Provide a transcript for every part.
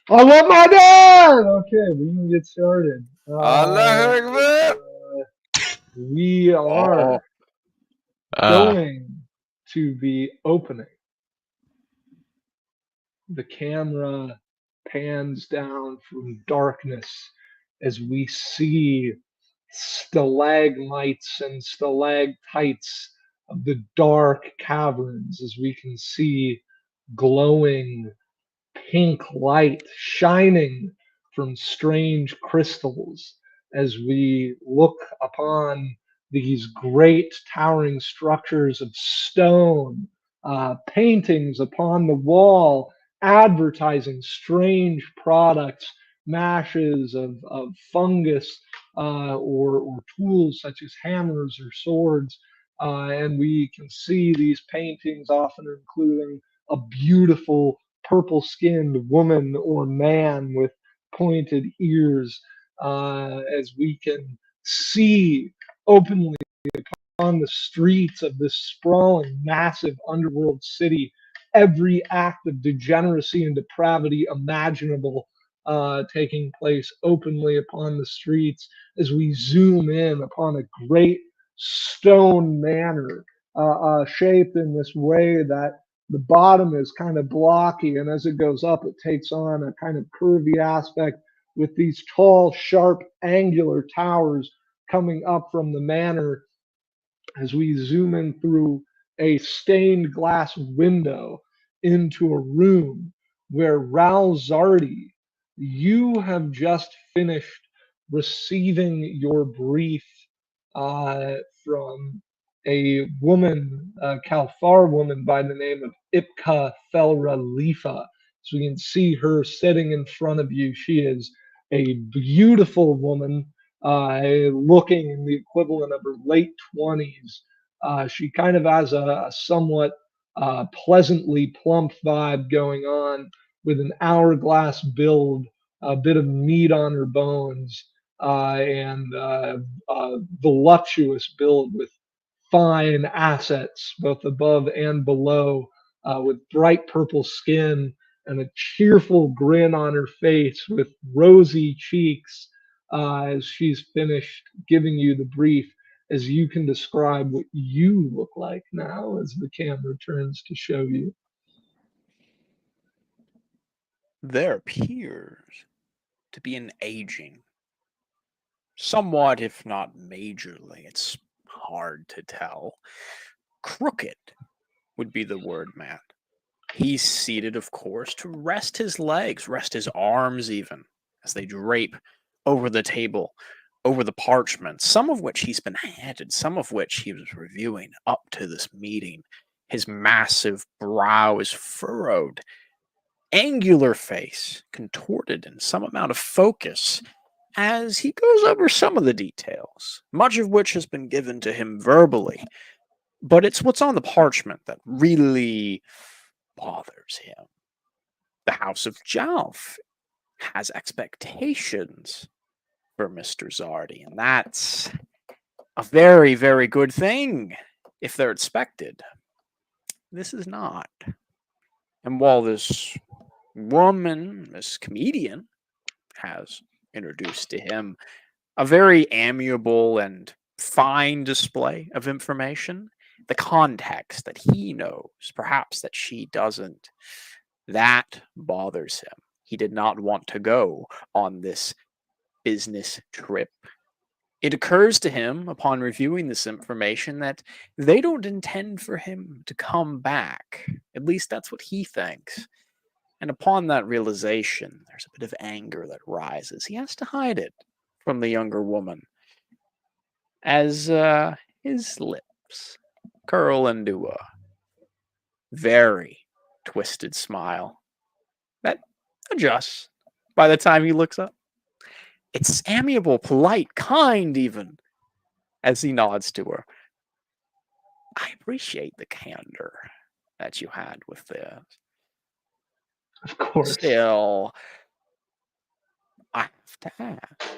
I want my dad. Okay, we can get started. Allah Akbar! We Oh. are Uh, going to be opening. The camera pans down from darkness as we see stalagmites and stalactites of the dark caverns, as we can see glowing pink light shining from strange crystals as we look upon these great towering structures of stone, paintings upon the wall advertising strange products, mashes of fungus, or tools such as hammers or swords. And we can see these paintings often including a beautiful purple skinned woman or man with pointed ears, as we can see openly on the streets of this sprawling, massive underworld city every act of degeneracy and depravity imaginable taking place openly upon the streets as we zoom in upon a great stone manor shaped in this way that the bottom is kind of blocky, and as it goes up, it takes on a kind of curvy aspect with these tall, sharp, angular towers coming up from the manor as we zoom in through a stained glass window into a room where Raul Zardi, you have just finished receiving your brief from a woman, a Kalfar woman by the name of Ipka Felra Lifa. So you can see her sitting in front of you. She is a beautiful woman, looking in the equivalent of her late 20s. She kind of has a somewhat pleasantly plump vibe going on with an hourglass build, a bit of meat on her bones, and voluptuous build with fine assets both above and below, with bright purple skin and a cheerful grin on her face with rosy cheeks, as she's finished giving you the brief, as you can describe what you look like now as the camera turns to show you. there appears to be an aging, somewhat, if not majorly, it's hard to tell. Crooked would be the word, Matt. He's seated, of course, to rest his legs, rest his arms even, as they drape over the table, over the parchment, some of which he's been handed, some of which he was reviewing up to this meeting. His massive brow is furrowed, angular face contorted in some amount of focus as he goes over some of the details, much of which has been given to him verbally. But it's what's on the parchment that really bothers him. The House of Jalf has expectations for Mr. Zardi, and that's a very, very good thing if they're expected. This is not. And while this woman, this comedian, has introduced to him a very amiable and fine display of information, the context that he knows, perhaps that she doesn't, that bothers him. He did not want to go on this business trip. It occurs to him upon reviewing this information that they don't intend for him to come back. At least that's what he thinks. And upon that realization, there's a bit of anger that rises. He has to hide it from the younger woman as his lips curl into a very twisted smile that adjusts by the time he looks up. It's amiable, polite, kind, even, as he nods to her. I appreciate the candor that you had with this. Of course. Still, I have to ask.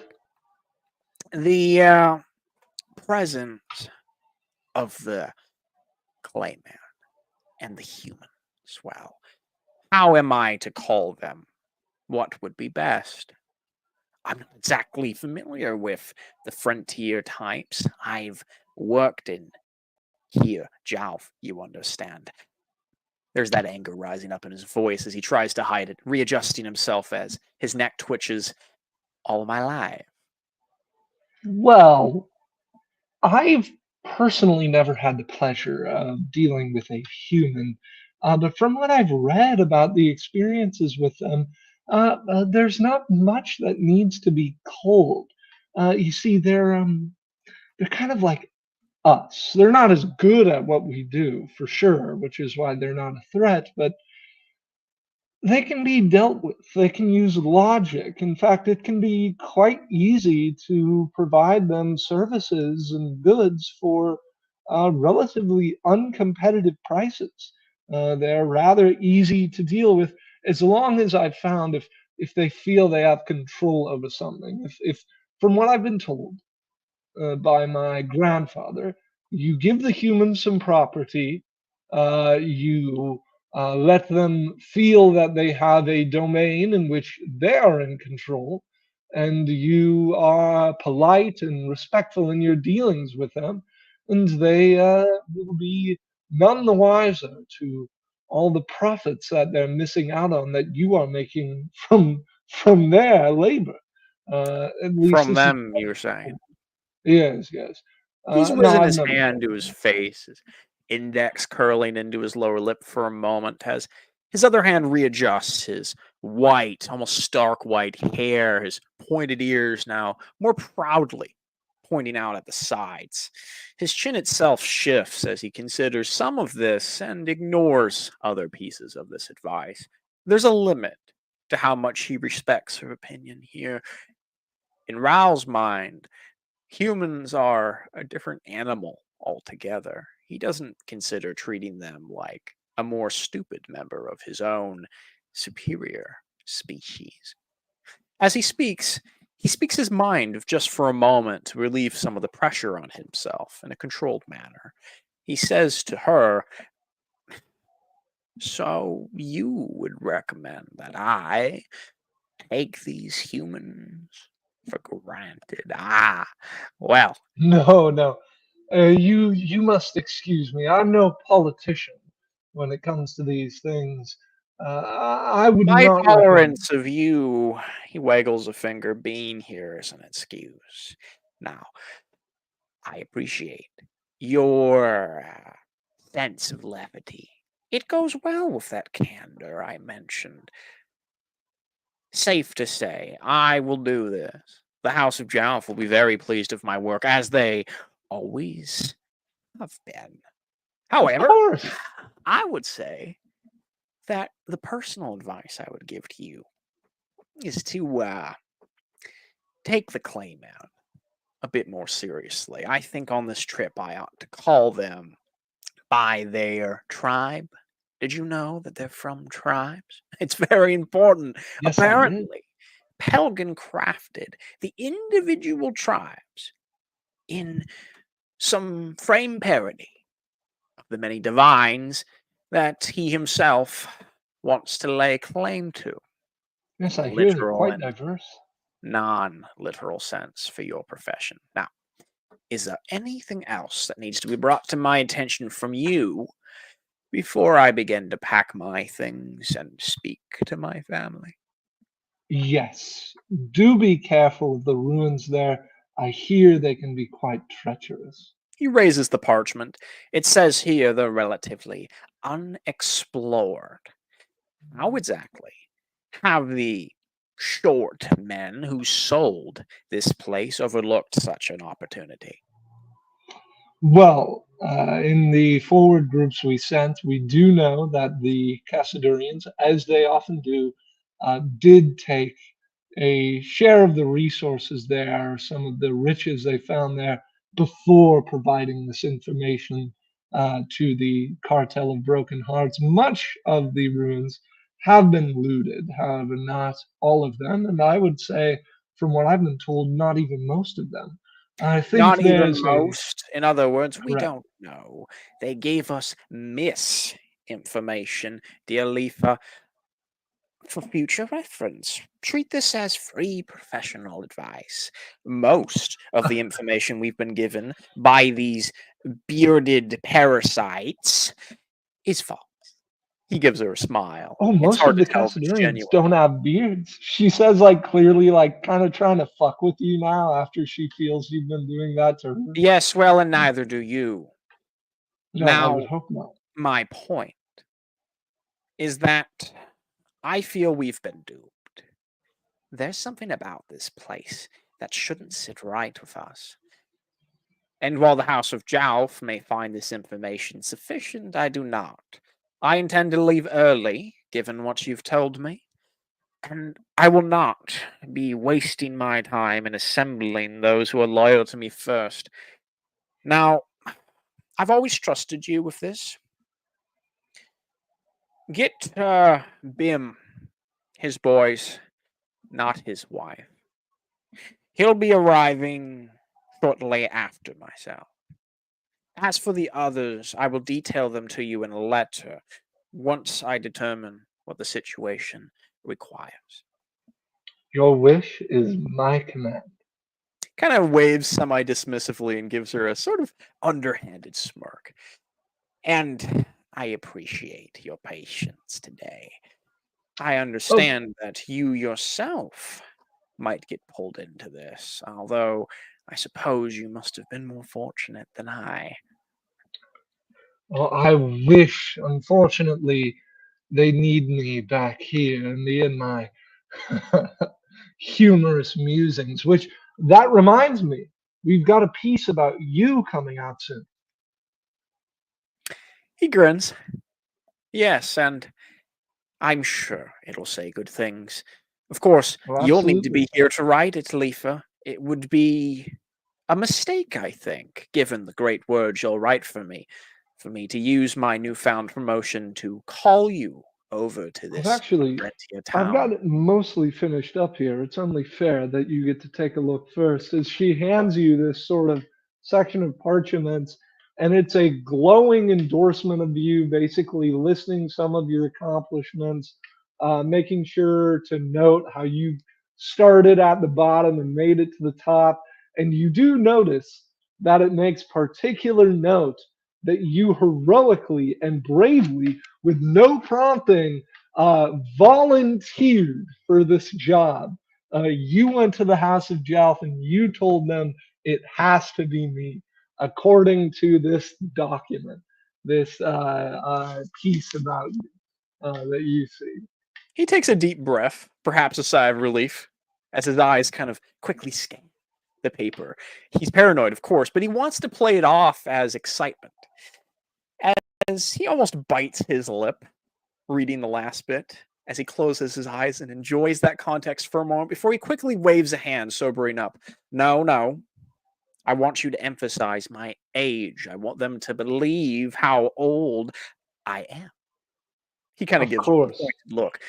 The presence of the Clayman and the humans, well, how am I to call them? what would be best. I'm not exactly familiar with the frontier types. I've worked in here, Jalf, you understand. There's that anger rising up in his voice as he tries to hide it, readjusting himself as his neck twitches. All my life. Well, I've personally never had the pleasure of dealing with a human, but from what I've read about the experiences with them, there's not much that needs to be culled. You see, they're kind of like us. They're not as good at what we do, for sure, which is why they're not a threat, but they can be dealt with. They can use logic. In fact, it can be quite easy to provide them services and goods for relatively uncompetitive prices. They're rather easy to deal with as long as I've found if they feel they have control over something. If from what I've been told, by my grandfather. You give the humans some property, you let them feel that they have a domain in which they are in control, and you are polite and respectful in your dealings with them, and they will be none the wiser to all the profits that they're missing out on that you are making from their labor. At least From this is them, you were saying. yes, yes. He's No, whizzing I've his never hand told to you his that. face, his index curling into his lower lip for a moment, as his other hand readjusts his white, almost stark white hair, his pointed ears now more proudly pointing out at the sides. His chin itself shifts as he considers some of this and ignores other pieces of this advice. There's a limit to how much he respects her opinion here. In Raoul's mind, humans are a different animal altogether. He doesn't consider treating them like a more stupid member of his own superior species. As he speaks his mind just for a moment to relieve some of the pressure on himself in a controlled manner. He says to her, "So you would recommend that I take these humans for granted? Ah, well, No, no. You must excuse me. I'm no politician when it comes to these things. I would my not recommend. tolerance of you," he waggles a finger, "being here is an excuse. Now, I appreciate your sense of levity. It goes well with that candor I mentioned. Safe to say, I will do this. The House of Jalf will be very pleased with my work, as they always have been. Of However, course. I would say that the personal advice I would give to you is to take the claim out a bit more seriously. I think on this trip I ought to call them by their tribe. Did you know that they're from tribes? It's very important. Yes, I did. Apparently, Pelgan crafted the individual tribes in some frame parody of the many divines that he himself wants to lay claim to Yes, in I the hear they're literal quite and diverse. non literal sense for your profession. Now, is there anything else that needs to be brought to my attention from you before I begin to pack my things and speak to my family? Yes. Do be careful of the ruins there. I hear they can be quite treacherous. He raises the parchment. It says here they're relatively unexplored. How exactly have the short men who sold this place overlooked such an opportunity? Well, in the forward groups we sent, we do know that the Cassadurians, as they often do, did take a share of the resources there, some of the riches they found there, before providing this information to the cartel of Broken Hearts. Much of the ruins have been looted, however, not all of them, and I would say, from what I've been told, not even most of them. I think Not even there's a most. In other words, we correct. don't know. They gave us misinformation, dear Letha. for future reference. Treat this as free professional advice. Most of the information we've been given by these bearded parasites is false. He gives her a smile. Oh, It's most hard of to the tell if it's Casadurians genuine. don't have beards. She says, like, clearly, like, kind of trying to fuck with you now after she feels you've been doing that to her. Yes, well, and neither do you. No, I would Now, hope not. my point is that I feel we've been duped. There's something about this place that shouldn't sit right with us. And while the House of Jalf may find this information sufficient, I do not. I intend to leave early, given what you've told me, and I will not be wasting my time in assembling those who are loyal to me first. Now, I've always trusted you with this. Get Bim, his boys, not his wife. He'll be arriving shortly after myself. As for the others, I will detail them to you in a letter once I determine what the situation requires. Your wish is my command. Kind of waves semi dismissively and gives her a sort of underhanded smirk. And I appreciate your patience today. I Oh, understand that you yourself might get pulled into this, although I suppose you must have been more fortunate than I. well, I wish, unfortunately, they need me back here and me and my humorous musings, which that reminds me, we've got a piece about you coming out soon. He grins. Yes, and I'm sure it'll say good things. Of course, Well, you'll need to absolutely. be here to write it, Leafa. It would be a mistake, I think, given the great words you'll write for me to use my newfound promotion to call you over to I've this actually, frontier I've got town. it mostly finished up here. It's only fair that you get to take a look first. As she hands you this sort of section of parchments, and it's a glowing endorsement of you, basically listing some of your accomplishments, making sure to note how you started at the bottom and made it to the top. And you do notice that it makes particular note that you heroically and bravely, with no prompting, volunteered for this job. You went to the House of Jalf and you told them it has to be me, according to this document, this piece about you that you see. He takes a deep breath, perhaps a sigh of relief, as his eyes kind of quickly scan the paper. He's paranoid, of course, but he wants to play it off as excitement. As he almost bites his lip, reading the last bit, as he closes his eyes and enjoys that context for a moment before he quickly waves a hand, sobering up. No, no. I want you to emphasize my age. I want them to believe how old I am. He kind of Of gives her a course. pointed look.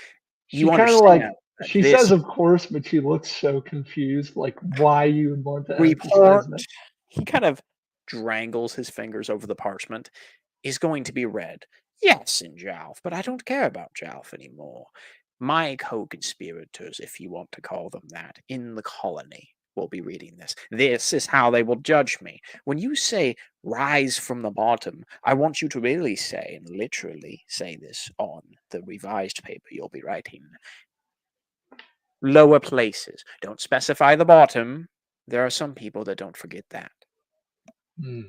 She You kind of like, understand that she this says, of course, but she looks so confused, like why you would want to emphasize report, that. he kind of drangles his fingers over the parchment, is going to be read. Yes, in Jalf, but I don't care about Jalf anymore. My co-conspirators, if you want to call them that, in the colony will be reading this. This is how they will judge me. When you say rise from the bottom, I want you to really say, and literally say this on the revised paper you'll be writing. Lower places. Don't specify the bottom. There are some people that don't forget that. Hmm.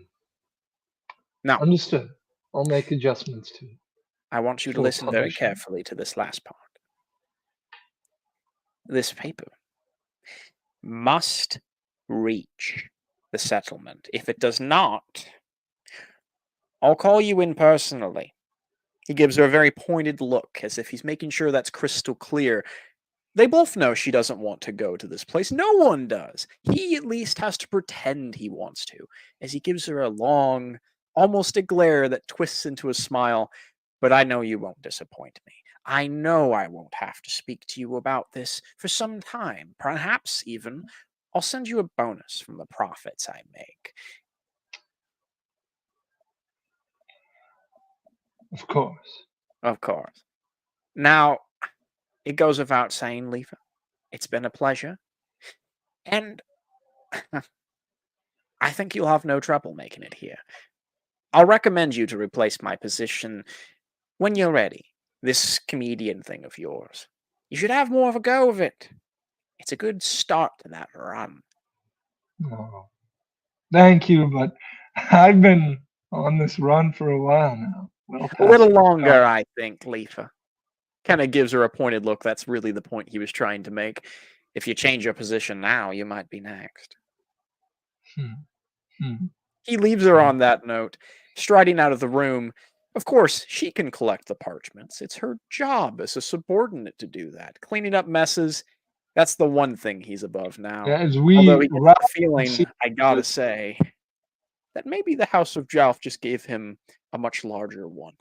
Now, Understood. I'll make adjustments to it I want you to for listen very publishing. carefully to this last part. This paper must reach the settlement. If it does not, I'll call you in personally. He gives her a very pointed look, as if he's making sure that's crystal clear. They both know she doesn't want to go to this place. No one does. He at least has to pretend he wants to, as he gives her a long, almost a glare that twists into a smile. But I know you won't disappoint me. I know I won't have to speak to you about this for some time. Perhaps even I'll send you a bonus from the profits I make. Of course. Of course. Now, it goes without saying, Lefa, it's been a pleasure. And I think you'll have no trouble making it here. I'll recommend you to replace my position when you're ready. This comedian thing of yours. You should have more of a go of it. It's a good start to that run. Oh, thank you, but I've been on this run for a while now. Well A little past longer, I think, Lefa. Kind of gives her a pointed look. That's really the point he was trying to make. If you change your position now, you might be next. Hmm. Hmm. He leaves her on that note, striding out of the room. Of course, she can collect the parchments. It's her job as a subordinate to do that. Cleaning up messes, that's the one thing he's above now. As Although we he gets wrap the feeling, see I gotta this, say, that maybe the House of Jalf just gave him a much larger one.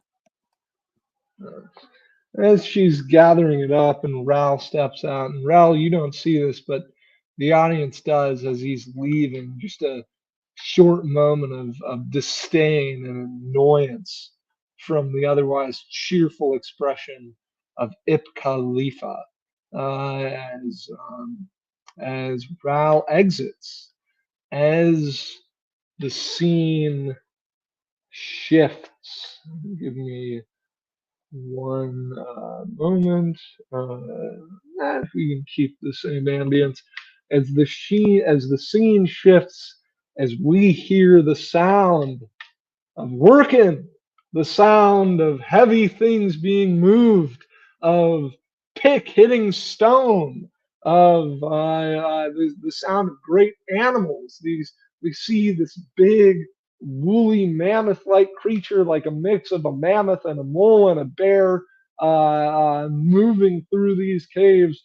as she's gathering it up and Ral steps out, and Ral, you don't see this, but the audience does as he's leaving, just a short moment of disdain and annoyance from the otherwise cheerful expression of Ip Khalifa as as Ral exits, as the scene shifts. Give me one moment. If we can keep the same ambience as the scene shifts, as we hear the sound of working, the sound of heavy things being moved, of pick hitting stone, of the sound of great animals. These we see this big woolly mammoth-like creature, like a mix of a mammoth and a mole and a bear, moving through these caves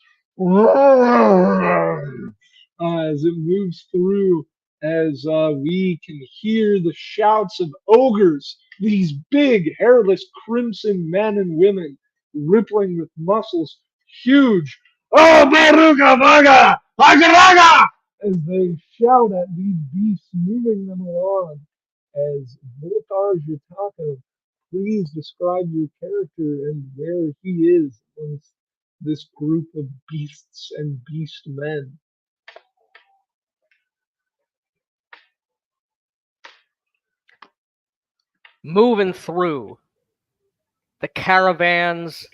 as it moves through, as we can hear the shouts of ogres, these big, hairless, crimson men and women, rippling with muscles, huge, oh, Baruka Vaga, Agaraga! As they shout at these beasts, moving them along. As Voltar Yutaka, please describe your character and where he is amongst this group of beasts and beast men. Moving through the caravans,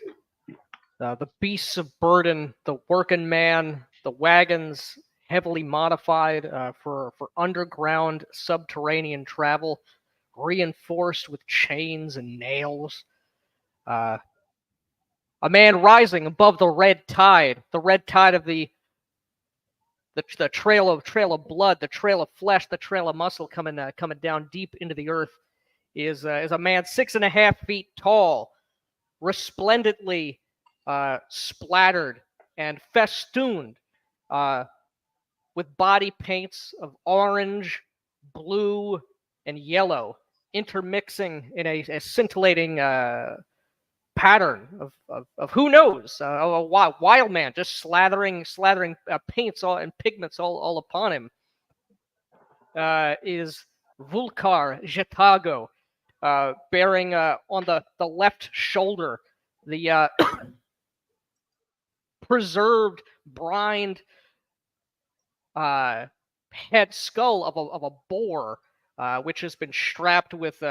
the beasts of burden, the working man, the wagons, heavily modified for underground subterranean travel, reinforced with chains and nails. A man rising above the red tide of the trail of blood, the trail of flesh, the trail of muscle coming down deep into the earth, is a man 6.5 feet tall, resplendently splattered and festooned with body paints of orange, blue, and yellow, intermixing in a scintillating pattern of who knows, a wild man just slathering paints and pigments all upon him. Is Vulkar Jetago, bearing on the left shoulder the preserved, brined head skull of a boar, which has been strapped with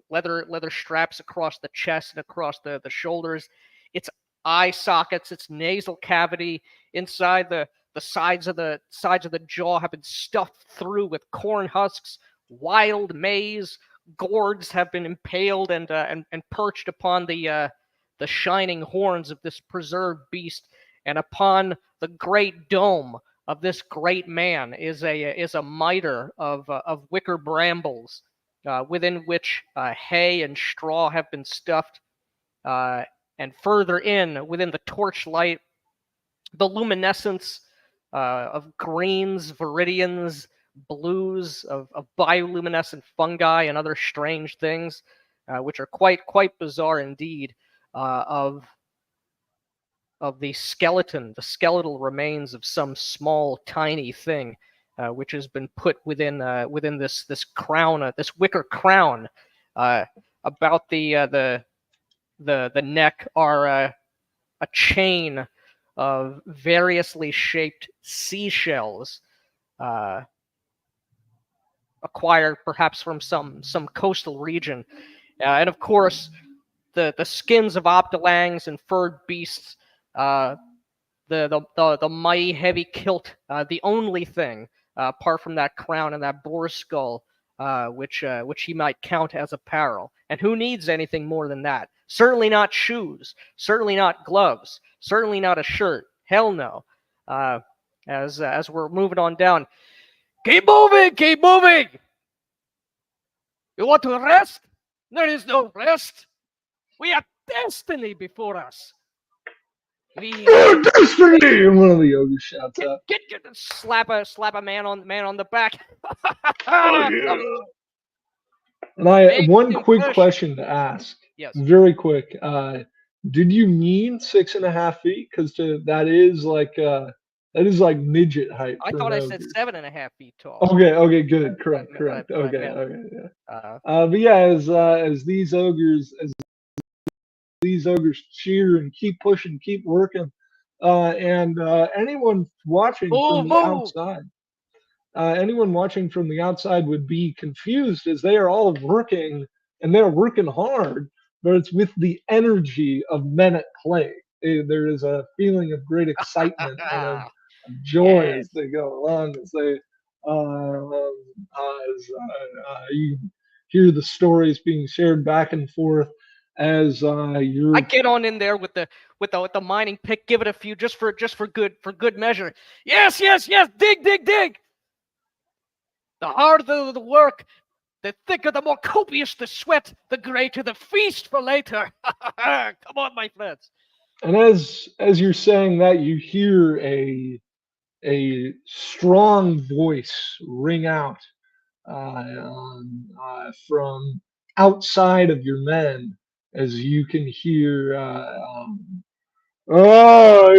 leather straps across the chest and across the shoulders. Its eye sockets, its nasal cavity, inside the sides of the jaw have been stuffed through with corn husks. Wild maize gourds have been impaled and perched upon the shining horns of this preserved beast, and upon the great dome of this great man is a mitre of wicker brambles, within which hay and straw have been stuffed, and further in, within the torchlight, the luminescence of greens, viridians, blues, of bioluminescent fungi and other strange things, which are quite bizarre indeed, of the skeletal remains of some small, tiny thing, which has been put within this crown, this wicker crown. About the neck are a chain of variously shaped seashells, acquired perhaps from some coastal region, and of course the skins of optalangs and furred beasts, the mighty heavy kilt, the only thing apart from that crown and that boar skull, which he might count as apparel. And who needs anything more than that? Certainly not shoes. Certainly not gloves. Certainly not a shirt. Hell no. As we're moving on down, keep moving, keep moving. You want to rest? There is no rest. We have destiny before us. We Oh, destiny! One of the ogres shouts out. get slap a man on the back. Oh, yeah. And I Make one the quick impression. question to ask. Yes. Very quick. Did you mean 6.5 feet? Because that is like midget height. I for thought an I said ogre. 7.5 feet tall. Okay, good, correct. That's what I Okay, meant. okay, yeah. Uh, But yeah, as these ogres cheer and keep pushing, keep working, and anyone watching from the outside, would be confused as they are all working and they're working hard, but it's with the energy of men at play. There is a feeling of great excitement and of joy Yes. as they go along, as they you hear the stories being shared back and forth as you're I get on in there with the mining pick, give it a few just for good measure. Yes, dig. The harder the work, the thicker, the more copious the sweat, the greater the feast for later. Come on, my friends. and as you're saying that, you hear a strong voice ring out from outside of your men, as you can hear, oh,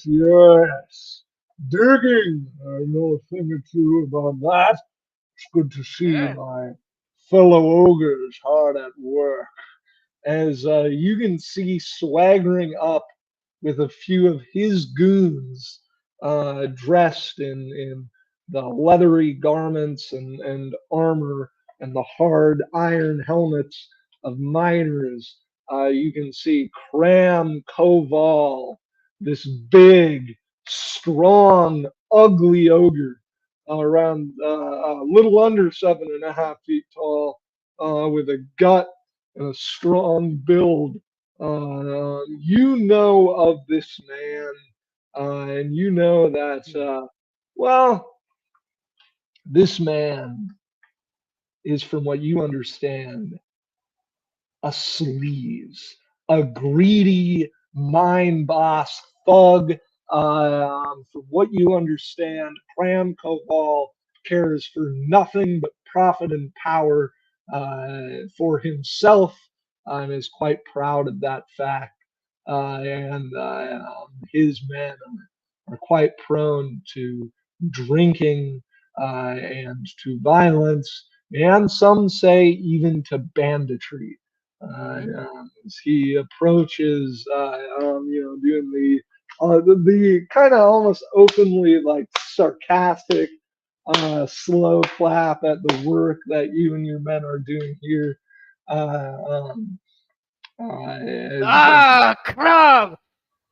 yes, digging. I know a thing or two about that. It's good to see Yeah. my fellow ogres hard at work. As you can see swaggering up with a few of his goons, dressed in the leathery garments and armor and the hard iron helmets of miners. You can see Cram Koval, this big, strong, ugly ogre, around a little under 7.5 feet tall, with a gut and a strong build. You know of this man, and you know that, well, this man is, from what you understand, a sleaze, a greedy mine boss thug. From what you understand, Pram Koval cares for nothing but profit and power for himself, and is quite proud of that fact. And his men are quite prone to drinking and to violence, and some say even to banditry. As he approaches, doing the kind of almost openly like sarcastic, slow clap at the work that you and your men are doing here. Uh, um, Crab!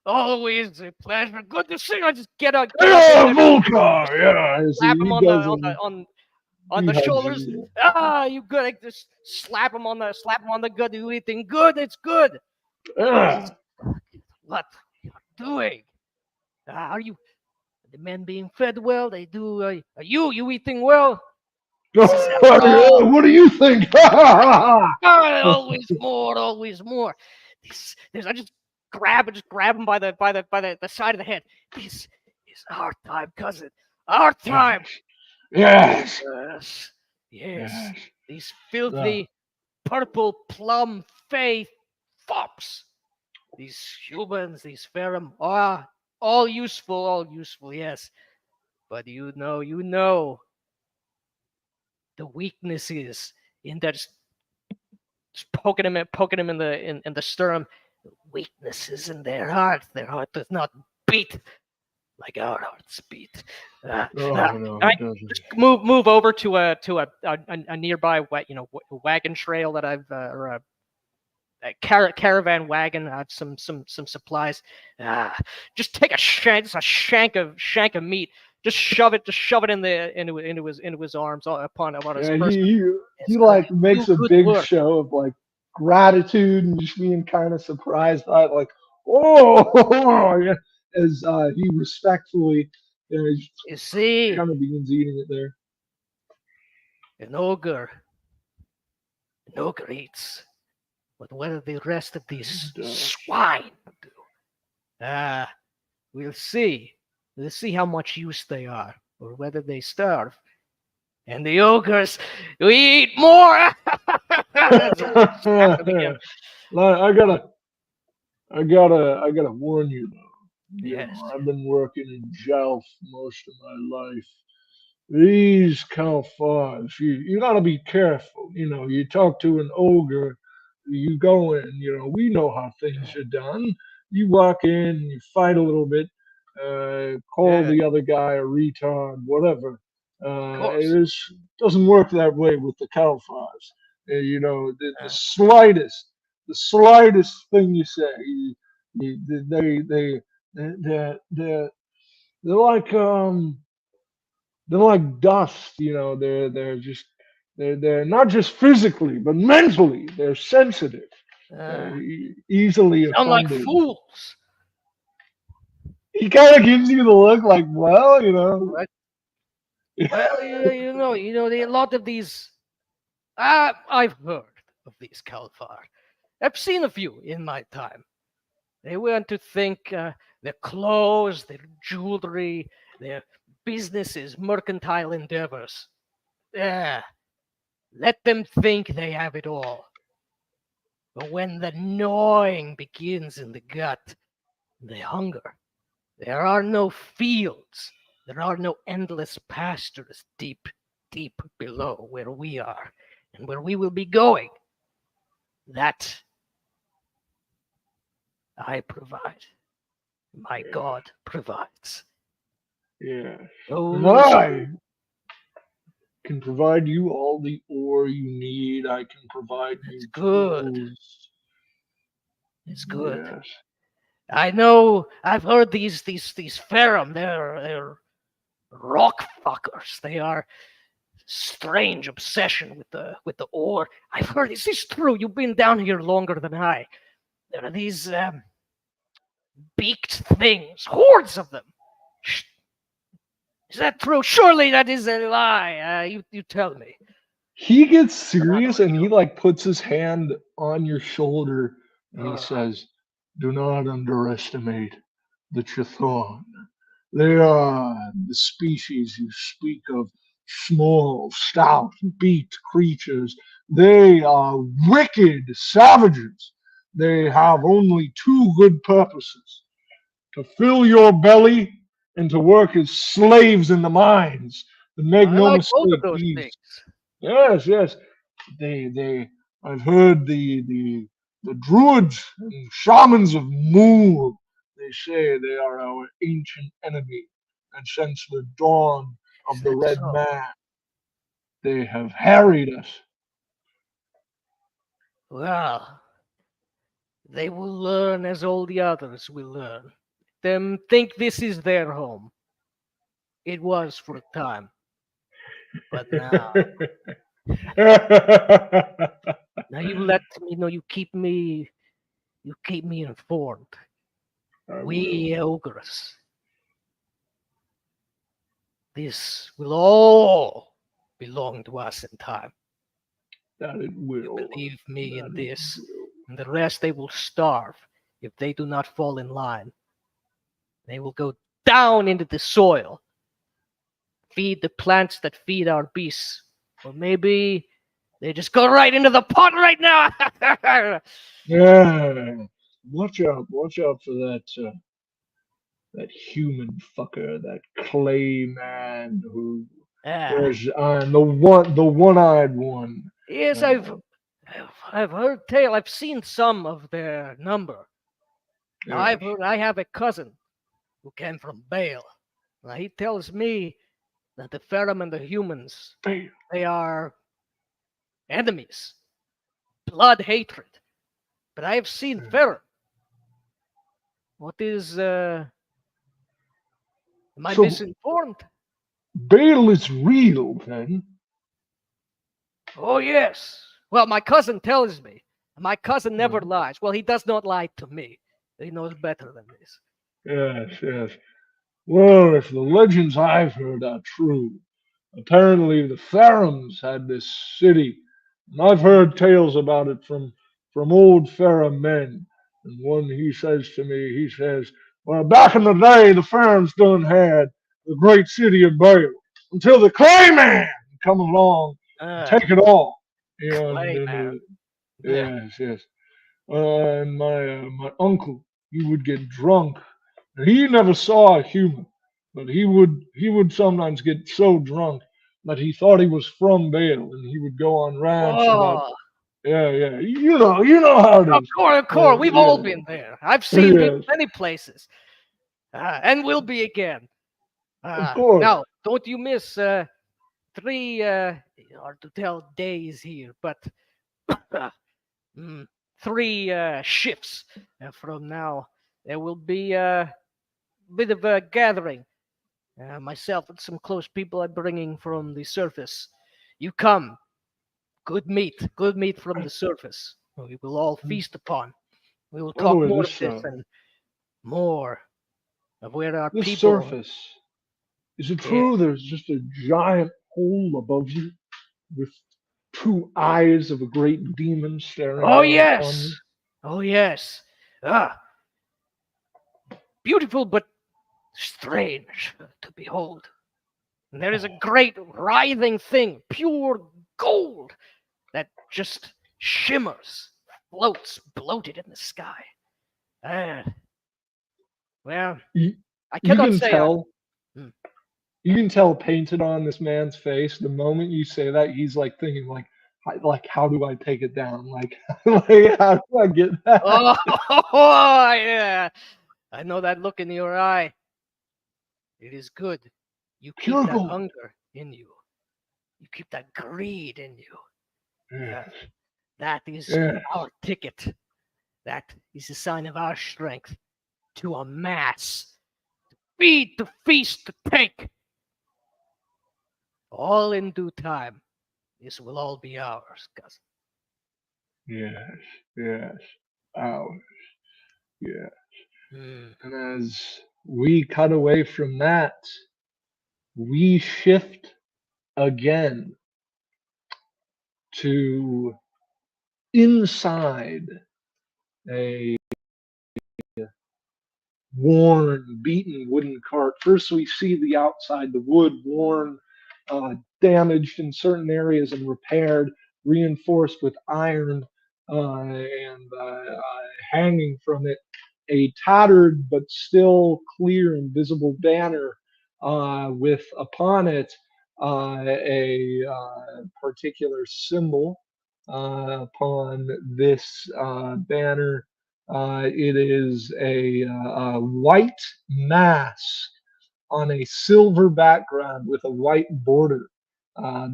Always a pleasure. Good to see you. I just get up in yeah, there, Volcar, yeah. slap him He on does the he hugs shoulders. you. You good? I just slap him on the gut. Do anything good? It's good. Yeah. What are you doing? Are you the men being fed well? They do. Are you eating well? What do you think? Always more, always more. I just grab him by the side of the head. This is our time, cousin. Our time. Yes. Yes. Yes. These filthy purple plum fey fops. These humans, these Ferrum, are all useful, yes. But you know the weaknesses in that. Just poking him in the sternum. weaknesses in their heart. Their heart does not beat like our hearts beat. No, I it doesn't. just move over to a nearby wagon trail that I've or a caravan wagon. I have some supplies. Just take a shank of meat. Just shove it into his arms upon his And person. he like You makes do a good big work. show of like gratitude and just being kind of surprised by it, like, oh, yeah, as he respectfully, he You see, kind of begins eating it there. an ogre eats. But what do the rest of these swine do? We'll see. We'll see how much use they are, or whether they starve. And the ogres, we eat more. I gotta warn you though. Yes. I've been working in jail for most of my life. These Kalfars, you gotta be careful. You talk to an ogre, you go in, we know how things are done. You walk in, you fight a little bit, call the other guy a retard, whatever. It doesn't work that way with the Kalfars. The slightest thing you say, they're, they're, they're like, they're like dust, they're not just physically but mentally they're sensitive, easily Sound like offended. fools. He kind of gives you the look like, well, Right. Well, a lot of these. I've heard of these Kalfar. I've seen a few in my time. They want to think their clothes, their jewelry, their businesses, mercantile endeavors. Let them think they have it all. But when the gnawing begins in the gut, the hunger, there are no fields. There are no endless pastures deep, deep below where we are and where we will be going. That I provide. My God provides. Yeah. Those I can provide you all the ore you need. I can provide you good. tools. It's good. Yes. I know. I've heard these Ferrum. They're rock fuckers. They are strange obsession with the ore. I've heard. Is this true? You've been down here longer than I. There are these beaked things, hordes of them. Is that true? Surely that is a lie. You tell me. He gets serious and he like puts his hand on your shoulder and he says, "Do not underestimate the Chthon. They are the species you speak of, small, stout, beaked creatures. They are wicked savages. They have only two good purposes: to fill your belly and to work as slaves in the mines. But make I no like both of mistake, those these things. yes. They I've heard the druids and shamans of Mool, they say they are our ancient enemy, and since the dawn Is of the that Red so? Man, they have harried us. Well, they will learn as all the others will learn. Them think this is their home. It was for a time. But now you let me know, you keep me informed. We ogres. This will all belong to us in time. That it You will. believe me in That it this. will. And the rest they will starve if they do not fall in line. They will go down into the soil, feed the plants that feed our beasts. Or maybe they just go right into the pot right now. Yeah. Watch out for that human fucker, that clay man who wears the one-eyed one. Yes, Uh, I've heard tale. I've seen some of their number. Now, I've heard I have a cousin who came from Bale. Now, he tells me that the Ferrum and the humans, Bale. they are enemies, blood hatred. But I have seen Ferrum. What is, am I So- misinformed? Bale is real, then. Oh, yes. Well, my cousin tells me. My cousin never Mhm. lies. Well, he does not lie to me. He knows better than this. Yes, yes. Well, if the legends I've heard are true, apparently the Ferrums had this city, and I've heard tales about it from old Ferrum men. And one he says to me, he says, "Well, back in the day, the Ferrums done had the great city of Bale until the Clayman come along and take it all." You know, Clayman. Yeah. yes, yes. And my uncle, he would get drunk. And he never saw a human, but he would sometimes get so drunk that he thought he was from Bale, and he would go on rants about, Oh, yeah, yeah, you know how it of is. course, of course. We've all Yeah, been there. I've seen him yes, many places, and will be again. of course. Now, don't you miss three, hard to tell days here, but three shifts from now. There will be a bit of a gathering. Myself and some close people I'm bringing from the surface. You come. Good meat from the surface. We will all feast upon. We will By the talk way, more of this this and more of where our this people. surface, is it Yeah. true? There's just a giant hole above you with two eyes of a great demon staring Oh down upon you. yes, oh yes. Ah, beautiful but strange to behold. And there is a great writhing thing, pure gold, that just shimmers, floats, bloated in the sky. Well, You, I you cannot can say. tell. Hmm. You can tell painted on this man's face the moment you say that he's like thinking like how do I take it down? Like, like how do I get that? Oh, yeah. I know that look in your eye. It is good. You keep Pure that gold. hunger in you. You keep that greed in you. Yes, That is yes. our ticket. That is a sign of our strength to amass, to feed, to feast, to take. All in due time. This will all be ours, cousin. Yes, yes, ours, yeah. Hmm. And as we cut away from that, we shift again to inside a worn, beaten wooden cart. First, we see the outside, the wood worn, damaged in certain areas and repaired, reinforced with iron, and hanging from it a tattered but still clear and visible banner with upon it a particular symbol. Upon this banner, it is a white mask on a silver background with a white border.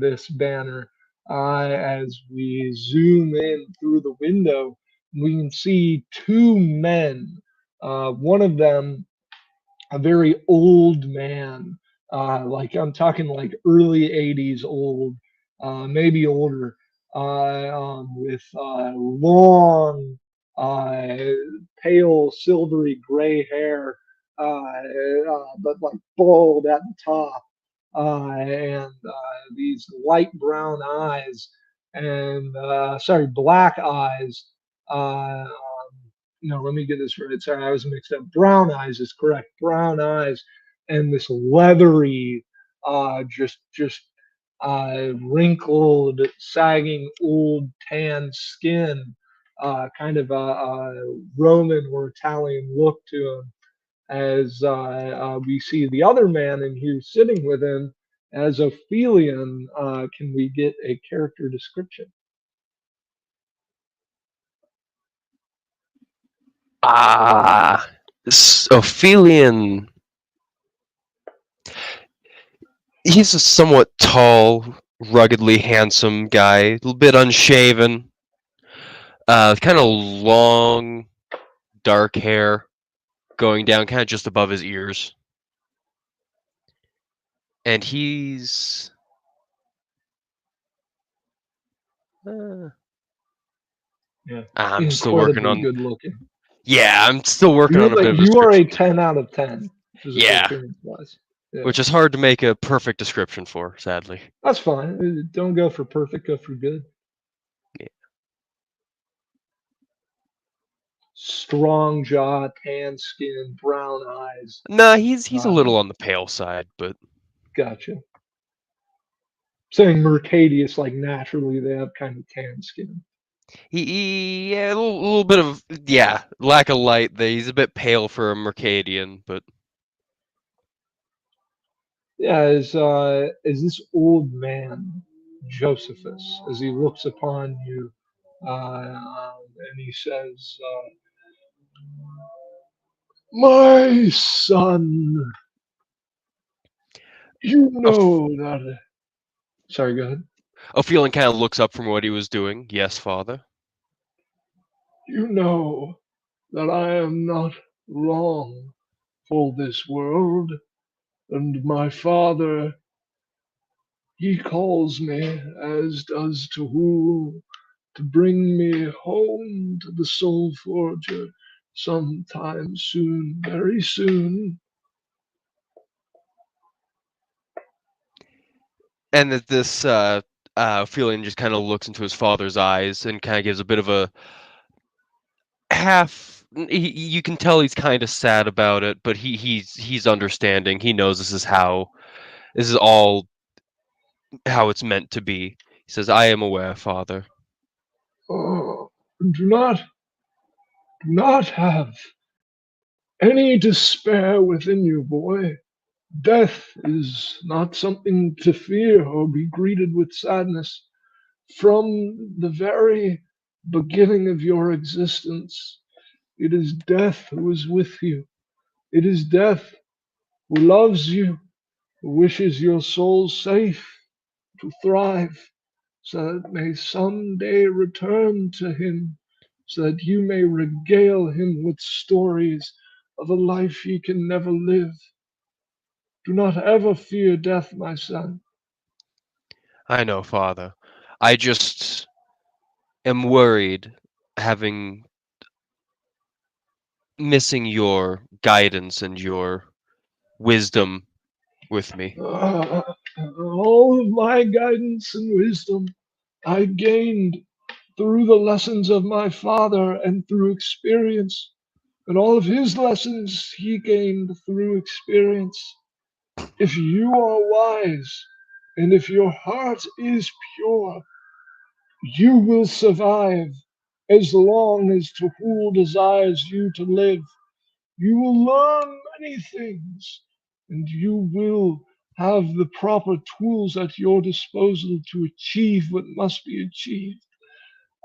This banner, as we zoom in through the window, we can see two men. One of them, a very old man, like I'm talking like early 80s old, maybe older, with long, uh, pale, silvery gray hair, but like bald at the top, and these light brown eyes, and sorry, black eyes. No, let me get this right. Sorry, I was mixed up. Brown eyes is correct. Brown eyes, and this leathery, wrinkled, sagging, old tan skin, kind of a Roman or Italian look to him. As we see the other man in here sitting with him as Ophelion, can we get a character description? Ah, Ophelion. He's a somewhat tall, ruggedly handsome guy, a little bit unshaven, kind of long, dark hair going down kind of just above his ears. And he's... Yeah, I'm still working incredibly on... good looking. Yeah, I'm still working on a bit of a You are a description. 10 out of 10 physical Yeah. appearance wise. Yeah. Which is hard to make a perfect description for, sadly. That's fine. Don't go for perfect, go for good. Yeah. Strong jaw, tan skin, brown eyes. Nah, he's a little on the pale side, but Gotcha. Saying Mercadius, like naturally they have kind of tan skin. yeah, a little bit of lack of light. He's a bit pale for a Mercadian, but Yeah, is this old man Josephus as he looks upon you, and he says, "My son, you know that." Sorry, go ahead. Ophion kind of looks up from what he was doing. Yes, father. You know that I am not long for this world, and my father, he calls me, as does Tahul, to bring me home to the Soul Forger sometime soon, very soon. And that this Ophion just kind of looks into his father's eyes and kind of gives a bit of a half. You can tell he's kind of sad about it, but he's understanding. He knows this is all how it's meant to be. He says, "I am aware, father." Oh, do not have any despair within you, boy. Death is not something to fear or be greeted with sadness. From the very beginning of your existence, it is death who is with you. It is death who loves you, who wishes your soul safe to thrive, so that it may someday return to him, so that you may regale him with stories of a life he can never live. Do not ever fear death, my son. I know, father. I just am worried missing your guidance and your wisdom with me. All of my guidance and wisdom I gained through the lessons of my father and through experience, and all of his lessons he gained through experience. If you are wise, and if your heart is pure, you will survive as long as Tahul desires you to live. You will learn many things, and you will have the proper tools at your disposal to achieve what must be achieved.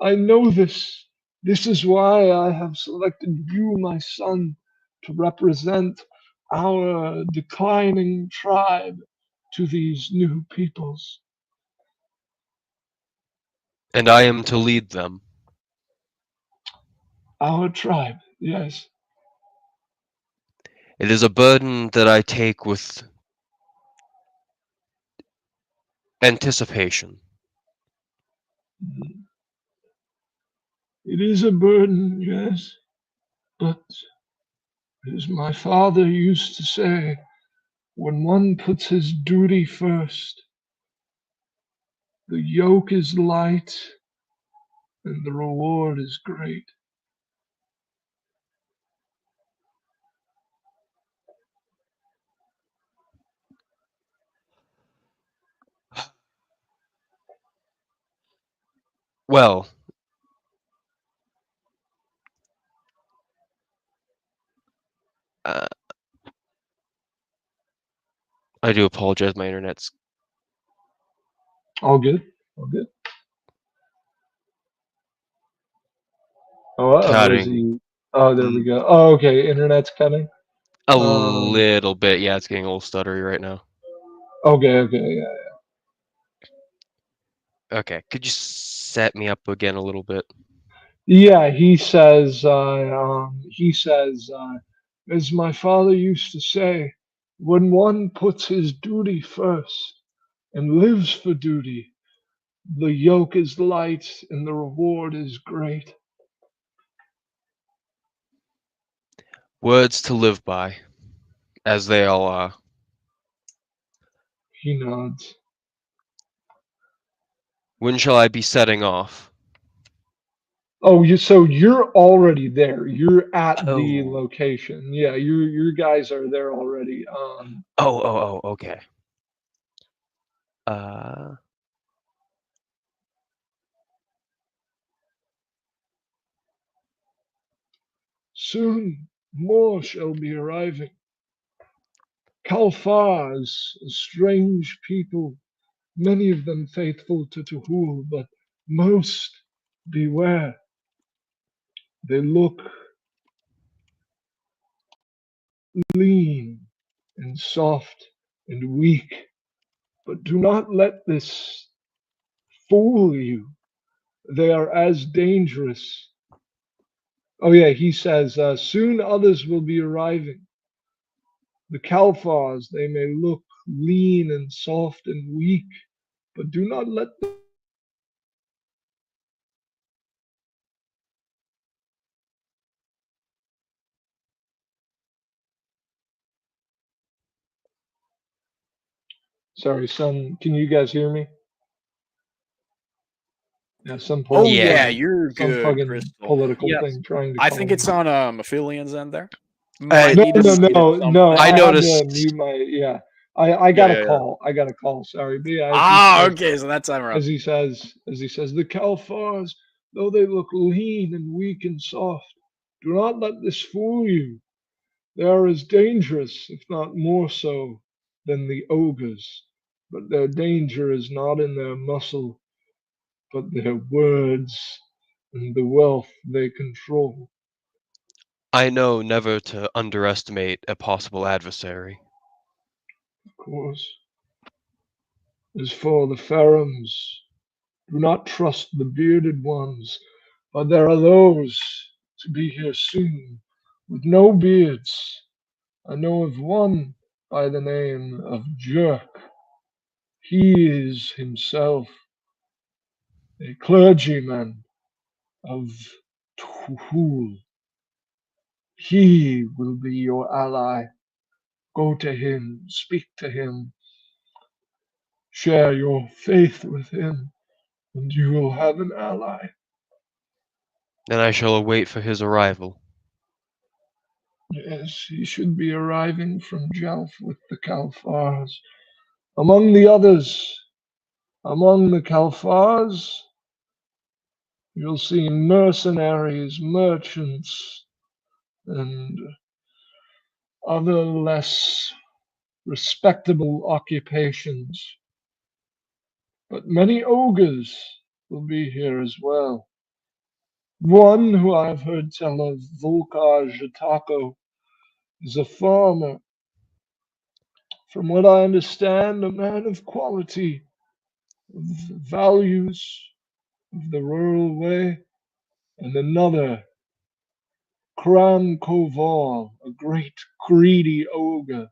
I know this. This is why I have selected you, my son, to represent our declining tribe to these new peoples. And I am to lead them. Our tribe, yes. It is a burden that I take with anticipation. It is a burden, yes, but as my father used to say, when one puts his duty first, the yoke is light and the reward is great. Well, I do apologize. My internet's All good. All good. Oh, is cutting. he? Oh, there we go. Oh, okay. Internet's cutting. A Um, little bit. Yeah, it's getting a little stuttery right now. Okay. Okay. Yeah. Okay, could you set me up again a little bit? Yeah. He says, as my father used to say, when one puts his duty first and lives for duty, the yoke is light and the reward is great. Words to live by, as they all are. He nods. When shall I be setting off? Oh, so you're already there. You're at the Oh. location. Yeah, you guys are there already. Oh, okay. Uh, Soon more shall be arriving. Kalfars, a strange people, many of them faithful to Tuhul, but most beware. They look lean and soft and weak, but do not let this fool you. They are as dangerous. Oh, yeah, he says, soon others will be arriving. The Kalfars, they may look lean and soft and weak, but do not let them. Sorry, can you guys hear me? Yeah, Oh yeah. yeah, you're some good, fucking Crystal. political Yes. thing trying to I call think me. it's on Aphelian's end there. Hey, Might No, need to no, see no, something. no. I I had to noticed. mute my. Yeah, I got a Yeah. call. I got a call. Sorry, but yeah, Okay, so that time around. as he says, the Kalfars, though they look lean and weak and soft, do not let this fool you. They are as dangerous, if not more so, than the ogres. But their danger is not in their muscle, but their words and the wealth they control. I know never to underestimate a possible adversary. Of course. As for the Ferums, do not trust the bearded ones, but there are those to be here soon with no beards. I know of one by the name of Jerk. He is himself a clergyman of Tuhul. He will be your ally. Go to him, speak to him, share your faith with him, and you will have an ally. And I shall await for his arrival. Yes, he should be arriving from Jelf with the Kalfars. Among the others, among the Kalfars, you'll see mercenaries, merchants, and other less respectable occupations. But many ogres will be here as well. One who I've heard tell of, Volkar Jatako, is a farmer. From what I understand, a man of quality, of values, of the rural way, and another, Kran Koval, a great greedy ogre,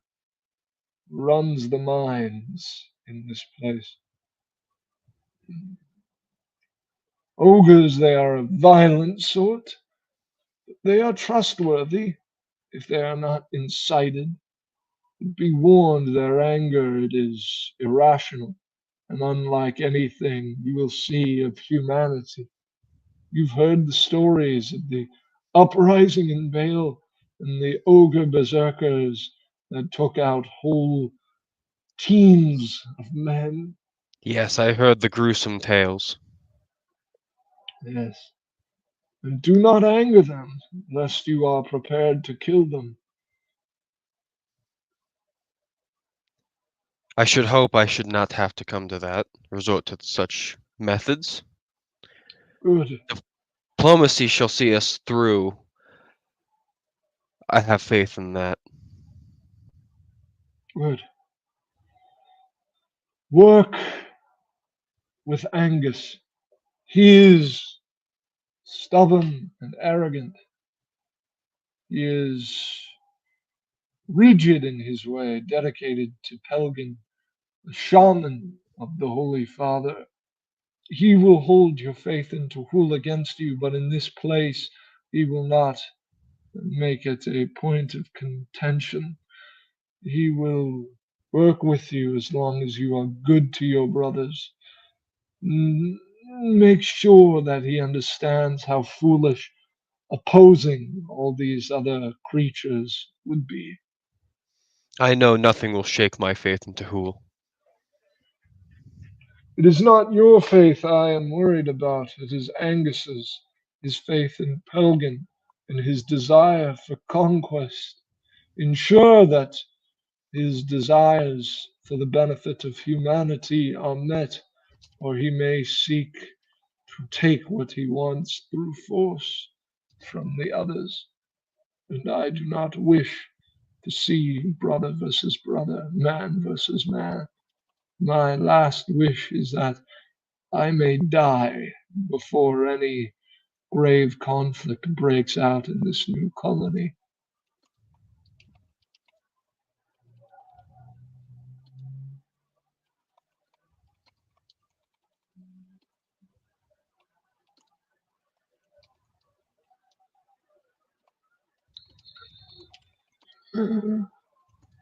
runs the mines in this place. Ogres, they are a violent sort. They are trustworthy if they are not incited. Be warned, their anger, it is irrational and unlike anything you will see of humanity. You've heard the stories of the uprising in Vale and the ogre berserkers that took out whole teams of men. Yes, I heard the gruesome tales. Yes. And do not anger them, lest you are prepared to kill them. I should hope I should not have to come to that, resort to such methods. Good. Diplomacy shall see us through, I have faith in that. Good. Work with Angus. He is stubborn and arrogant. He is rigid in his way, dedicated to Pelgin, the shaman of the Holy Father. He will hold your faith in Tuhul against you, but in this place he will not make it a point of contention. He will work with you as long as you are good to your brothers. Make sure that he understands how foolish opposing all these other creatures would be. I know nothing will shake my faith in Tehul. It is not your faith I am worried about, it is Angus's, his faith in Pelgin, and his desire for conquest. Ensure that his desires for the benefit of humanity are met, or he may seek to take what he wants through force from the others. And I do not wish to see brother versus brother, man versus man. My last wish is that I may die before any grave conflict breaks out in this new colony.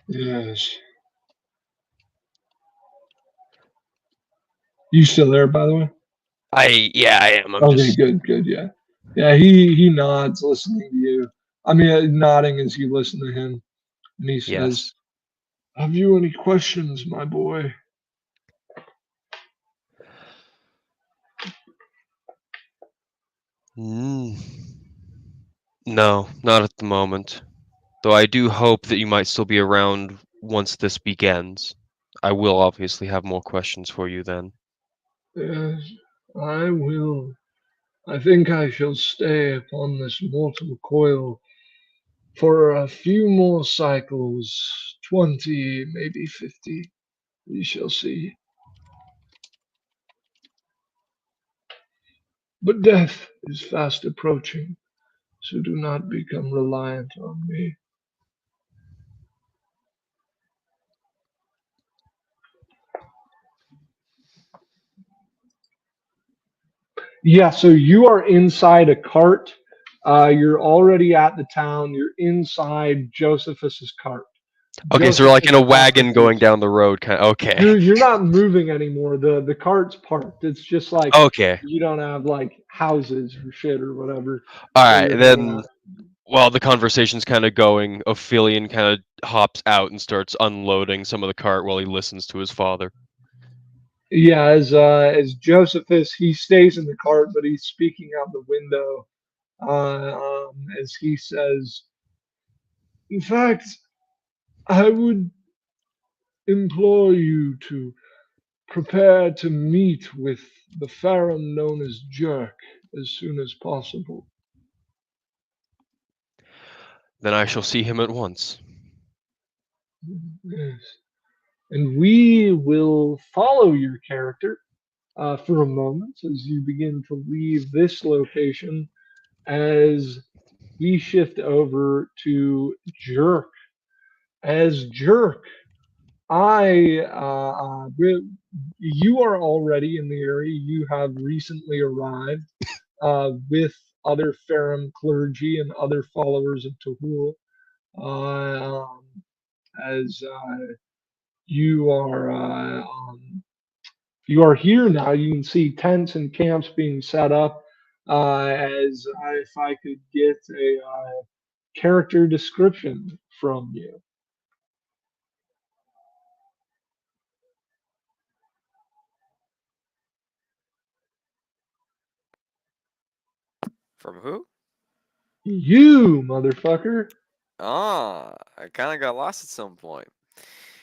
Yes. You still there, by the way? Yeah, I am. I'm Okay, just. good, yeah. Yeah, he nods listening to you. I mean, nodding as you listen to him. And he says, Yes. have you any questions, my boy? Mm. No, not at the moment. Though I do hope that you might still be around once this begins. I will obviously have more questions for you then. Yes, I will. I think I shall stay upon this mortal coil for a few more cycles, 20, maybe 50. We shall see. But death is fast approaching, so do not become reliant on me. Yeah, so you are inside a cart. You're already at the town. You're inside Josephus's cart. Okay, so we're like in a Josephus wagon going offices. down the road. Okay. You're not moving anymore. The cart's parked. It's just like Okay. you don't have like houses or shit or whatever All where right. you're hanging Then, out. while the conversation's kind of going, Ophelion kind of hops out and starts unloading some of the cart while he listens to his father. Yeah, as Josephus, he stays in the cart, but he's speaking out the window as he says, in fact, I would implore you to prepare to meet with the Pharaoh known as Jerk as soon as possible. Then I shall see him at once. Yes. And we will follow your character for a moment as you begin to leave this location as we shift over to Jerk. As Jerk, you are already in the area. You have recently arrived with other Ferrum clergy and other followers of Tuhul. As you are you are here now. You can see tents and camps being set up. If I could get a character description from you. From who? You, motherfucker. Ah, I kind of got lost at some point.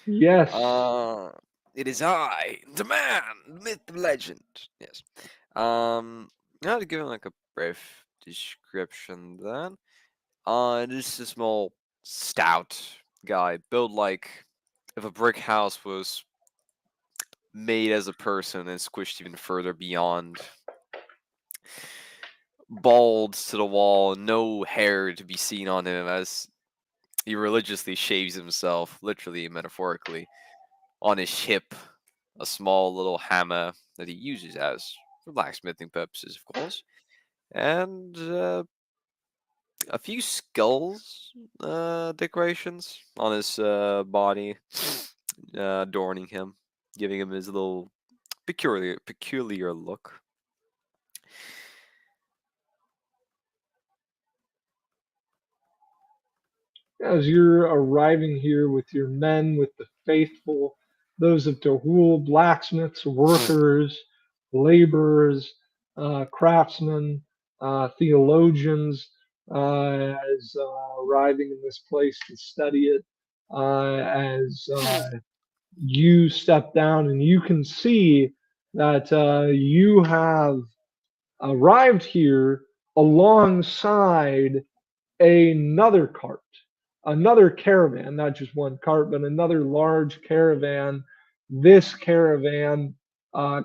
Yes. It is I, the man, the myth, the legend. Yes. I'll give him like a brief description then. Just a small, stout guy, built like if a brick house was made as a person and squished even further beyond. Bald to the wall, no hair to be seen on him as he religiously shaves himself, literally and metaphorically. On his hip, a small little hammer that he uses as for blacksmithing purposes, of course. And a few skulls decorations on his body, adorning him, giving him his little peculiar look. As you're arriving here with your men, with the faithful, those of Tahul, blacksmiths, workers, laborers, craftsmen, theologians, as arriving in this place to study it, as you step down and you can see that you have arrived here alongside another cart, another caravan, not just one cart, but another large caravan. This caravan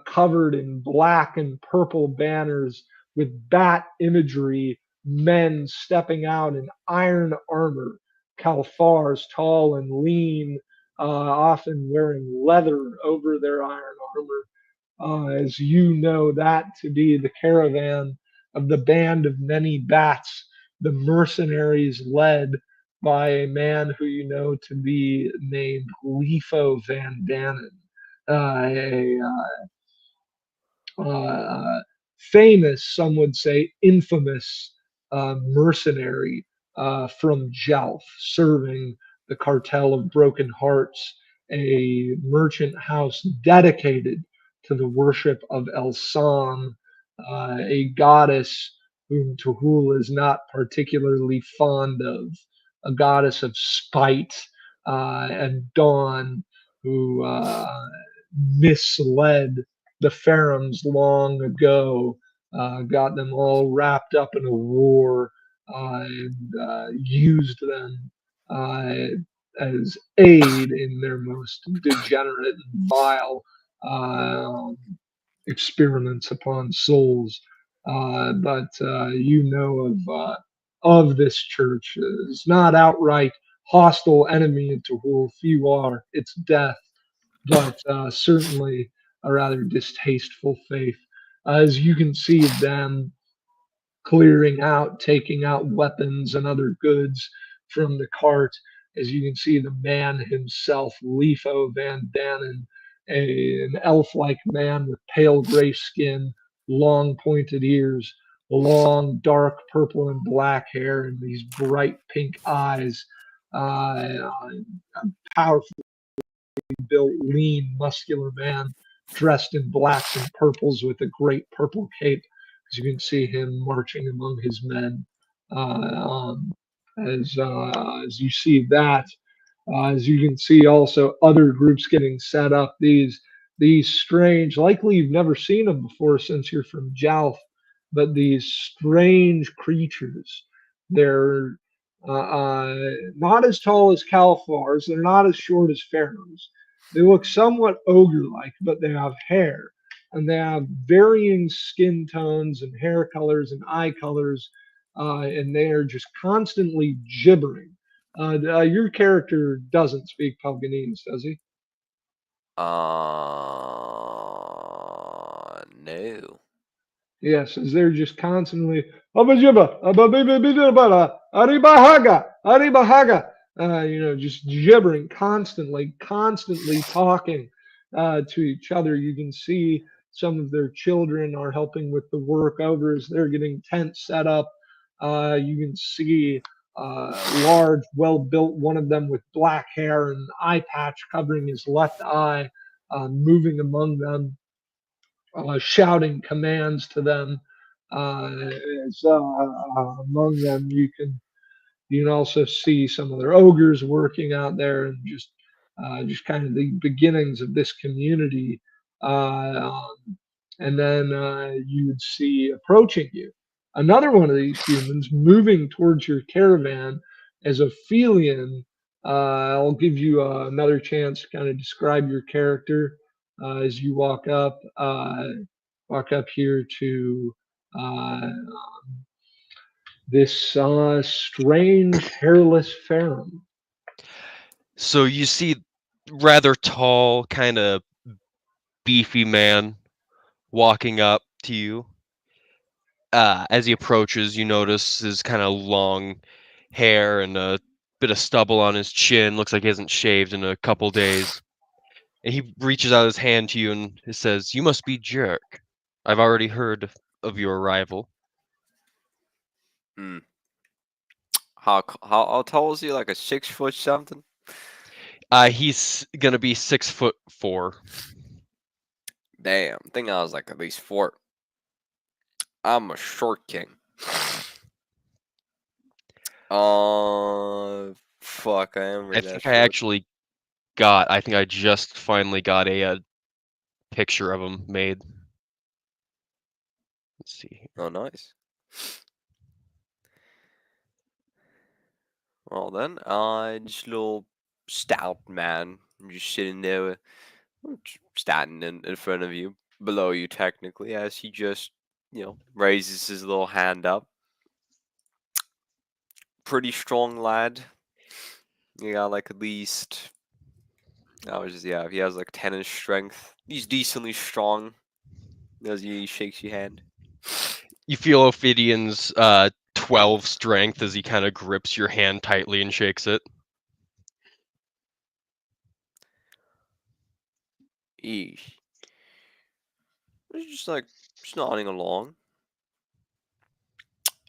covered in black and purple banners with bat imagery, men stepping out in iron armor, Kalfars, tall and lean, often wearing leather over their iron armor. As you know that to be the caravan of the band of many bats, the mercenaries led by a man who you know to be named Lefo Van Dannen, a famous, some would say infamous mercenary from Jelf, serving the cartel of Broken Hearts, a merchant house dedicated to the worship of Elsan, a goddess whom Tuhul is not particularly fond of, a goddess of spite and dawn, who misled the Pharaohs long ago, got them all wrapped up in a war, and used them as aid in their most degenerate and vile experiments upon souls. But you know of this church. It's not outright hostile enemy to who few are. It's death, but certainly a rather distasteful faith. As you can see them clearing out, taking out weapons and other goods from the cart. As you can see, the man himself, Lefo Van Dannen, an elf-like man with pale gray skin, long pointed ears, long dark purple and black hair, and these bright pink eyes. A powerful built, lean, muscular man dressed in blacks and purples with a great purple cape. As you can see him marching among his men. As you see that, as you can see also other groups getting set up. These strange, likely you've never seen them before since you're from Jalf, but these strange creatures. They're not as tall as Calfars. They're not as short as pharaohs. They look somewhat ogre-like, but they have hair, and they have varying skin tones and hair colors and eye colors, and they are just constantly gibbering. Your character doesn't speak Pelganese, does he? No. Yes, as they're just constantly "Abajiba, ababibibidibada, aribahaga, aribahaga," just gibbering constantly, talking to each other. You can see some of their children are helping with the work over as they're getting tents set up. You can see large, well-built, one of them with black hair and an eye patch covering his left eye, moving among them, shouting commands to them. Among them, you can also see some of their ogres working out there, and just kind of the beginnings of this community. And then you would see approaching you another one of these humans moving towards your caravan as Ophelion. I'll give you another chance to kind of describe your character as you walk up here to uh, this strange hairless Pharaoh. So you see rather tall, kind of beefy man walking up to you. As he approaches, you notice his kind of long hair and a bit of stubble on his chin. Looks like he hasn't shaved in a couple days. And he reaches out his hand to you and he says, "You must be Jerk. I've already heard of your arrival." Hmm. How tall is he? Like a 6 foot something? He's gonna be 6'4". Damn, I think I was like at least 4. I'm a short king. Fuck, I am I really that think short. I think I just finally got a picture of him made. Let's see. Oh, nice. Well then, just a little stout man, just sitting there, standing in front of you, below you technically, as he just, raises his little hand up. Pretty strong lad. You got like at least, he has like 10 strength. He's decently strong as he shakes your hand. You feel Ophidion's 12 strength as he kind of grips your hand tightly and shakes it. Eesh. It's just nodding along.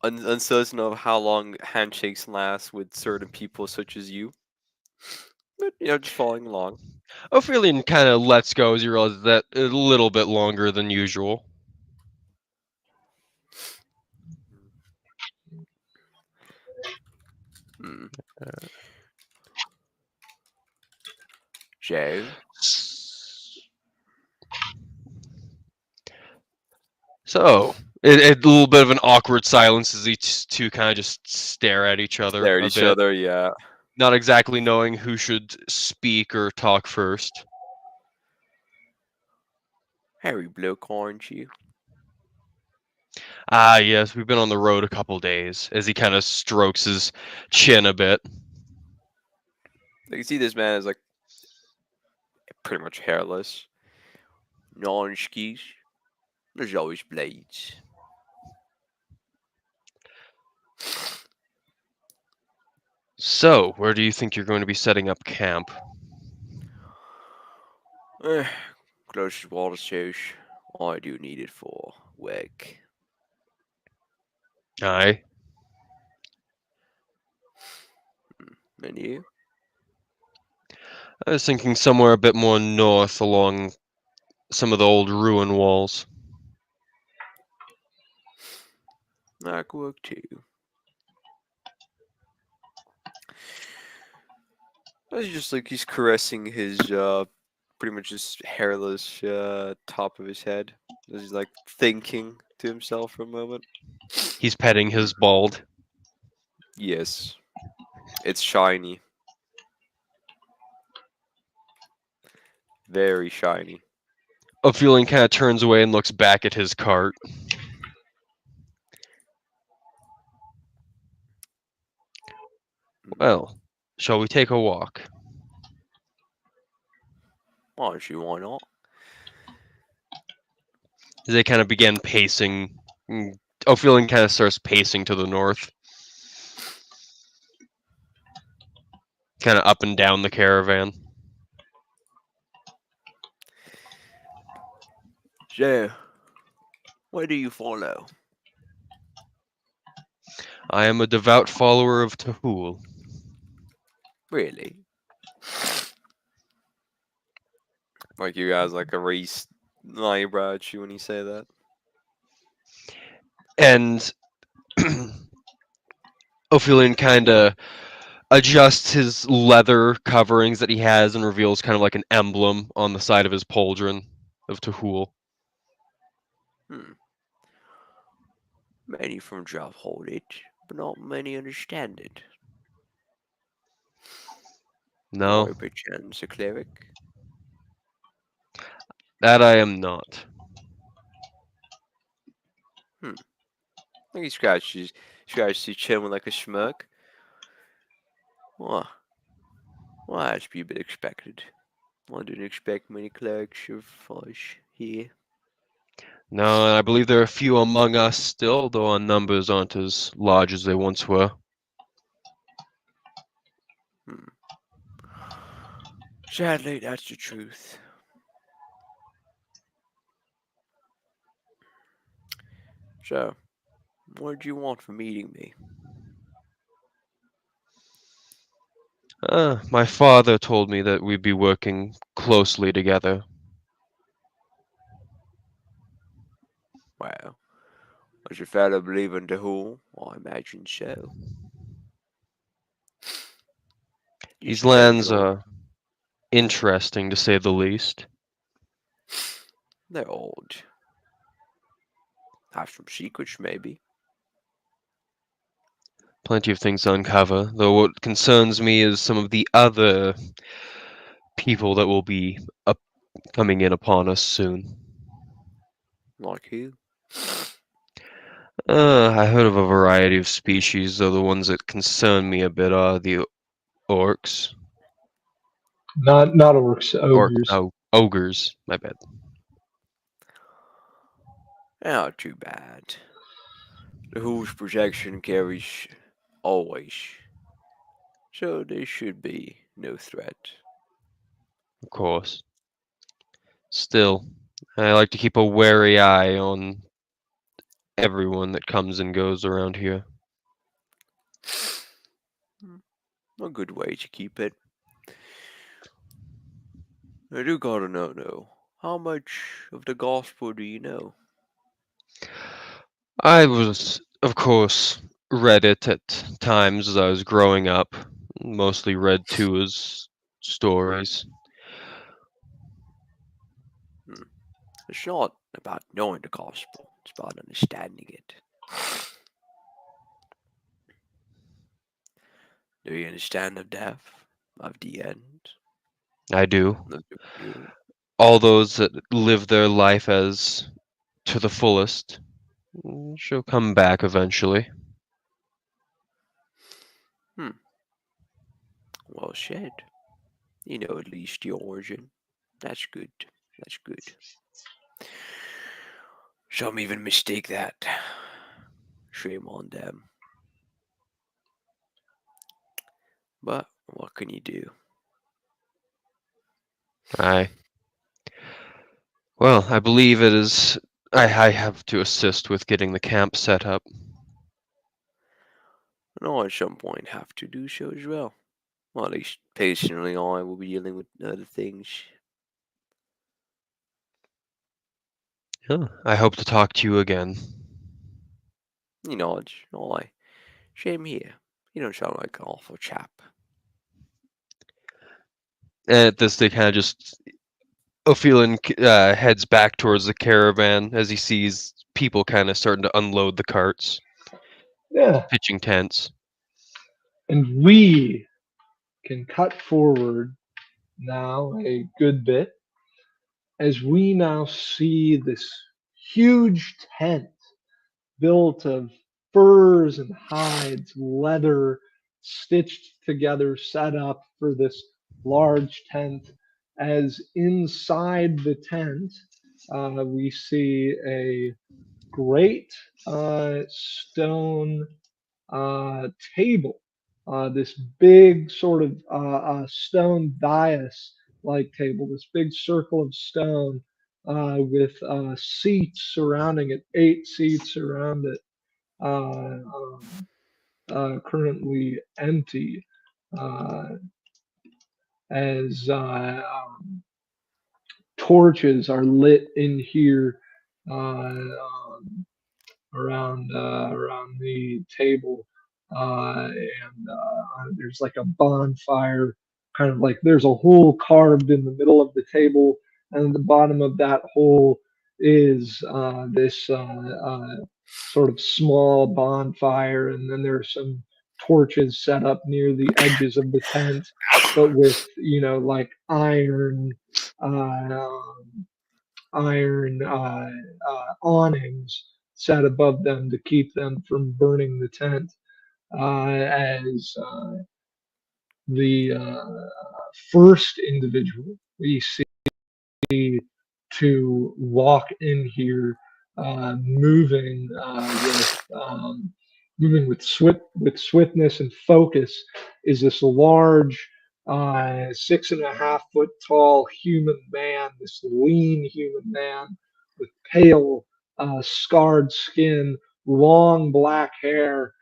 Uncertain of how long handshakes last with certain people such as you. But, just following along. Ophidian kind of lets go as you realize that a little bit longer than usual. Hmm. Joe? So, a little bit of an awkward silence as these two kind of just stare at each other Stare at a each bit, other, yeah. not exactly knowing who should speak or talk first. Harry bloke, aren't you? Ah, yes, we've been on the road a couple days, as he kind of strokes his chin a bit. You can see this man is like pretty much hairless. No skis. There's always blades. So, where do you think you're going to be setting up camp? Close to Water's house. I do need it for work. Aye. And you? I was thinking somewhere a bit more north along some of the old ruin walls. That could work too. It's just like he's caressing his pretty much just hairless top of his head. As he's like thinking to himself for a moment. He's petting his bald. Yes. It's shiny. Very shiny. Ophidian kind of turns away and looks back at his cart. Well, shall we take a walk? Why not? They kind of begin pacing. Ophidian kind of starts pacing to the north. Kind of up and down the caravan. So, where do you follow? I am a devout follower of Tahul. Really? Like you guys like a race eyebrow at you when you say that? And Ophidian kind of adjusts his leather coverings that he has and reveals kind of like an emblem on the side of his pauldron of Tahul. Many from job hold it, but not many understand it. No, Are you perchance a cleric? that I am not. He scratches his chin with like a smirk. Well, that's to be a bit expected. I didn't expect many clerics of us here. No, and I believe there are a few among us still, though our numbers aren't as large as they once were. Hmm. Sadly, that's the truth. So, what do you want from meeting me? My father told me that we'd be working closely together. Well, was your father believing to who? I imagine so. You These suppose lands you're are interesting, to say the least. they're old. Have some secrets, maybe. Plenty of things to uncover, though what concerns me is some of the other people that will be coming in upon us soon. Like who? I heard of a variety of species, though the ones that concern me a bit are the orcs. Not orcs, ogres. Ogres, my bad. Not too bad. The whose protection carries always. So there should be no threat. Of course. Still, I like to keep a wary eye on everyone that comes and goes around here. A good way to keep it. I do gotta know though. How much of the gospel do you know? I was, of course, read it at times as I was growing up. Mostly read Tua's stories. It's not about knowing the gospel, it's about understanding it. Do you understand the depth of the end I do. of the view? All those that live their life as to the fullest shall come back eventually. Well said. You know at least the origin. That's good. That's good. Some even mistake that. Shame on them. But what can you do? Aye. Well, I believe it is. I have to assist with getting the camp set up. And I'll at some point have to do so as well. Well, at least patiently, I will be dealing with other things. Yeah, I hope to talk to you again. You know, it's I. Shame here. You don't sound like an awful chap. And at this, they kind of just. Ophiolin heads back towards the caravan as he sees people kind of starting to unload the carts, Yeah. pitching tents. And we can cut forward now a good bit as we now see this huge tent built of furs and hides, leather stitched together, set up for this large tent. As inside the tent, we see a great stone table, this big sort of stone dais like table, this big circle of stone with seats surrounding it, 8 seats around it, currently empty. Uh, as torches are lit in here around the table, and there's like a bonfire, kind of like there's a hole carved in the middle of the table, and at the bottom of that hole is this sort of small bonfire, and then there are some torches set up near the edges of the tent, but with like iron awnings set above them to keep them from burning the tent. As the first individual we see to walk in here, moving with swiftness and focus, is this large, 6.5 foot tall human man, this lean human man with pale, scarred skin, long black hair,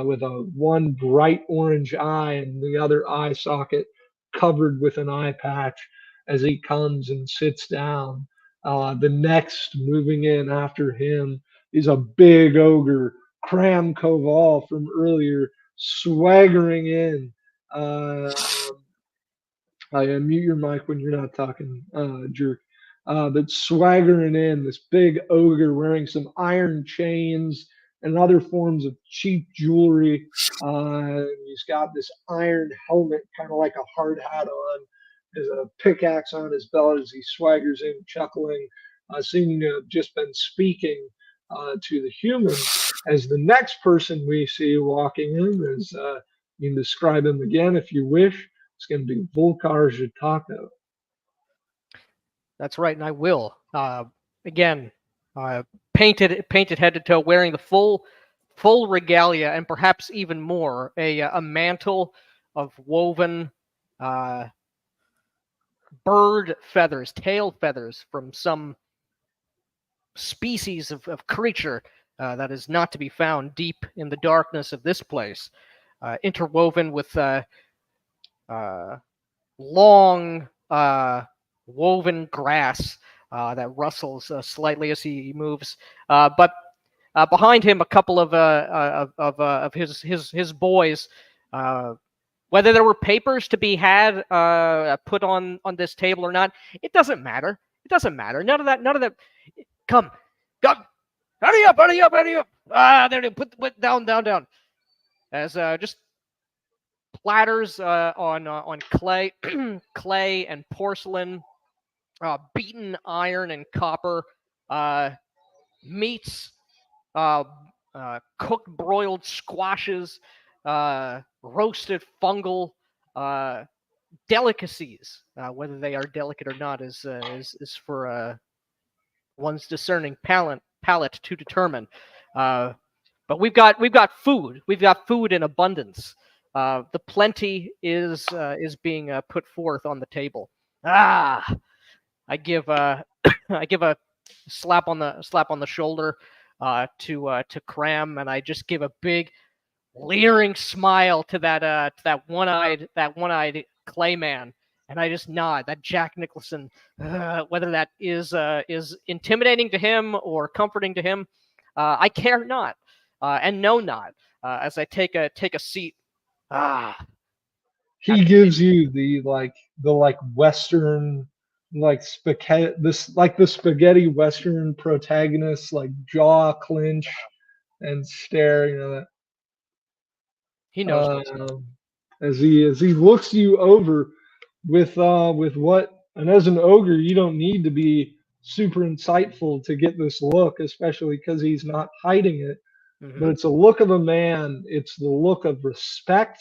with one bright orange eye and the other eye socket covered with an eye patch as he comes and sits down. The next moving in after him is a big ogre, Cram Koval from earlier, swaggering in. Mute your mic when you're not talking, jerk. But swaggering in, this big ogre wearing some iron chains and other forms of cheap jewelry. He's got this iron helmet, kind of like a hard hat on. There's a pickaxe on his belt as he swaggers in, chuckling, seeming to have just been speaking to the human. As the next person we see walking in is, you can describe him again if you wish. It's going to be Volkar Zhitako. That's right, and I will. Again, painted head to toe, wearing the full regalia, and perhaps even more, a mantle of woven bird feathers, tail feathers from some species of creature that is not to be found deep in the darkness of this place, interwoven with long woven grass that rustles slightly as he moves. But behind him, a couple of his boys. Whether there were papers to be had put on this table or not, it doesn't matter. It doesn't matter. None of that. Come, hurry up! There, put down. As just platters on clay, clay and porcelain, beaten iron and copper, meats, cooked broiled squashes, roasted fungal delicacies. Whether they are delicate or not is for one's discerning palate to determine. But we've got food. We've got food in abundance. The plenty is being put forth on the table. I give a slap on the shoulder to Cram, and I just give a big leering smile to that one-eyed Clayman, and I just nod. That Jack Nicholson, whether that is intimidating to him or comforting to him, I care not, and know not. As I take a seat. He gives you the Western, spaghetti, the spaghetti Western protagonist, jaw clench and stare. That he knows as he looks you over with what, and as an ogre, you don't need to be super insightful to get this look, especially because he's not hiding it. Mm-hmm. But it's a look of a man. It's the look of respect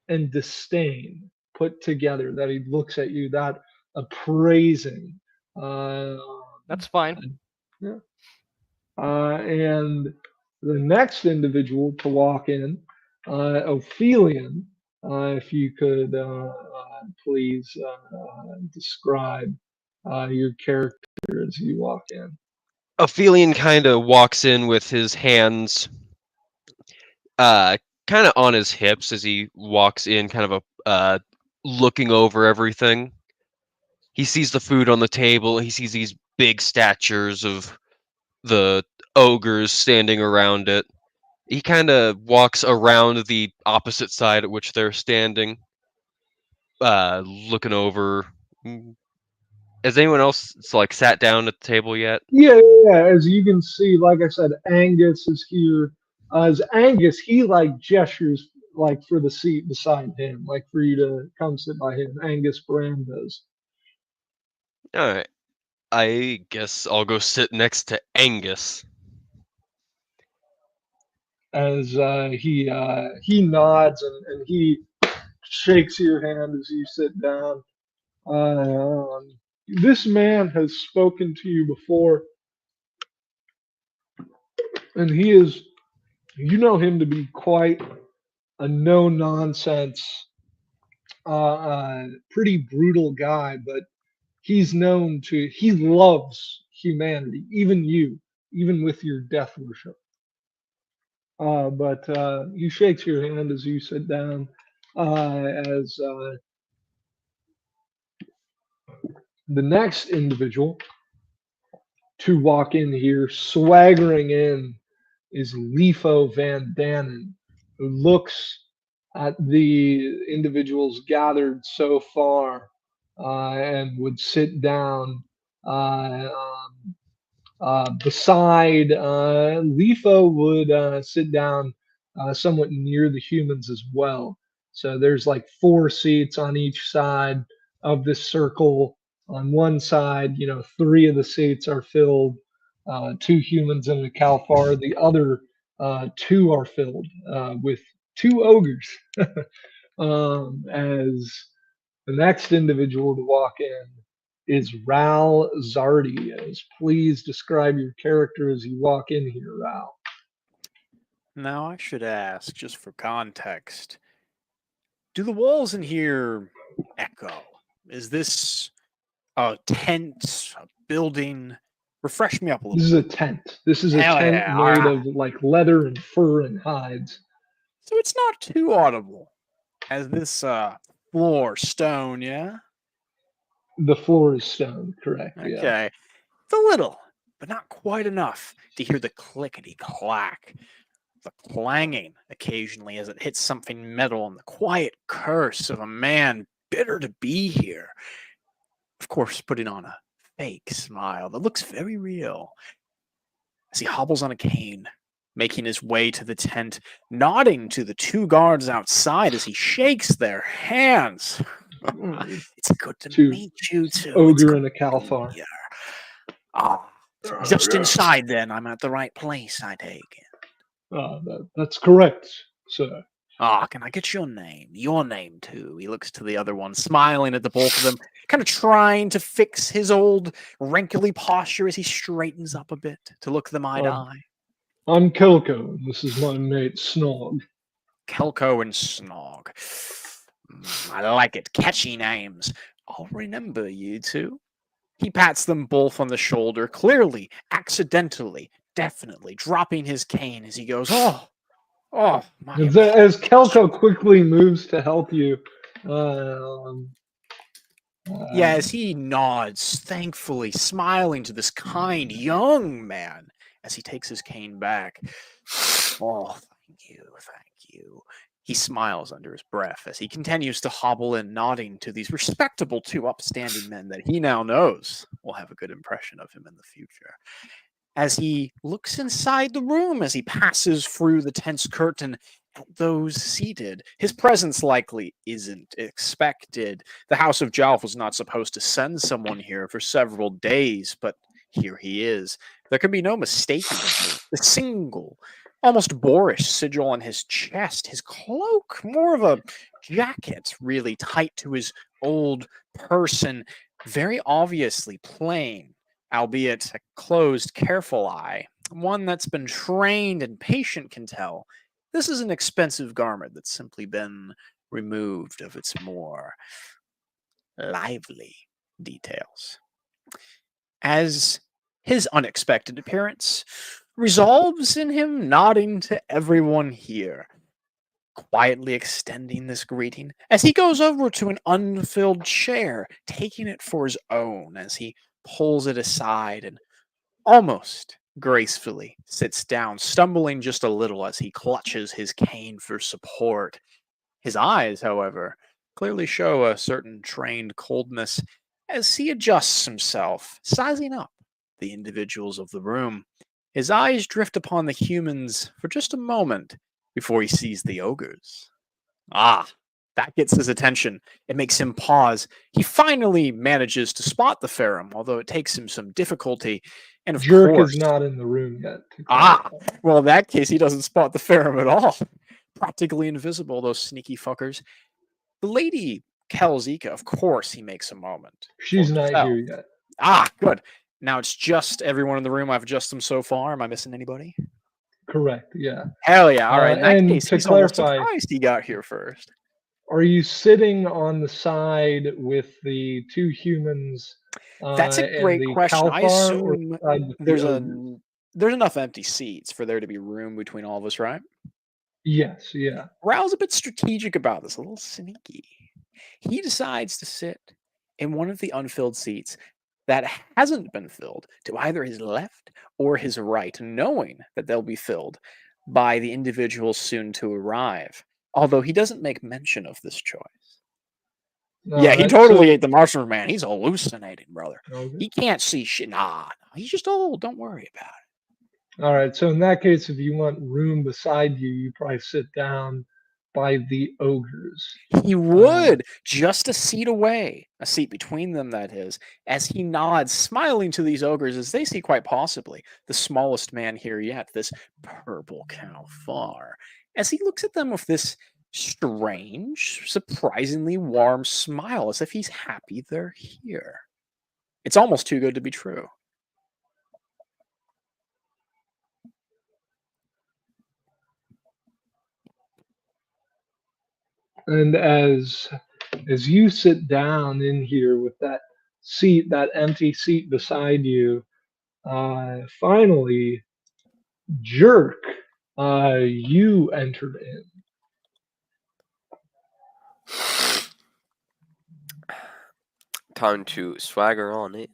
and disdain put together, that he looks at you, that appraising. That's fine. Yeah. And the next individual to walk in, Ophelion, if you could please describe your character as you walk in. Ophelion kind of walks in with his hands kind of on his hips as he walks in, kind of looking over everything. He sees the food on the table. He sees these big statues of the ogres standing around it. He kind of walks around the opposite side at which they're standing, looking over, Has anyone else like sat down at the table yet? Yeah. As you can see, like I said, Angus is here. As Angus, he like gestures like for the seat beside him, like for you to come sit by him. Angus Brand does. All right. I guess I'll go sit next to Angus. As he nods and he shakes your hand as you sit down. This man has spoken to you before, and you know him to be quite a no nonsense, pretty brutal guy, but he loves humanity, even you, even with your death worship. But he shakes your hand as you sit down, as the next individual to walk in here, swaggering in, is Lefo Van Dannen, who looks at the individuals gathered so far and would sit down beside Lefo would sit down somewhat near the humans as well. So there's like 4 seats on each side of this circle. On one side, 3 of the seats are filled, 2 humans and a Kalfar. The other 2 are filled with 2 ogres. As the next individual to walk in is Ral Zardi. Please describe your character as you walk in here, Ral. Now, I should ask, just for context, do the walls in here echo? Is this a tent, a building? Refresh me up a little. This is a tent. This is a Hell tent yeah. made of like leather and fur and hides. So it's not too audible as this floor stone, yeah? The floor is stone, correct? Okay. Yeah. It's a little, but not quite enough to hear the clickety clack, the clanging occasionally as it hits something metal, and the quiet curse of a man bitter to be here. Of course, putting on a fake smile that looks very real as he hobbles on a cane, making his way to the tent, nodding to the 2 guards outside as he shakes their hands. It's good to Two meet you too. It's Ogre good and a to be Kalfar. here. Ah, just inside then. I'm at the right place, I take it. That's correct, sir. Ah, can I get your name? Your name too. He looks to the other one, smiling at the both of them, kind of trying to fix his old wrinkly posture as he straightens up a bit to look them eye to eye. I'm Kelko, and this is my mate Snog. Kelko and Snog. I like it. Catchy names. I'll remember you two. He pats them both on the shoulder, clearly, accidentally, definitely, dropping his cane as he goes, oh, my. As Kelko quickly moves to help you, Yeah, as he nods, thankfully, smiling to this kind young man as he takes his cane back. Oh, thank you. He smiles under his breath as he continues to hobble in, nodding to these respectable 2 upstanding men that he now knows will have a good impression of him in the future. As he looks inside the room, as he passes through the tent's curtain at those seated, his presence likely isn't expected. The House of Jalf was not supposed to send someone here for several days, but here he is. There can be no mistaking him. The single, almost boorish sigil on his chest, his cloak, more of a jacket, really tight to his old person, very obviously plain, albeit a closed, careful eye. One that's been trained and patient can tell this is an expensive garment that's simply been removed of its more lively details. As his unexpected appearance resolves in him nodding to everyone here, quietly extending this greeting as he goes over to an unfilled chair, taking it for his own as he pulls it aside and almost gracefully sits down, stumbling just a little as he clutches his cane for support. His eyes, however, clearly show a certain trained coldness as he adjusts himself, sizing up the individuals of the room. His eyes drift upon the humans for just a moment before he sees the ogres. Ah, that gets his attention. It makes him pause. He finally manages to spot the Ferrum, although it takes him some difficulty. And of Jerk course, is not in the room yet. to Ah. clarify. well, in that case, he doesn't spot the Ferrum at all. Practically invisible, those sneaky fuckers. The lady Kelzika, of course, he makes a moment. She's for not himself. here yet. Ah, good. Now it's just everyone in the room. I've adjusted them so far. Am I missing anybody? Correct. Yeah. Hell yeah. All right. In that and case, to he's almost clarify, surprised he got here first. are you sitting on the side with the two humans? That's a and great the question. I Kalfar, or assume side with the there's ogres? there's enough empty seats for there to be room between all of us, right? Yes. Yeah. Raoul's a bit strategic about this, a little sneaky. He decides to sit in one of the unfilled seats that hasn't been filled to either his left or his right, knowing that they'll be filled by the individuals soon to arrive. Although he doesn't make mention of this choice. Yeah, he Alright, totally so- ate the mushroom, man. He's hallucinating, brother. Okay. He can't see shit. Nah, he's just old. Don't worry about it. All right. So in that case, if you want room beside you, you probably sit down by the ogres. He would, just a seat away, a seat between them, that is, as he nods, smiling to these ogres as they see quite possibly the smallest man here yet, this purple Kalfar, as he looks at them with this strange, surprisingly warm smile, as if he's happy they're here. It's almost too good to be true. And as you sit down in here with that seat, that empty seat beside you, finally, Jerk, you entered in. Time to swagger on it.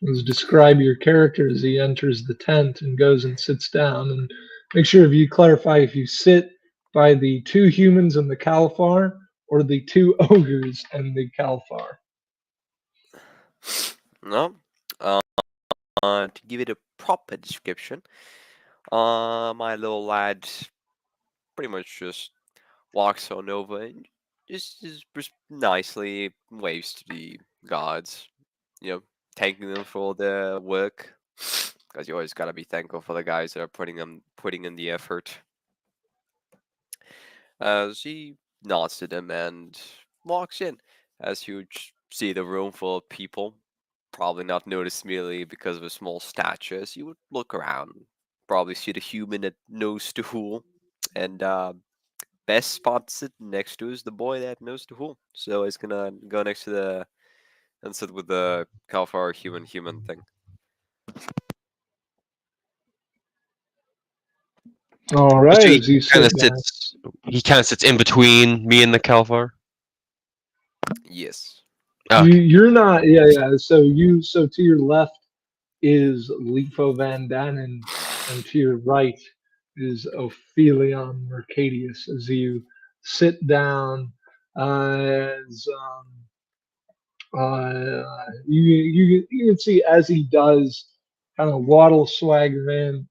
Let's describe your character as he enters the tent and goes and sits down. And make sure if you clarify if you sit by the two humans and the Kalfar or the two ogres and the Kalfar. No. To give it a proper description, my little lad pretty much just walks on over and just nicely waves to the guards, thanking them for their work, because you always gotta be thankful for the guys that are putting in the effort. As he nods to them and walks in, as you see the room full of people, probably not noticed merely because of his small stature, as you would look around, probably see the human that knows the who, and best spot to sit next to is the boy that knows the who. So he's gonna go next to and sit with the Kalfar human thing. All right, So as you sit down. he kind of sits in between me and the Kalfar. Yes. Okay. You're not, yeah. So to your left is Lifo Van Dannen, and to your right is Ophelion Mercadius. As you sit down, as you can see as he does kind of waddle swagger in.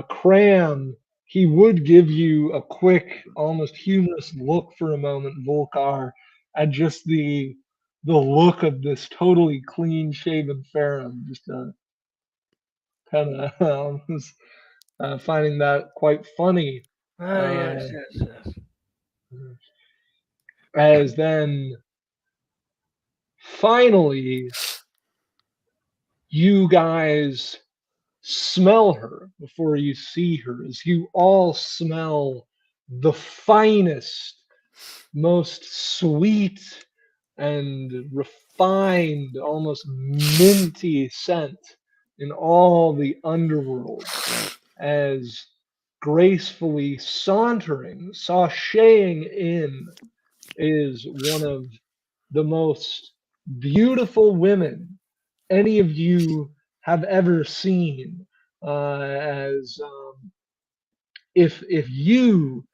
Cram, he would give you a quick, almost humorous look for a moment, Volkar, at just the look of this totally clean shaven Ferrum. Just kind of finding that quite funny. Yes. As then finally you guys smell her before you see her, as you all smell the finest, most sweet and refined, almost minty scent in all the underworld, as gracefully sauntering, sashaying in is one of the most beautiful women any of you have ever seen. As if you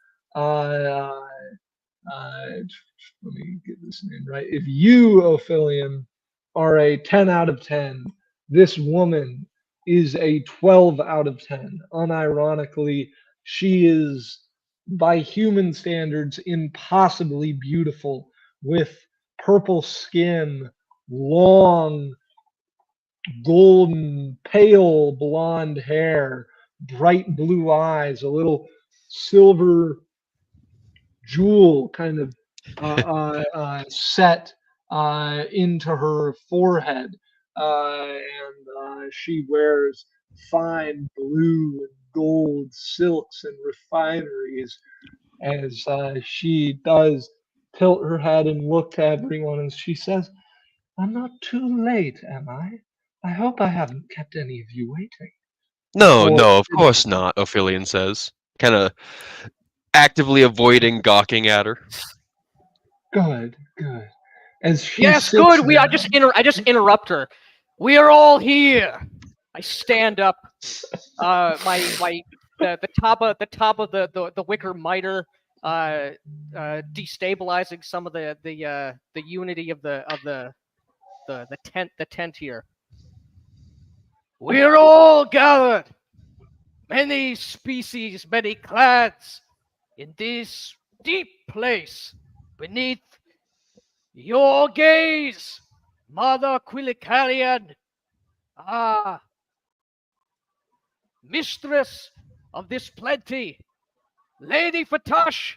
let me get this name right. If you, Ophilion, are a 10 out of 10, this woman is a 12 out of 10. Unironically, she is, by human standards, impossibly beautiful with purple skin, long, golden, pale blonde hair, bright blue eyes, a little silver jewel kind of set into her forehead. And she wears fine blue and gold silks and refineries as she does tilt her head and look to everyone as she says, I'm not too late, am I? I hope I haven't kept any of you waiting. No, Or- no, of course not, Ophilion says, kind of actively avoiding gawking at her. Good, good. As she Yes, sits good. I down- just interrupt her. We are all here. I stand up. The top of the wicker miter, destabilizing some of the unity of the tent here. We're all gathered, many species, many clans, in this deep place beneath your gaze, Mother Quilicarian, mistress of this plenty, Lady Fatash,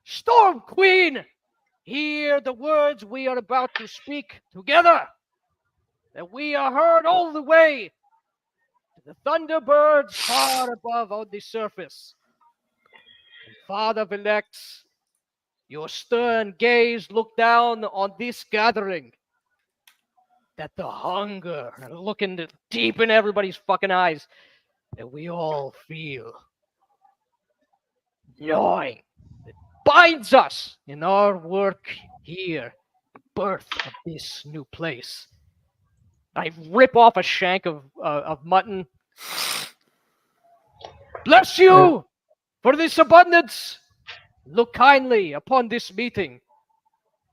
Storm Queen. Hear the words we are about to speak together, that we are heard all the way to the Thunderbirds far above on the surface. And Father Velex, your stern gaze look down on this gathering, that the hunger, looking deep in everybody's fucking eyes, that we all feel, gnawing, that binds us in our work here, the birth of this new place. I rip off a shank of mutton. Bless you for this abundance. Look kindly upon this meeting,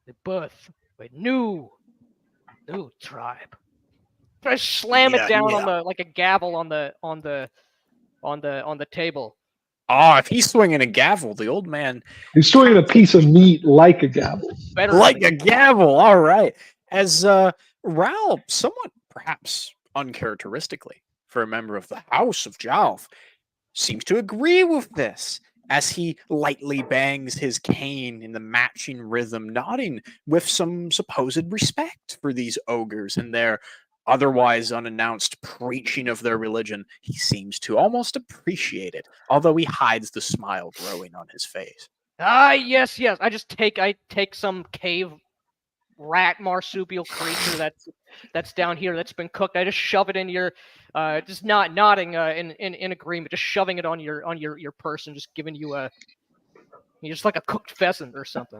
the birth of a new tribe. I slam it down on the like a gavel on the table. Ah, if he's swinging a gavel, the old man He's swinging a piece of meat like a gavel. Better like than a gavel. All right. As Raoul, somewhat perhaps uncharacteristically for a member of the House of Jalf, seems to agree with this as he lightly bangs his cane in the matching rhythm, nodding with some supposed respect for these ogres and their otherwise unannounced preaching of their religion. He seems to almost appreciate it, although he hides the smile growing on his face. yes. I take some cave rat marsupial creature that's down here that's been cooked. I just shove it in your just not nodding in agreement, just shoving it on your person, just giving you just like a cooked pheasant or something.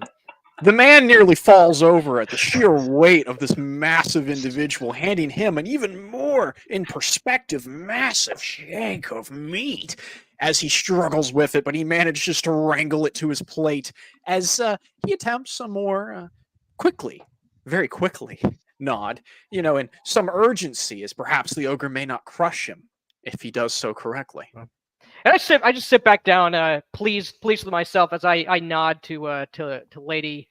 The man nearly falls over at the sheer weight of this massive individual, handing him an even more, in perspective, massive shank of meat as he struggles with it, but he manages to wrangle it to his plate as he attempts a more very quickly nod, in some urgency, as perhaps the ogre may not crush him if he does so correctly. And I just sit back down, pleased with myself as I nod to Lady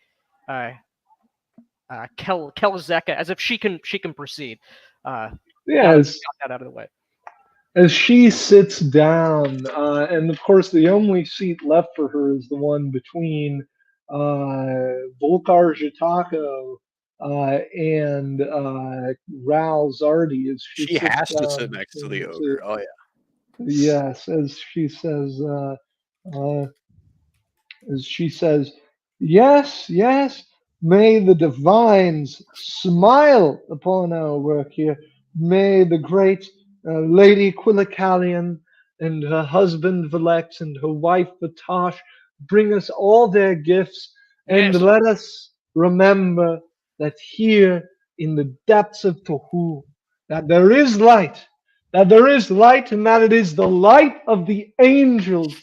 Kelazeka as if she can proceed. Yes. Got that out of the way. As she sits down, and of course the only seat left for her is the one between Volkar Jatako and Ral Zardi. As She sits has to down sit next to the and ogre. Oh, yeah. Yes, as she says, yes, may the divines smile upon our work here. May the great Lady Quilicalian and her husband Velex and her wife Vatash bring us all their gifts, and Yes. let us remember that here in the depths of Tohu, that there is light, and that it is the light of the angels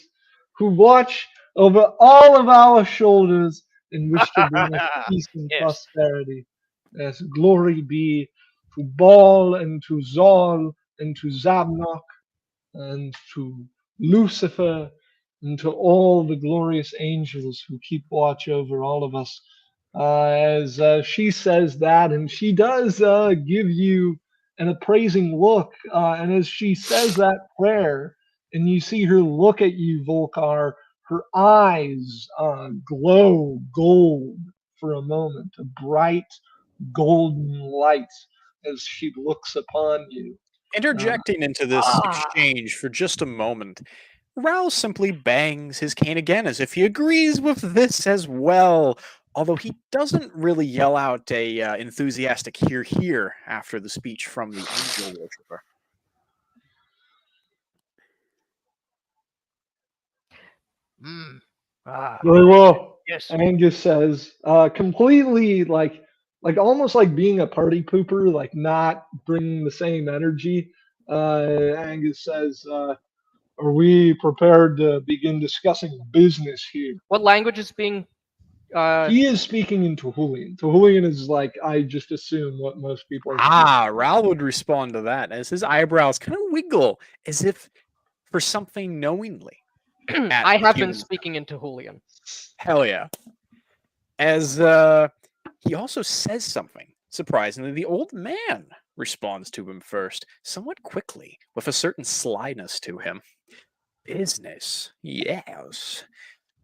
who watch over all of our shoulders and wish to bring us peace and Yes. prosperity. Yes, glory be to Baal and to Zol and to Zabnok and to Lucifer and to all the glorious angels who keep watch over all of us. As she says that, and she does give you an appraising look, and as she says that prayer, and you see her look at you, Volkar, her eyes glow gold for a moment, a bright golden light as she looks upon you. Interjecting into this exchange for just a moment, Raoul simply bangs his cane again as if he agrees with this as well, although he doesn't really yell out a enthusiastic "hear, hear" after the speech from the angel worshiper. Very well. Yes. Angus says, completely like almost like being a party pooper, like not bringing the same energy. Angus says, "Are we prepared to begin discussing business here?" What language is being? He is speaking in Tehulian. Tehulian is like I just assume what most people are. Ah, Raoul would respond to that as his eyebrows kind of wiggle as if for something knowingly. I have been human. speaking into Julian. Hell yeah. As he also says something. Surprisingly, the old man responds to him first, somewhat quickly, with a certain slyness to him. Business, yes.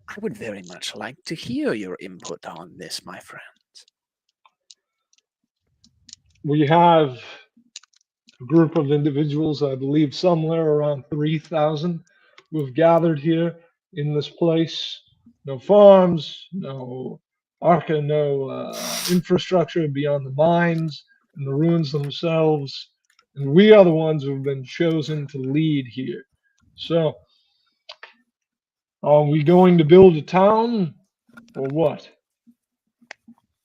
I would very much like to hear your input on this, my friends. We have a group of individuals, I believe somewhere around 3,000, who have gathered here in this place. No farms, no arca, no infrastructure beyond the mines and the ruins themselves. And we are the ones who have been chosen to lead here. So, are we going to build a town or what?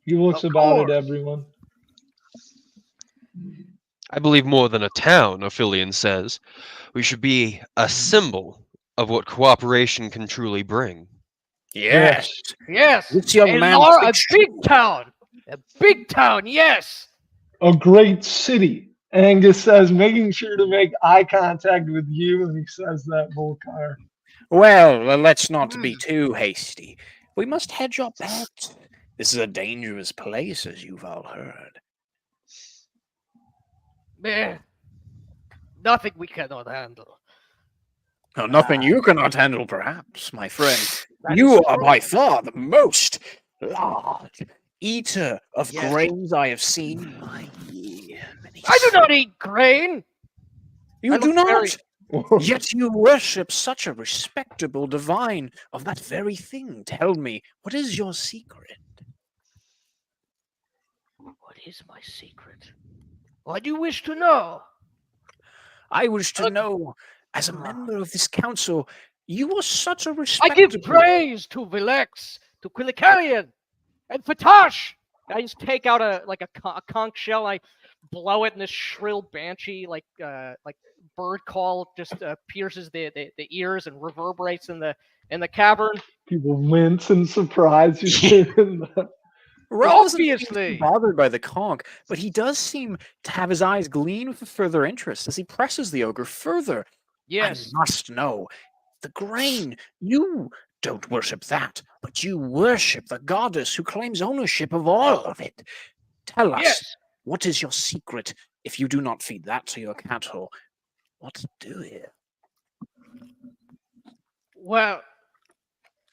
He looks Of about at course. everyone. I believe more than a town, Ophilion says. We should be a symbol of what cooperation can truly bring. Yes. Yes. This young man a thinks big town. A big town. Yes. A great city. Angus says, making sure to make eye contact with you, and he says that, Volkar. Well, let's not be too hasty. We must hedge our bets. This is a dangerous place, as you've all heard. Nothing we cannot handle. Well, nothing you cannot handle, perhaps, my friend. That You is are true. by far the most large eater of Yes. grains I have seen in my year. I do not eat grain. You I do look not. very- Yet you worship such a respectable divine of that very thing. Tell me, what is your secret? What is my secret? Why do you wish to know? I wish to Look- know, as a member of this council, you are such a I respectable... give praise to Vilex, to Quilicarian, and Fatash. I just take out a conch shell. I blow it, and this shrill banshee, like bird call, just pierces the ears and reverberates in the cavern. People wince in surprise. You hear in the- Raoul doesn't seem to Obviously. be bothered by the conch, but he does seem to have his eyes gleam with further interest as he presses the ogre further. Yes. I must know. The grain, you don't worship that, but you worship the goddess who claims ownership of all of it. Tell us, Yes. what is your secret if you do not feed that to your cattle? What do you? Well,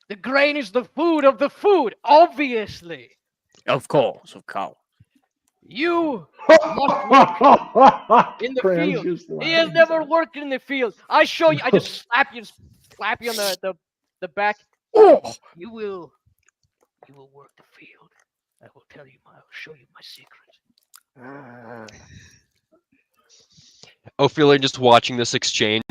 the grain is the food of the food, obviously. Of course, of course. You must work in the Fran's field. just He has laughing. never worked in the field. I show you. I just slap you on the back. Oh, You will work the field. I will tell you. I will show you my secret. Ophilion, just watching this exchange,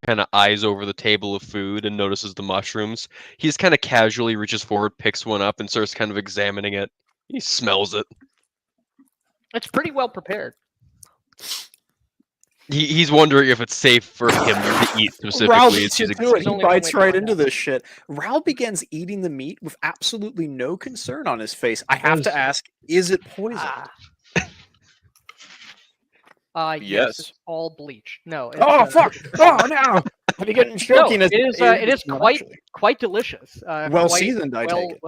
kind of eyes over the table of food and notices the mushrooms. He just kind of casually reaches forward, picks one up, and starts kind of examining it. He smells it. It's pretty well prepared. He's wondering if it's safe for him to eat Raoul specifically. beats you He's to it. There's He only one bites way to right find into out. this shit. Raoul begins eating the meat with absolutely no concern on his face. I have to Yes. ask, is it poisoned? Yes, Yes. it's all bleach. No. It's, Oh fuck! Oh no! I'm getting No, choking. it is. It is Not quite actually. quite delicious. Well quite seasoned, I take it.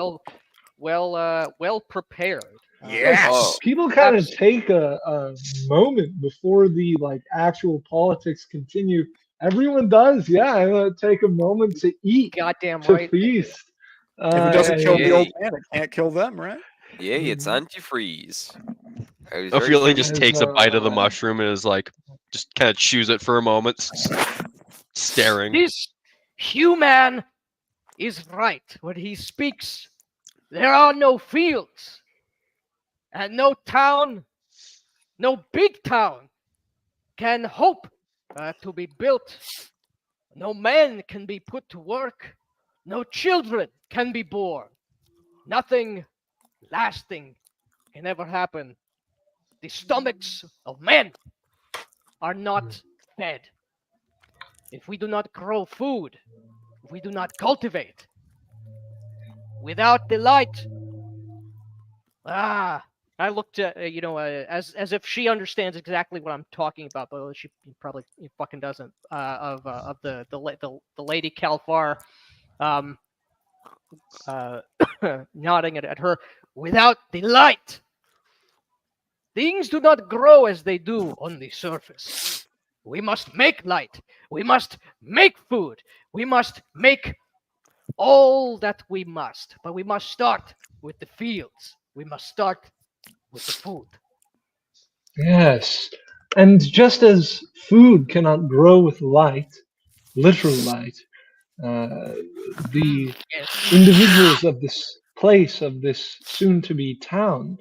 well prepared. Yes. Oh. People kind of Abs- take a moment before the like actual politics continue. Everyone does, yeah. Take a moment to eat, Goddamn to right. they do. feast. If it doesn't kill the yeah. old man, it can't kill them, right? Yay, it's Mhm. antifreeze. I was a very feeling just As, takes a bite of the uh, mushroom and is like, just kind of chews it for a moment, staring. This human is right when he speaks. There are no fields and no town, no big town can hope to be built. No man can be put to work. No children can be born. Nothing lasting can ever happen. The stomachs of men are not fed. If we do not grow food, if we do not cultivate, without the light, I looked at as if she understands exactly what I'm talking about, but she probably fucking doesn't. Of the lady Kalfar, nodding at her. Without the light, things do not grow as they do on the surface. We must make light. We must make food. We must make all that we must. But we must start with the fields. We must start with the food. Yes. And just as food cannot grow with light, literal light, the Yes. individuals of this place, of this soon to be town,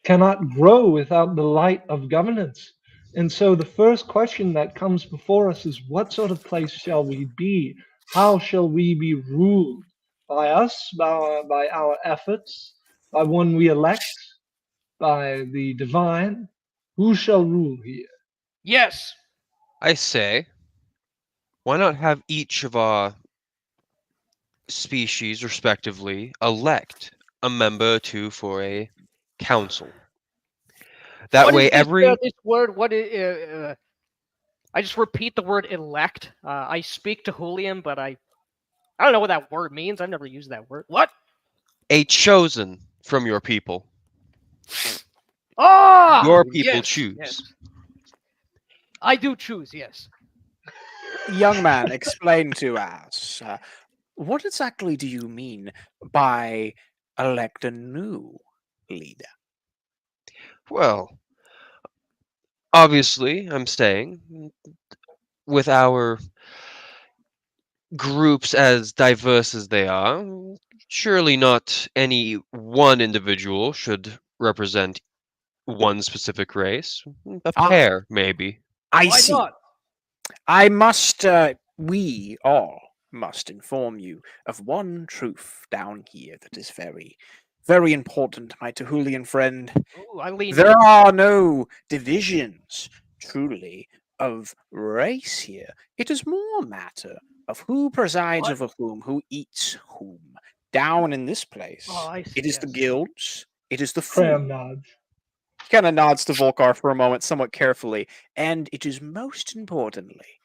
cannot grow without the light of governance. And so the first question that comes before us is what sort of place shall we be? How shall we be ruled? By us, by our efforts, by one we elect, by the divine? Who shall rule here? Yes. I say, why not have each of our species, respectively, elect a member or two for a council? That What way, is this, every this word? What is? I just repeat the word elect. I speak to Julian, but I don't know what that word means. I've never used that word. What? a chosen from your people. Ah, Your people yes, choose. yes. I do choose. Yes. Young man, explain to us. What exactly do you mean by elect a new leader? Well, obviously, I'm staying with our groups as diverse as they are. Surely not any one individual should represent one specific race. A Ah, pair, maybe. I Why see. not? I must, we all must inform you of one truth down here that is very, very important, my Tehulian friend. Ooh, I lean. There are no divisions, truly, of race here. It is more a matter of who presides What? over whom, who eats whom. Down in this place, Oh, I see. it is the Yes. guilds, it is the Cram food. nods. He kind of nods to Volkar for a moment, somewhat carefully, and it is most importantly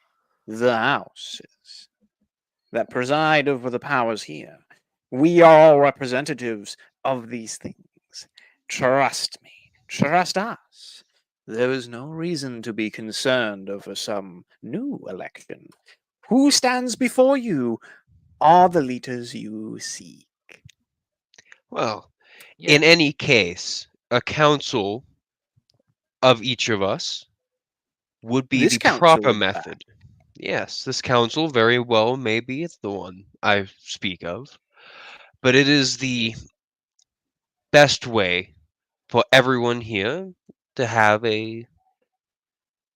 the houses that preside over the powers here. We are all representatives of these things. Trust me, trust us. There is no reason to be concerned over some new election. Who stands before you are the leaders you seek. Well, Yes. in any case, a council of each of us would be This the council, proper in fact. method. Yes, this council very well maybe it's the one I speak of, but it is the best way for everyone here to have a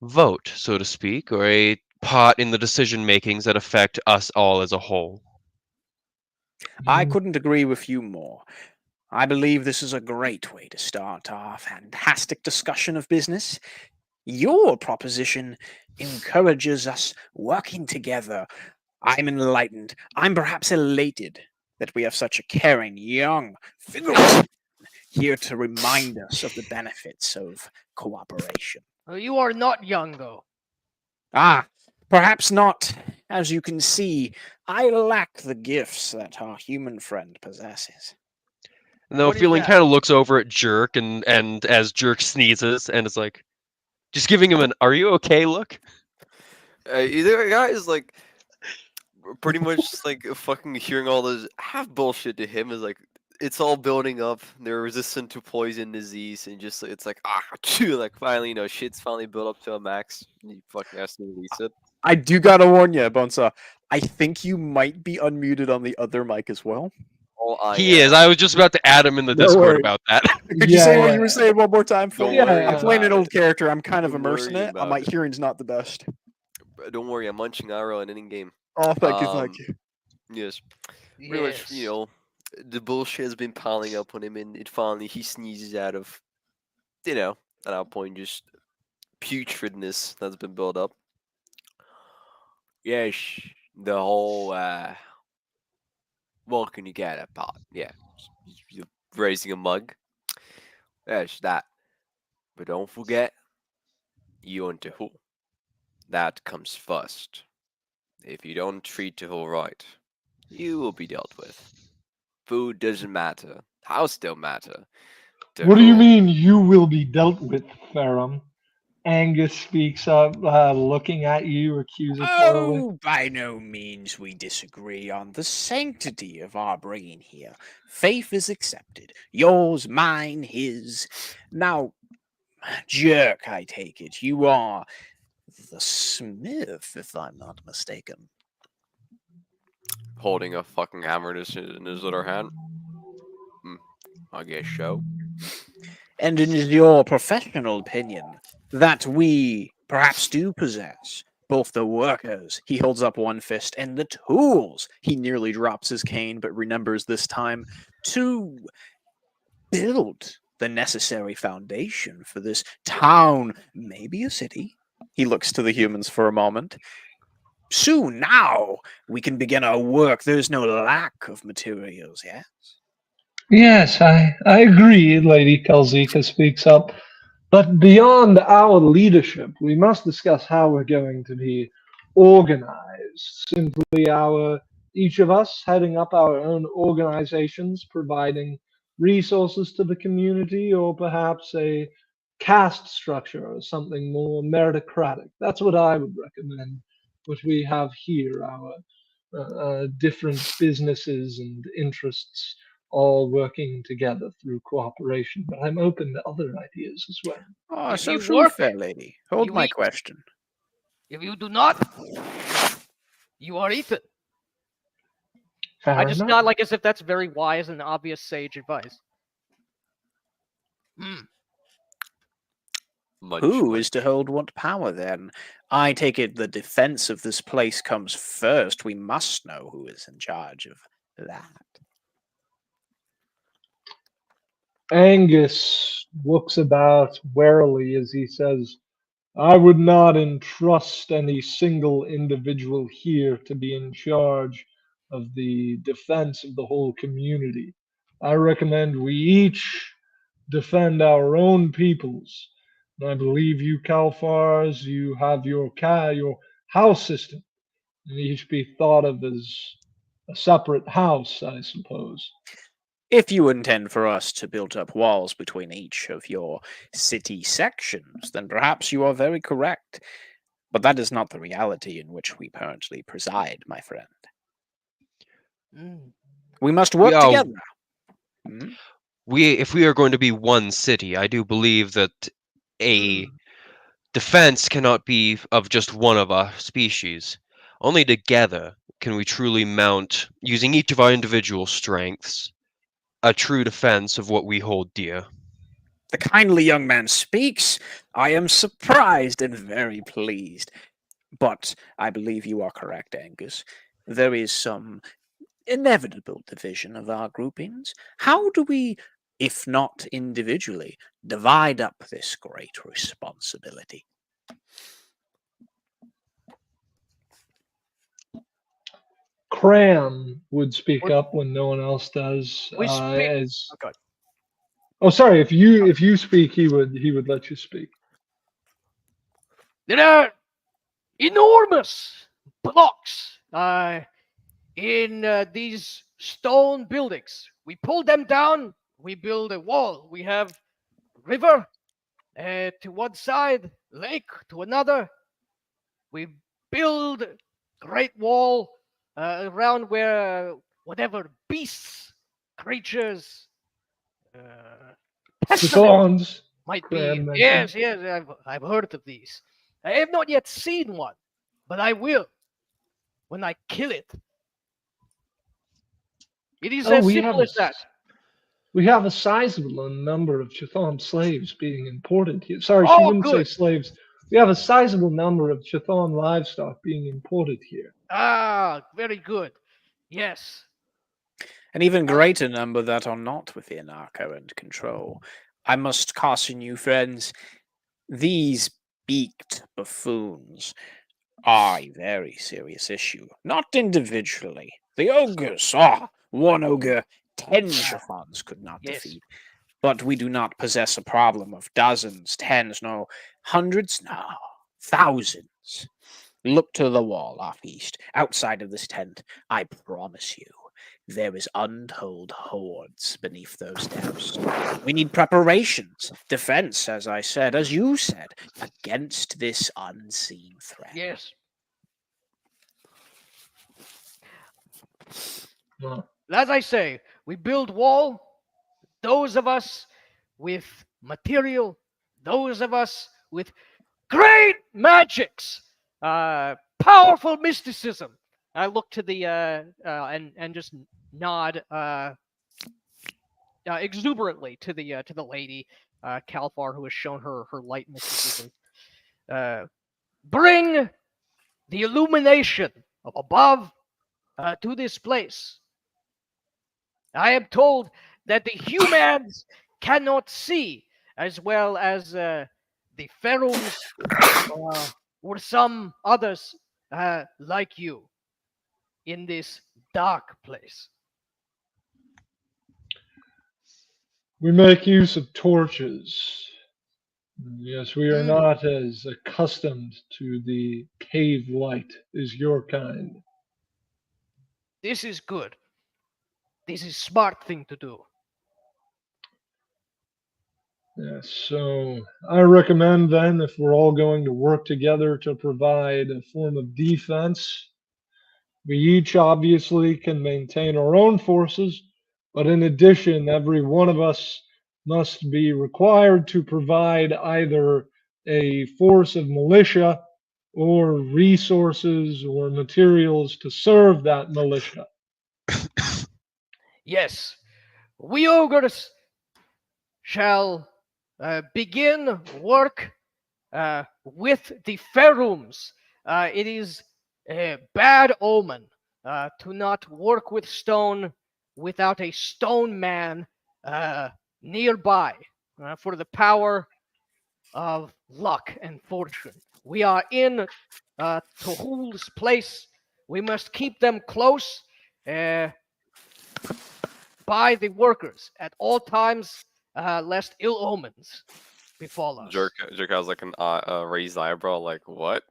vote, so to speak, or a part in the decision makings that affect us all as a whole. I Mm. couldn't agree with you more. I believe this is a great way to start our fantastic discussion of business. Your proposition encourages us working together. I'm enlightened. I'm perhaps elated that we have such a caring, young, vigorous here to remind us of the benefits of cooperation. You are not young, though. Ah, perhaps not. As you can see, I lack the gifts that our human friend possesses. And the What is feeling that? kind of looks over at Jerk, and as Jerk sneezes, and it's like, just giving him an "Are you okay?" look. Either guy is like pretty much like fucking hearing all this half bullshit to him is like it's all building up. They're resistant to poison, disease, and just it's like like finally shit's finally built up to a max. And he fucking has to release it. I do gotta warn you, Bonsa. I think you might be unmuted on the other mic as well. Oh, I He is. I was just about to add him in the No Discord worries. about that. Could you say what Yeah. you were saying one more time, Phil? Don't Yeah, worry I'm playing an about old it. character. I'm kind of Don't immersed in worry it. about My it. hearing's not the best. Don't worry, I'm munching Aro in game. Oh, thank you. Yes. Pretty much, the bullshit has been piling up on him, and it finally he sneezes out of, at that point, just putridness that's been built up. Yes, the whole, what can you get at pot? Yeah, you're raising a mug. Yes, that. But don't forget, you and Tehul. That comes first. If you don't treat Tehul right, you will be dealt with. Food doesn't matter. House don't matter. What do you Tehul- mean you will be dealt with, Ferrum? Angus speaks up, looking at you accusatorily. Oh, by no means we disagree on the sanctity of our bringing here. Faith is accepted. Yours, mine, his. Now, Jerk, I take it. You are the smith, if I'm not mistaken. Holding a fucking hammer in his other hand. I guess so. And it is your professional opinion that we perhaps do possess both the workers, he holds up one fist, and the tools. He nearly drops his cane, but remembers this time to build the necessary foundation for this town, maybe a city. He looks to the humans for a moment. Soon now we can begin our work. There's no lack of materials, yes? Yes, I agree, Lady Kelzika speaks up. But beyond our leadership, we must discuss how we're going to be organized. Simply each of us heading up our own organizations, providing resources to the community, or perhaps a caste structure or something more meritocratic. That's what I would recommend. What we have here, our different businesses and interests all working together through cooperation. But I'm open to other ideas as well. Oh, If so you true, work, fair lady. Hold you my eat. question. If you do not, you are eaten. Fair I just enough. nod like as if that's very wise and obvious sage advice. Who is to hold what power then? I take it the defense of this place comes first. We must know who is in charge of that. Angus looks about warily as he says, I would not entrust any single individual here to be in charge of the defense of the whole community. I recommend we each defend our own peoples. And I believe you, Kalfars, you have your house system, and each be thought of as a separate house, I suppose. If you intend for us to build up walls between each of your city sections, then perhaps you are very correct. But that is not the reality in which we currently preside, my friend. We must work Yeah, together. If we are going to be one city, I do believe that a defense cannot be of just one of our species. Only together can we truly mount, using each of our individual strengths, a true defense of what we hold dear. The kindly young man speaks. I am surprised and very pleased. But I believe you are correct, Angus. There is some inevitable division of our groupings. How do we, if not individually, divide up this great responsibility? Cram would speak Would- up when no one else does. We speak. As Oh, God. oh, sorry. If you speak, he would let you speak. There are enormous blocks in these stone buildings. We pull them down. We build a wall. We have river to one side, lake to another. We build great wall around where whatever beasts, creatures, pestilence Chthons. might Cram be. mentioned. Yes, I've heard of these. I have not yet seen one, but I will when I kill it. It is Oh, as we have simple as that. we have a sizable number of Chthon slaves being imported here. Sorry, she Oh, wouldn't say good. slaves. We have a sizable number of Chthon livestock being imported here. Ah, very good. Yes. An even greater number that are not within our current control. I must caution you, friends, these beaked buffoons are a very serious issue. Not individually. The ogres, one ogre, 10 Chthons could not Yes. defeat. But we do not possess a problem of dozens, tens, no, hundreds, no, thousands. Look to the wall off east, outside of this tent. I promise you, there is untold hordes beneath those depths. We need preparations, defense, as I said, as you said, against this unseen threat. Yes. Well, As I say, we build wall. Those of us with material, those of us with great magics, powerful mysticism. I look to the and just nod exuberantly to the lady Kalfar, who has shown her light mysticism. Bring the illumination of above to this place. I am told that the humans cannot see, as well as the pharaohs or some others like you in this dark place. we make use of torches. Yes, we are Mm. not as accustomed to the cave light as your kind. This is good. This is smart thing to do. Yes, so I recommend then, if we're all going to work together to provide a form of defense, we each obviously can maintain our own forces, but in addition, every one of us must be required to provide either a force of militia or resources or materials to serve that militia. Yes, we ogres shall begin work with the pharaohs. It is a bad omen to not work with stone without a stone man nearby for the power of luck and fortune. We are in Tohul's place. We must keep them close by the workers at all times, lest ill omens befall us. Jerk has like an raised eyebrow, like what?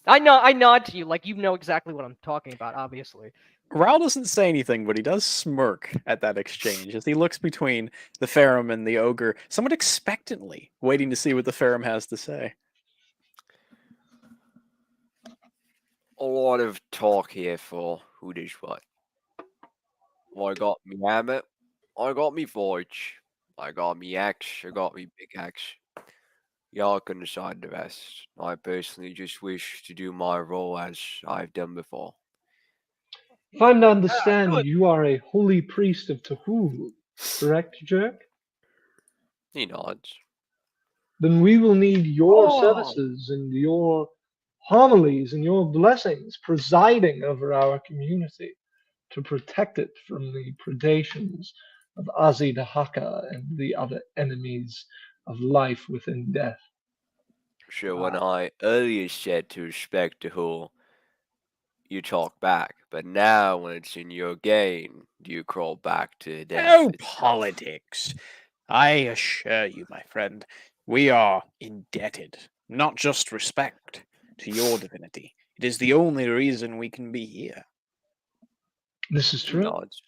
I nod to you like you know exactly what I'm talking about, obviously. Raoul doesn't say anything, but he does smirk at that exchange as he looks between the Farum and the ogre, somewhat expectantly, waiting to see what the Farum has to say. A lot of talk here for who does what. I got me hammer, I got me forge, I got me axe, I got me big axe. Y'all can decide the rest. I personally just wish to do my role as I've done before. If I'm to understand, good. you are a holy priest of Tahul, correct, Jerk? He nods. Then we will need your Oh. services and your homilies and your blessings presiding over our community to protect it from the predations of Azidahaka and the other enemies of life within death. So when I earlier said to respect the whole, you talk back, but now when it's in your game, you crawl back to death. No itself. politics. I assure you, my friend, we are indebted, not just respect, to your divinity. It is the only reason we can be here. This is He true. nods.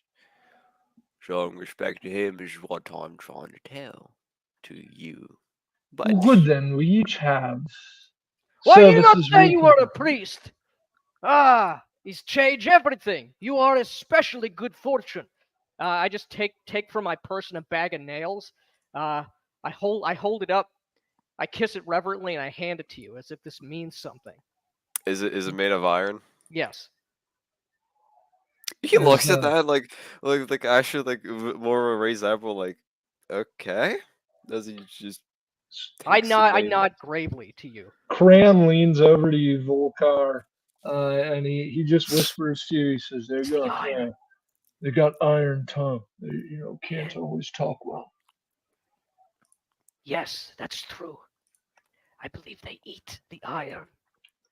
Showing respect to him is what I'm trying to tell to you. But Good then, we each have Why you not services say we you can were a perform. priest? Ah, he's changed everything. You are especially good fortune. I just take from my person a bag of nails. I hold it up. I kiss it reverently and I hand it to you as if this means something. is it made of iron? Yes. He Is, looks at that like actually like more of a raised eyebrow, like, okay. Does he just? I takes the nod nail? gravely to you. Cram leans over to you, Volkar, and he just whispers to you. He says, they got iron tongue. They can't always talk well." Yes, that's true. I believe they eat the iron.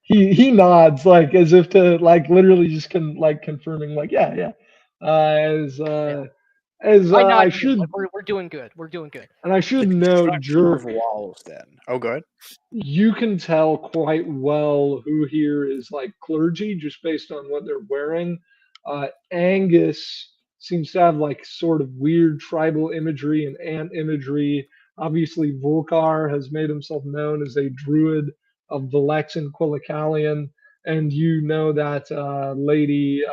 He nods like as if to like literally just confirming like yeah. As I nod I to you. should Like, we're doing good. We're doing good. and I should The note, construction of Jerk, walls, then. Oh, good. you can tell quite well who here is like clergy just based on what they're wearing. Angus seems to have like sort of weird tribal imagery and ant imagery. Obviously, Volkar has made himself known as a druid of Velex and Quillicalian, and you know that Lady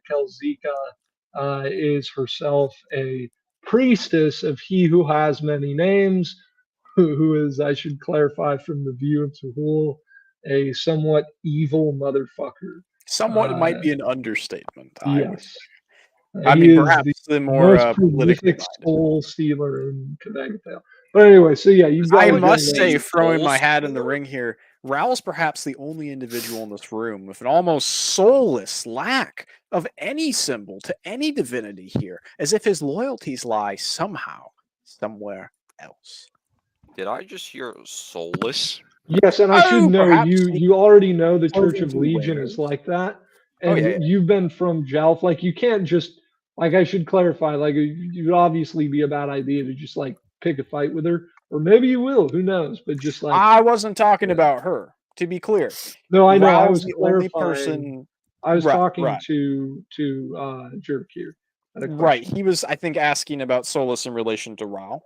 Kelzika is herself a priestess of He who has many names, who is, I should clarify from the view of Tahul, a somewhat evil motherfucker. Somewhat Uh, might be an understatement, I would. yes. I He mean, is the perhaps the more most politically prolific minded. soul stealer in Quebec. But anyway, so yeah, you've got I a young must lady. say, throwing my Soul hat in the stealer? ring here, Raoul's perhaps the only individual in this room with an almost soulless lack of any symbol to any divinity here, as if his loyalties lie somehow somewhere else. Did I just hear soulless? Yes, and I should Oh, know perhaps you already know the Church clothing of he Legion is wears. like that, Oh, and yeah. you've been from Jelf. Like you can't just like I should clarify. Like you'd obviously be a bad idea to just like pick a fight with her, or maybe you will. Who knows? But just like I wasn't talking yeah. about her, to be clear. No, I know. I Raoul's was the only clarifying. person. I was Right, talking right. to Jerk here. Had a Right. question. He was, I think, asking about Solus in relation to Raoul.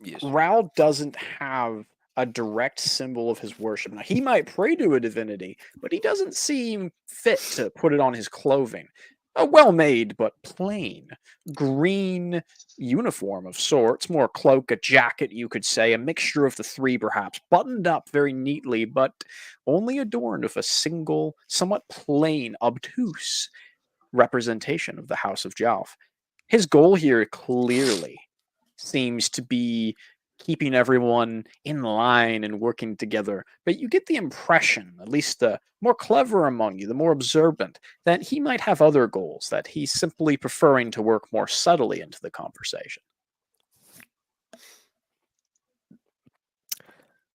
Yes. Raoul doesn't have a direct symbol of his worship. Now, he might pray to a divinity, but he doesn't seem fit to put it on his clothing. A well-made but plain green uniform of sorts, more cloak, a jacket, you could say, a mixture of the three perhaps, buttoned up very neatly, but only adorned with a single, somewhat plain, obtuse representation of the House of Jalf. His goal here clearly seems to be keeping everyone in line and working together. But you get the impression, at least the more clever among you, the more observant, that he might have other goals, that he's simply preferring to work more subtly into the conversation.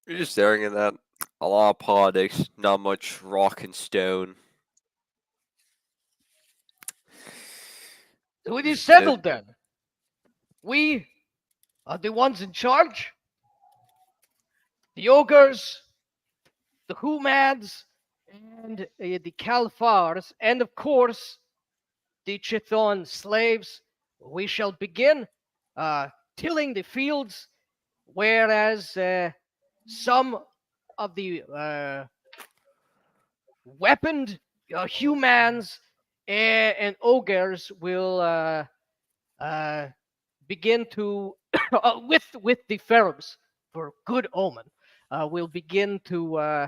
You're just staring at that. A lot of politics, not much rock and stone. So it is settled then. We are the ones in charge. The ogres, the humads, and the Kalfars, and of course, the Chithon slaves. We shall begin tilling the fields, whereas some of the weaponed humans and ogres will begin to with the pharaohs for good omen will begin to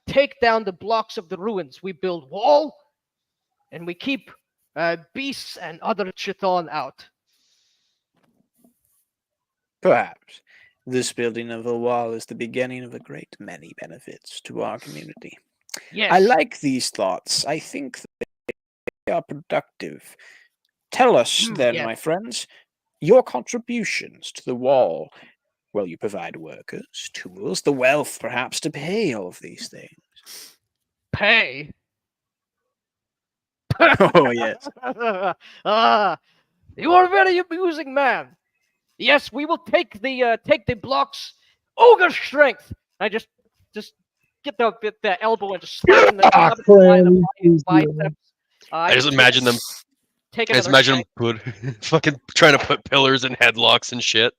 take down the blocks of the ruins. We build wall and we keep beasts and other Chithon out. Perhaps this building of a wall is the beginning of a great many benefits to our community. Yes. I like these thoughts. I think they are productive. Tell us then, yes. my friends, your contributions to the wall. Well, you provide workers, tools, the wealth, perhaps, to pay all of these things. Pay. Oh, yes. You are a very amusing man. Yes, we will take the blocks. Ogre strength. I just get the elbow and just slap in the Ah, slap it by the Cran is the, biceps. I just imagine them. Take I just another imagine them put fucking trying to put pillars in headlocks and shit.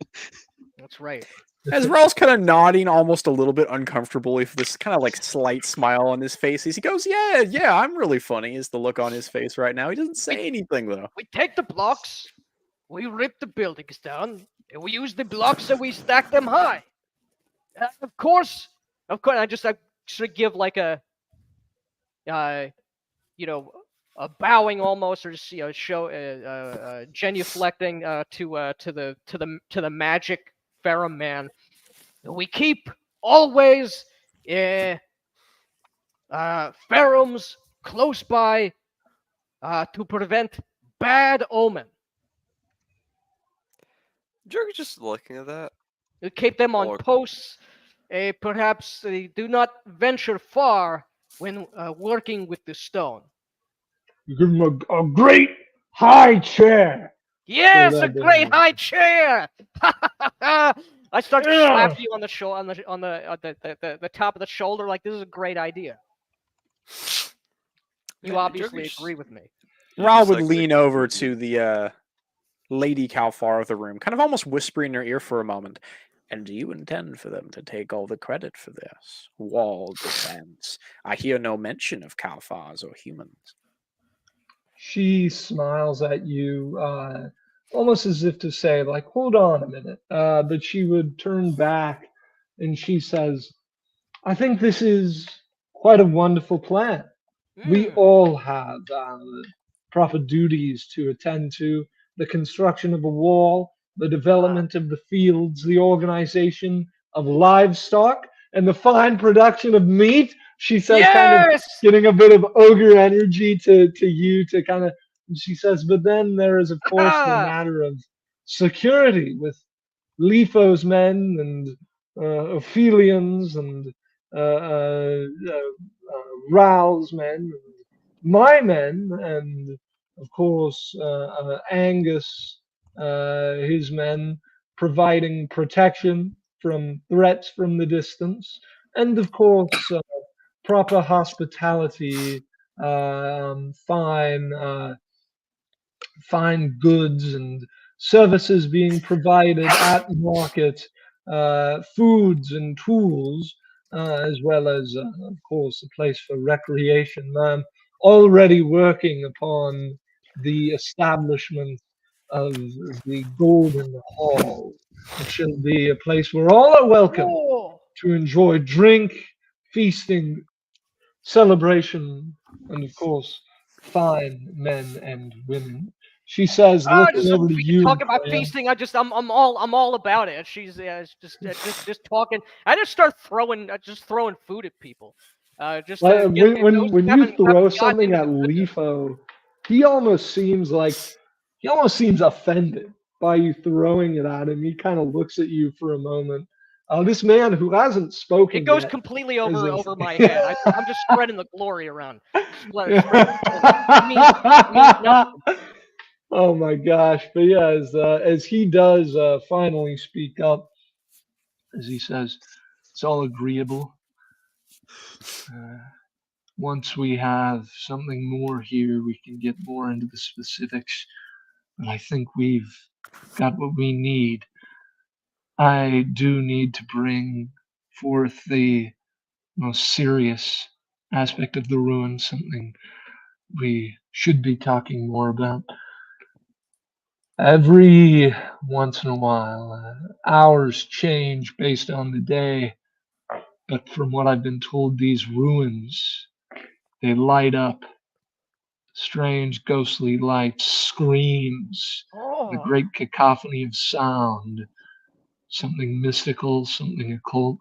That's right. As Raul's kind of nodding, almost a little bit uncomfortable, with this kind of like slight smile on his face, as he goes, "Yeah, I'm really funny." Is the look on his face right now? He doesn't say anything though. We take the blocks, we rip the buildings down, and we use the blocks and we stack them high. Of course. I should give like a, a bowing almost, or just show genuflecting to the magic Farum man. We keep always Farums close by to prevent bad omen. You're just looking at that. We keep them on Or- posts. Perhaps they do not venture far when working with the stone. you give him a great high chair. Yes, that a doesn't great happen. high chair. I start to Yeah. slap you on the shoulder, on the top of the shoulder, like this is a great idea. You Yeah, obviously Jerky's- agree with me. you're Raul just would like lean looking over at to you. the Lady Kalfar of the room, kind of almost whispering in her ear for a moment. And do you intend for them to take all the credit for this? Wall defense. I hear no mention of Kalfars or humans. She smiles at you, almost as if to say, like, hold on a minute. But she would turn back and she says, I think this is quite a wonderful plan. We Hmm. all have proper duties to attend to: the construction of a wall, the development of the fields, the organization of livestock, and the fine production of meat. She says, kind of Yes. getting a bit of ogre energy to you to kind of. She says, but then there is, of course, the Ah. matter of security with Letho's men and Ophelians and Raoul's men, my men, and of course Angus, his men, providing protection from threats from the distance, and of course proper hospitality, fine goods and services being provided at market, foods and tools, as well as, of course, a place for recreation. I'm already working upon the establishment of the Golden Hall, which shall be a place where all are welcome Oh. to enjoy drink, feasting, celebration, and of course, fine men and women. She says, looking Just over to you, talking about Clan, feasting. I'm all about it. She's just talking. I just start throwing food at people. Just like, when those when who you haven't throw gotten something at into the- Lefo, he almost seems offended by you throwing it at him. He kind of looks at you for a moment. This man who hasn't spoken It goes yet completely is over a- my head. I'm just spreading the glory around. Spreading it means nothing. Oh my gosh! But yeah, as he does finally speak up, as he says, it's all agreeable. Once we have something more here, we can get more into the specifics. But I think we've got what we need. I do need to bring forth the most serious aspect of the ruin, something we should be talking more about. Every once in a while, hours change based on the day, but from what I've been told, these ruins, they light up. Strange ghostly lights, screams, the Oh. great cacophony of sound, something mystical, something occult.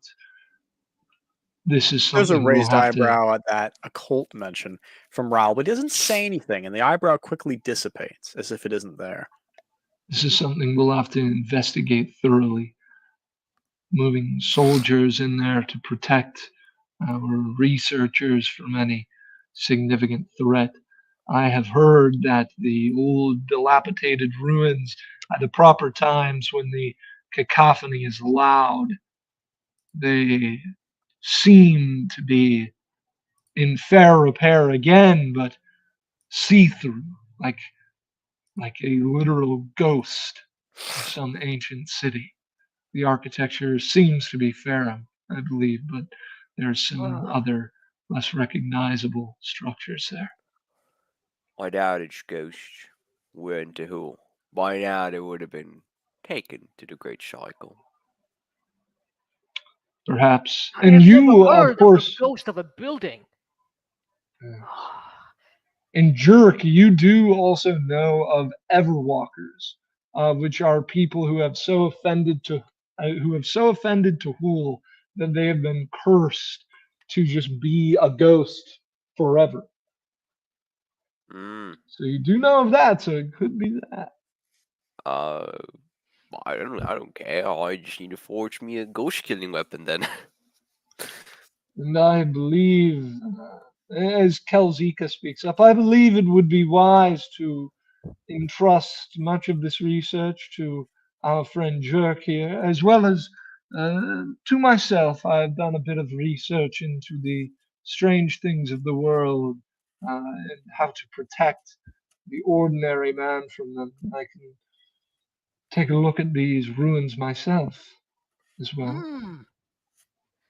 This is There's a something we'll raised have to. eyebrow at that occult mention from Raul, but he doesn't say anything, and the eyebrow quickly dissipates as if it isn't there. This is something we'll have to investigate thoroughly. moving soldiers in there to protect our researchers from any significant threat. I have heard that the old dilapidated ruins at the proper times when the cacophony is loud, they seem to be in fair repair again, but see-through, like a literal ghost of some ancient city. The architecture seems to be fair, I believe, but there's some Ah. other less recognizable structures there. I doubt it's ghosts went to who. By now they would have been taken to the Great Cycle. Perhaps. I And have never you, heard of course, the ghost of a building. Yeah. And Jerk, you do also know of Everwalkers, which are people who have so offended to Hool that they have been cursed to just be a ghost forever. Mm. So you do know of that, so it could be that. I don't care. I just need to forge me a ghost killing weapon then. And I believe, as Kelzika speaks up, I believe it would be wise to entrust much of this research to our friend Jerk here, as well as to myself. I've done a bit of research into the strange things of the world and how to protect the ordinary man from them. I can take a look at these ruins myself as well. Hmm.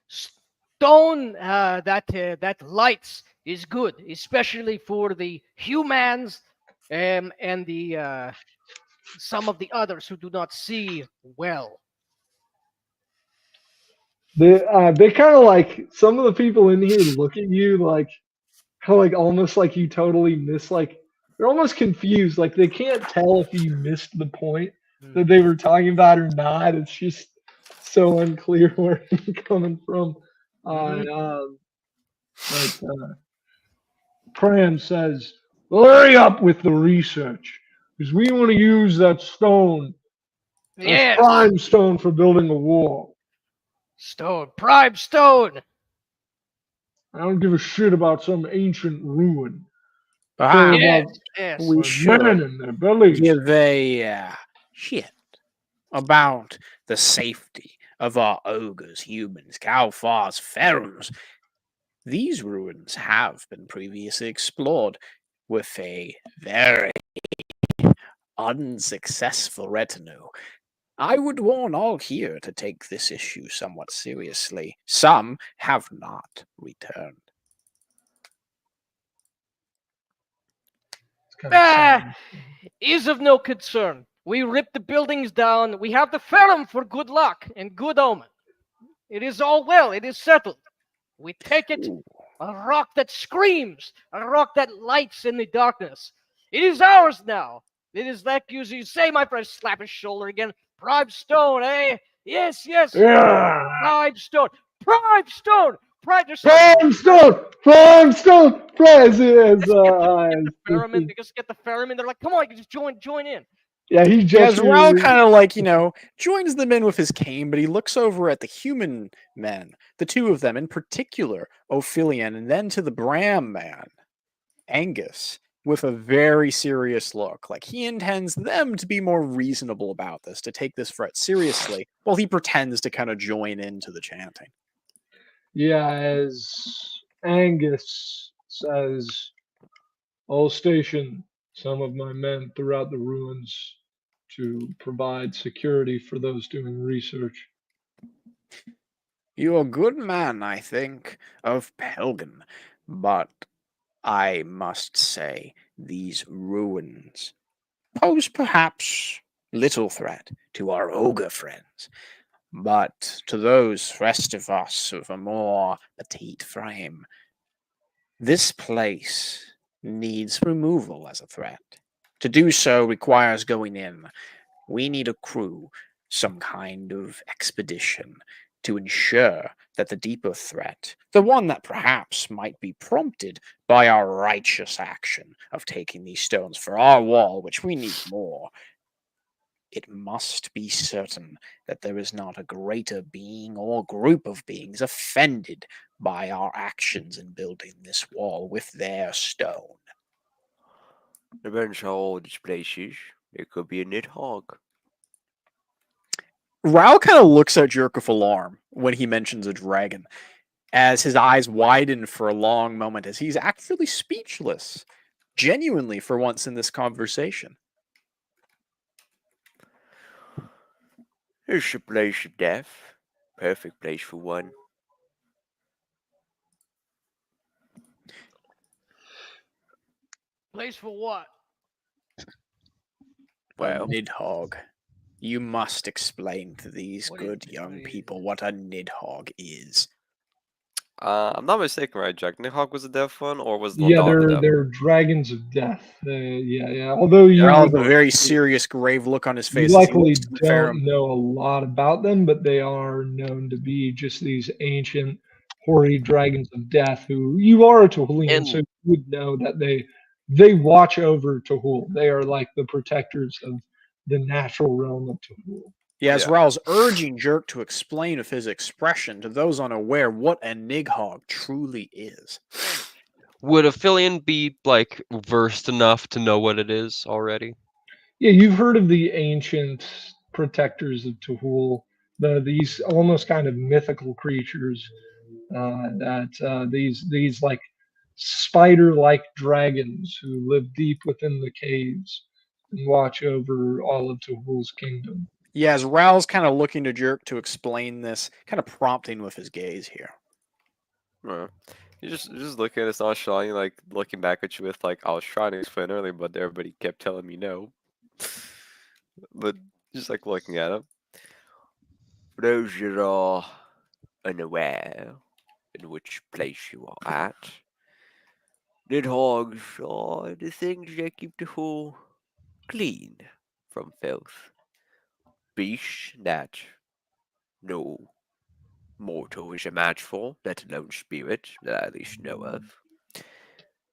Stone that lights is good, especially for the humans and the some of the others who do not see well. They kind of like some of the people in here look at you like kind of like almost like you totally miss like they're almost confused like they can't tell if you missed the point that they were talking about or not. It's just so unclear where you're coming from. Mhm. But Pram says, well, hurry up with the research because we want to use that stone as Yes, prime stone for building a wall. stone, prime stone. I don't give a shit about some ancient ruin. Perhaps Yes, About yes. we men should in their bellies. give a shit about the safety of our ogres, humans, Kalfars, Ferums. These ruins have been previously explored with a very unsuccessful retinue. I would warn all here to take this issue somewhat seriously. Some have not returned. It's kind of Ah, sad. is of no concern. We rip the buildings down. We have the Ferrum for good luck and good omen. It is all well. It is settled. We take it. Ooh. A rock that screams. A rock that lights in the darkness. It is ours now. It is like you say, my friend. Slap his shoulder again. Prime stone, eh? Yes, yes. Yeah. Prime stone. Prime stone. Prime Prime stone, as Ferrum. They just get the Ferrum, and they're like, "Come on, you just join in." yeah, he Yeah, just Zerel kind of like, joins them in with his cane, but he looks over at the human men, the two of them in particular, Ophilian, and then to the Bram man, Angus, with a very serious look. Like he intends them to be more reasonable about this, to take this threat seriously, while he pretends to kind of join into the chanting. Yeah, as Angus says, I'll station some of my men throughout the ruins to provide security for those doing research. You're a good man, I think, of Pelgan, but I must say these ruins pose perhaps little threat to our ogre friends, but to those rest of us of a more petite frame, this place needs removal as a threat. To do so requires going in. We need a crew, some kind of expedition, to ensure that the deeper threat, the one that perhaps might be prompted by our righteous action of taking these stones for our wall, which we need more, it must be certain that there is not a greater being or group of beings offended by our actions in building this wall with their stone. Depends how old this place is. It could be a Nidhogg. Rao kind of looks at Jerk with alarm when he mentions a dragon, as his eyes widen for a long moment, as he's actually speechless, genuinely for once in this conversation. It's a place of death. Perfect place for one. Place for what? Well, A Nidhogg. You must explain to these What good is young this? people what a Nidhogg is. I'm not mistaken, right? Jack Nidhogg was the death one, or was Yeah, London the death? they're dragons of death. Yeah. Although you Rao has would a very serious, grave look on his You face. As he likely looks to the Pharaoh. don't know a lot about them, but they are known to be just these ancient, hoary dragons of death who you are a Tehullian, And- so you would know that they watch over Tehul. They are like the protectors of the natural realm of Tehul. Yeah, as Yeah. Rao's urging Jerk to explain with his expression to those unaware what a Nidhogg truly is. Would Aphelion be like versed enough to know what it is already? Yeah, you've heard of the ancient protectors of Tehul, these almost kind of mythical creatures these like spider-like dragons who live deep within the caves and watch over all of Tehul's kingdom. Yeah, as Rao's kind of looking to Jerk to explain this, kind of prompting with his gaze here. You just looking at us nonchalantly, like looking back at you with like I was trying to explain earlier, but everybody kept telling me no. But just like looking at him. For those that are unaware in which place you are at, Nidhoggs are the things that keep the whole clean from filth. Beasts that no mortal is a match for, let alone spirit, that I at least know of.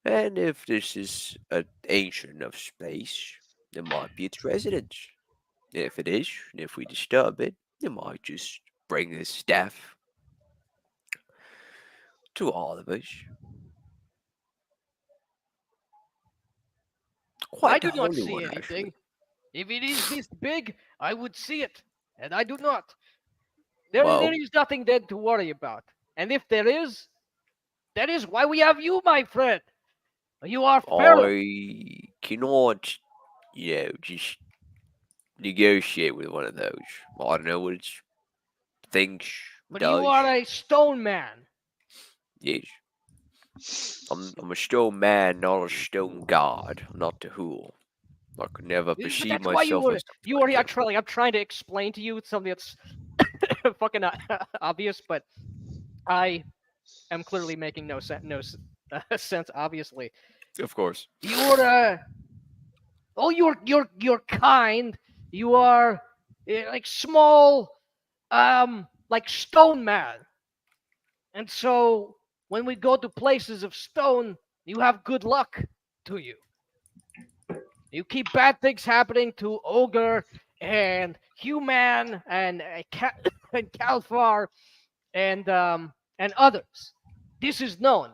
And if this is an ancient enough space, it might be its residence. If it is, and if we disturb it, it might just bring this death to all of us. Quite I do the not holy see one, anything. actually. If it is this big, I would see it, and I do not. Well- There is nothing then to worry about. And if there is, that is why we have you, my friend. You are Pharaoh. I cannot, just negotiate with one of those. I don't know what it thinks, But does. you are a stone man. Yes. I'm a stone man, not a stone god. I'm not Tehul. I could never But perceive that's why myself as you are actually. I'm trying to explain to you something that's fucking obvious, but I am clearly making no sense. Sense, obviously. Of course. You're you're kind. You are like small, like stone man. And so when we go to places of stone, you have good luck to you. You keep bad things happening to Ogre and Human and and Kalfar and others. This is known.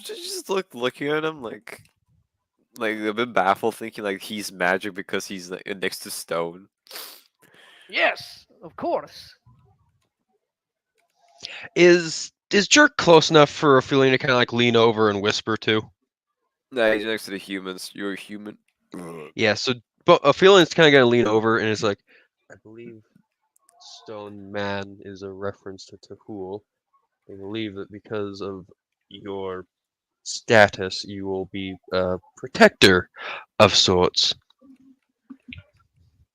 Just looking at him like a bit baffled, thinking like he's magic because he's like next to stone. Yes, of course. Is Jerk close enough for Aphelion to kind of like lean over and whisper to? Nah, he's next to the humans. You're a human. Yeah, so but Aphelions kind of gonna lean over and it's like, I believe Stone Man is a reference to Tehul. I believe that because of your status, you will be a protector of sorts.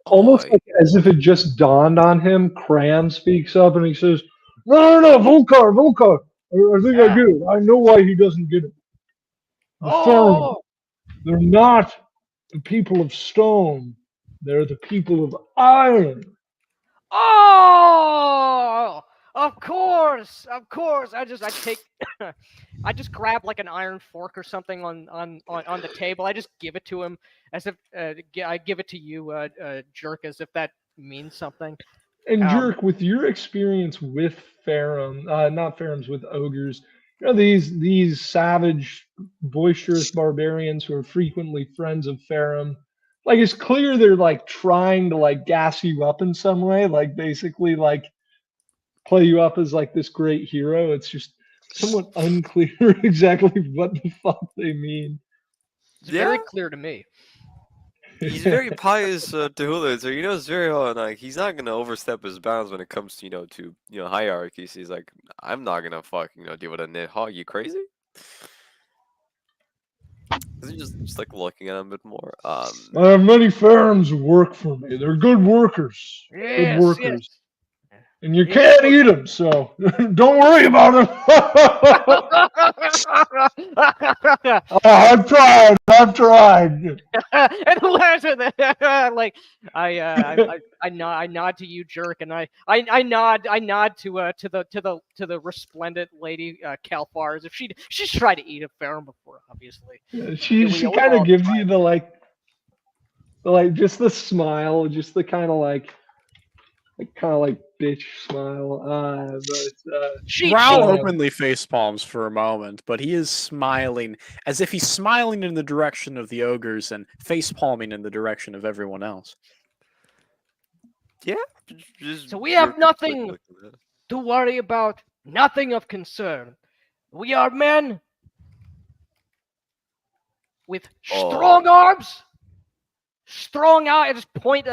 Almost I- like as if it just dawned on him, Cran speaks up and he says, No, Volcar, I think I get it. I know why he doesn't get it. The Pharaoh, they're not the people of stone, they're the people of iron. Oh, Of course, of course. I take, I just grab like an iron fork or something on the table. I just give it to him as if I give it to you, Jerk, as if that means something. And Um, Jerk, with your experience with Farum, not Farums, with ogres, you know these savage, boisterous barbarians who are frequently friends of Farum. Like it's clear they're like trying to like gas you up in some way, like basically like play you up as like this great hero. It's just somewhat unclear exactly what the fuck they mean. it's very Yeah, clear to me. he's very pious to Hulu, so he knows very well. Like he's not gonna overstep his bounds when it comes to hierarchies. He's like, I'm not gonna fucking deal with a Nidhogg. You crazy? Just like looking at him a bit more. Many Farums work for me. They're good workers. Good Yes, workers. yes. And you Yes. can't eat them, so don't worry about them. I've tried. I've tried. And where's it? Like I nod to you, Jerk, and I nod to the resplendent lady Kalfar, as if she's tried to eat a Farum before, obviously. She we kind of all gives you the just the smile, just the kind of like bitch smile. She Ral Yeah. openly face palms for a moment, but he is smiling as if he's smiling in the direction of the ogres and face palming in the direction of everyone else. yeah. Just So we have Jerk is nothing looking at it. to worry about, nothing of concern. We are men with strong arms, strong eye. I just point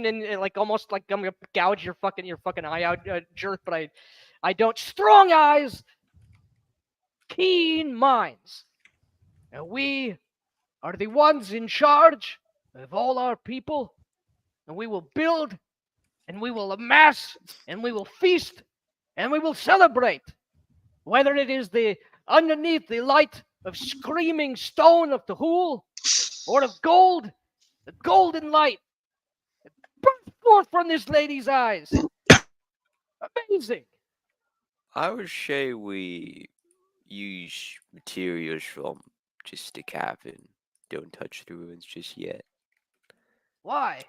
in like almost like I'm gonna gouge your fucking eye out, Jerk. But I don't. Strong eyes, keen minds, and we are the ones in charge of all our people, and we will build, and we will amass, and we will feast, and we will celebrate, whether it is underneath the light of screaming stone of Tehul, or of gold, the golden light that burst forth from this lady's eyes. Amazing. I would say we use materials from just the cabin. Don't touch the ruins just yet. Why?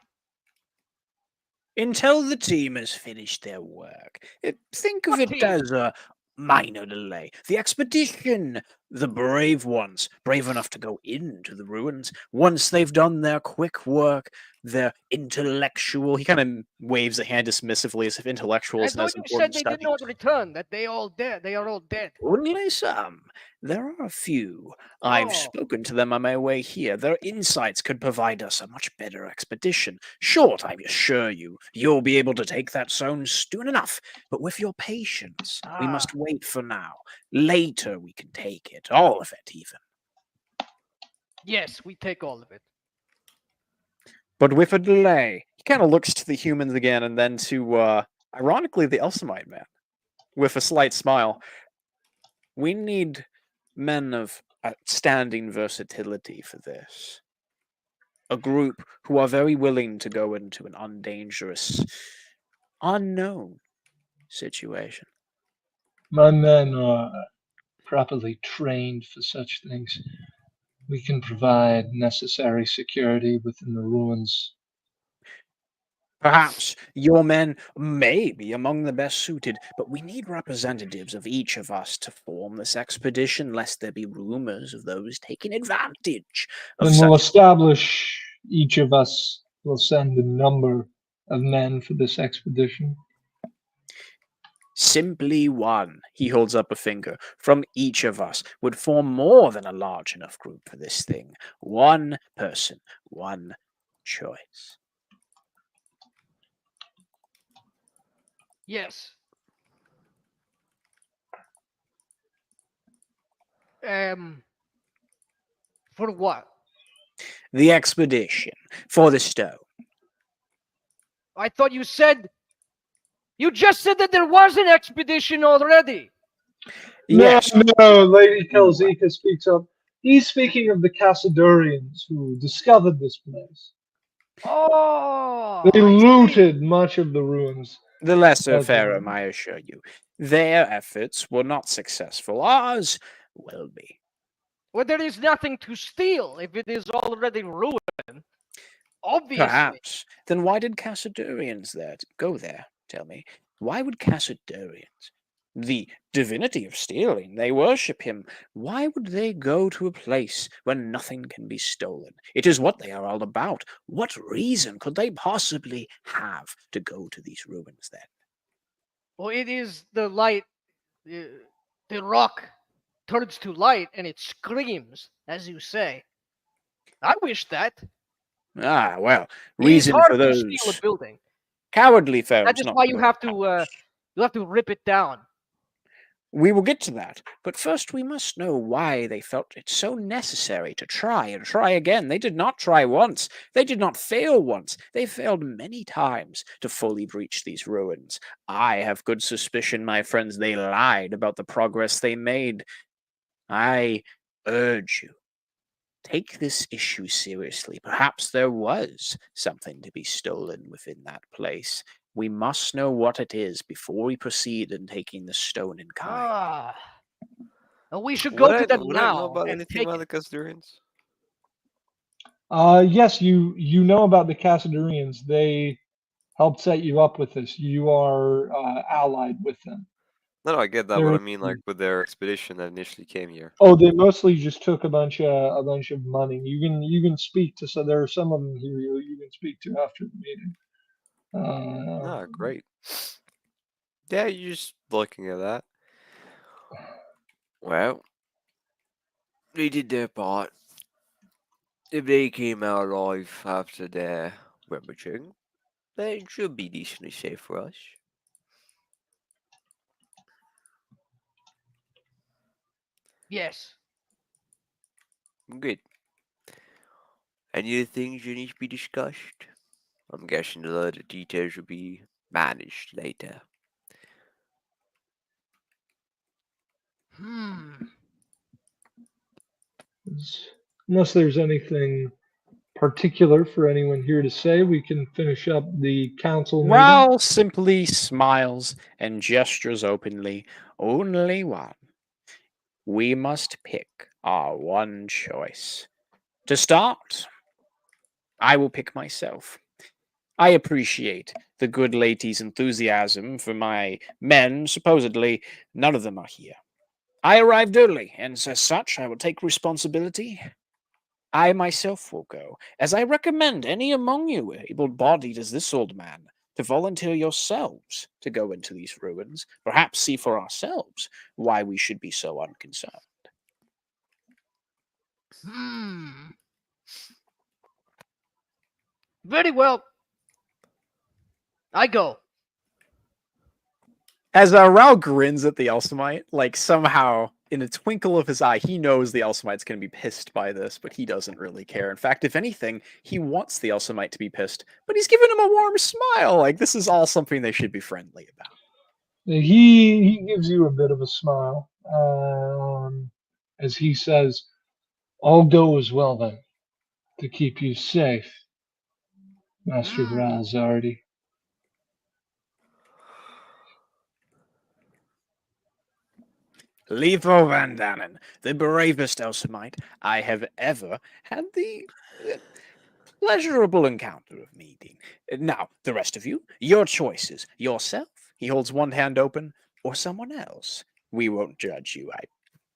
Until the team has finished their work. Think of What it team? as a minor delay. The expedition, the brave ones, brave enough to go into the ruins, once they've done their quick work, their intellectual. He kind of waves a hand dismissively as if intellectual I isn't as thought you said important they study. did not return, that they all dead. They are all dead. Only some. There are a few. I've Oh. spoken to them on my way here. Their insights could provide us a much better expedition. Short, I assure you, you'll be able to take that zone soon enough. But with your patience, we must wait for now. Later we can take it. All of it, even. Yes, we take all of it. But with a delay. He kind of looks to the humans again and then to, ironically, the Elsamite man. With a slight smile. We need men of outstanding versatility for this. A group who are very willing to go into an undangerous, unknown situation. My men are properly trained for such things. We can provide necessary security within the ruins. Perhaps your men may be among the best suited, but we need representatives of each of us to form this expedition, lest there be rumors of those taking advantage of And we'll such. establish, each of us will send a number of men for this expedition. Simply one, he holds up a finger, from each of us would form more than a large enough group for this thing. One person, one choice. Yes. For what? The expedition for the stone. I thought you just said that there was an expedition already. Yes, No, Lady Kelzika speaks up. He's speaking of the Cassadurians who discovered this place. Oh, They I see. looted much of the ruins. The lesser That's Farum, I assure you. Their efforts were not successful. Ours will be. Well, there is nothing to steal if it is already ruined. Obviously. Perhaps. Then why did Cassadurians go there? Tell me. Why would Cassadurians, the divinity of stealing, they worship him, why would they go to a place where nothing can be stolen? It is what they are all about. What reason could they possibly have to go to these ruins then? Well, it is the light. The rock turns to light and it screams, as you say. I wish that. Ah, well, It is reason hard for to those steal a building. cowardly Farums. That is why you have to rip it down. We will get to that, but first we must know why they felt it so necessary to try and try again. They did not try once. They did not fail once. They failed many times to fully breach these ruins. I have good suspicion, my friends, they lied about the progress they made. I urge you, take this issue seriously. Perhaps there was something to be stolen within that place. We must know what it is before we proceed in taking the stone in kind. Ah. And we should go to them would I know now about and anything take about it. the Cassadurians? Yes, you know about the Cassadurians. They helped set you up with this. You are allied with them. No, I get that, They're- but I mean, like, with their expedition that initially came here. Oh, they mostly just took a bunch of money. You can speak to, so there are some of them here you can speak to after the meeting. Ah, great. Yeah, you're just looking at that. Well, they did their part. If they came out alive after their rummaging, then it should be decently safe for us. Yes. Good. Any other things that need to be discussed? I'm guessing a lot of the details will be managed later. Unless there's anything particular for anyone here to say, we can finish up the council meeting. Raoul simply smiles and gestures openly. Only one. We must pick our one choice. To start, I will pick myself. I appreciate the good lady's enthusiasm for my men. Supposedly, none of them are here. I arrived early, and as such, I will take responsibility. I myself will go, as I recommend any among you, able-bodied as this old man, to volunteer yourselves to go into these ruins, perhaps see for ourselves why we should be so unconcerned. Very well. I go. As Raoul grins at the Elsamite, like somehow, in a twinkle of his eye, he knows the Elsamite's going to be pissed by this, but he doesn't really care. In fact, if anything, he wants the Elsamite to be pissed, but he's giving him a warm smile. Like, this is all something they should be friendly about. He gives you a bit of a smile as he says, "All goes well then, to keep you safe, Master Ralzardi." Levo Van Dannen, the bravest Elsamite I have ever had the pleasurable encounter of meeting. Now, the rest of you, your choices. Yourself, he holds one hand open, or someone else. We won't judge you, I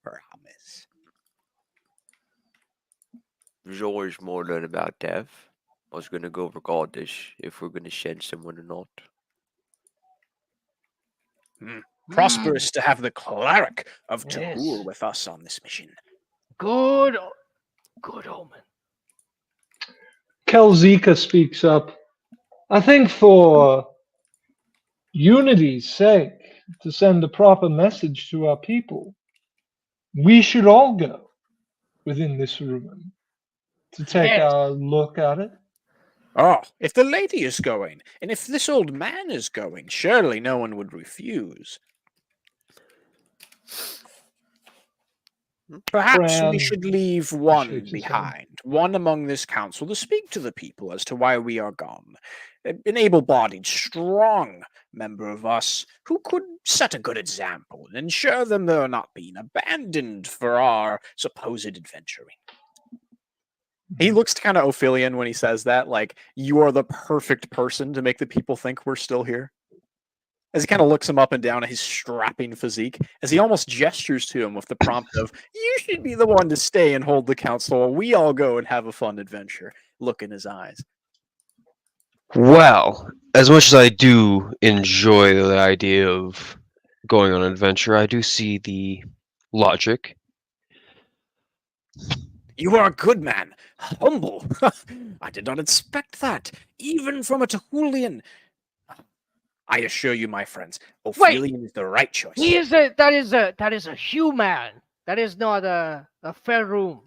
promise. There's always more to learn about death. I was gonna go regardless if we're gonna send someone or not. Prosperous to have the cleric of Yes. Tahul with us on this mission. Good omen. Kelzika speaks up. "I think for unity's sake, to send a proper message to our people, we should all go within this ruin to take Yes. a look at it." Oh, if the lady is going, and if this old man is going, surely no one would refuse. Perhaps we Bran should leave one shakes his head. behind, one among this council, to speak to the people as to why we are gone. An able-bodied, strong member of us who could set a good example and ensure them they're not being abandoned for our supposed adventuring. He looks kind of Ophelian when he says that, like, you are the perfect person to make the people think we're still here. As he kind of looks him up and down at his strapping physique, as he almost gestures to him with the prompt of, you should be the one to stay and hold the council while we all go and have a fun adventure. Look in his eyes. Well, as much as I do enjoy the idea of going on an adventure, I do see the logic. You are a good man, humble. I did not expect that, even from a Tehulian. I assure you, my friends, Ophelian is the right choice. He is that is a human. That is not a fair room.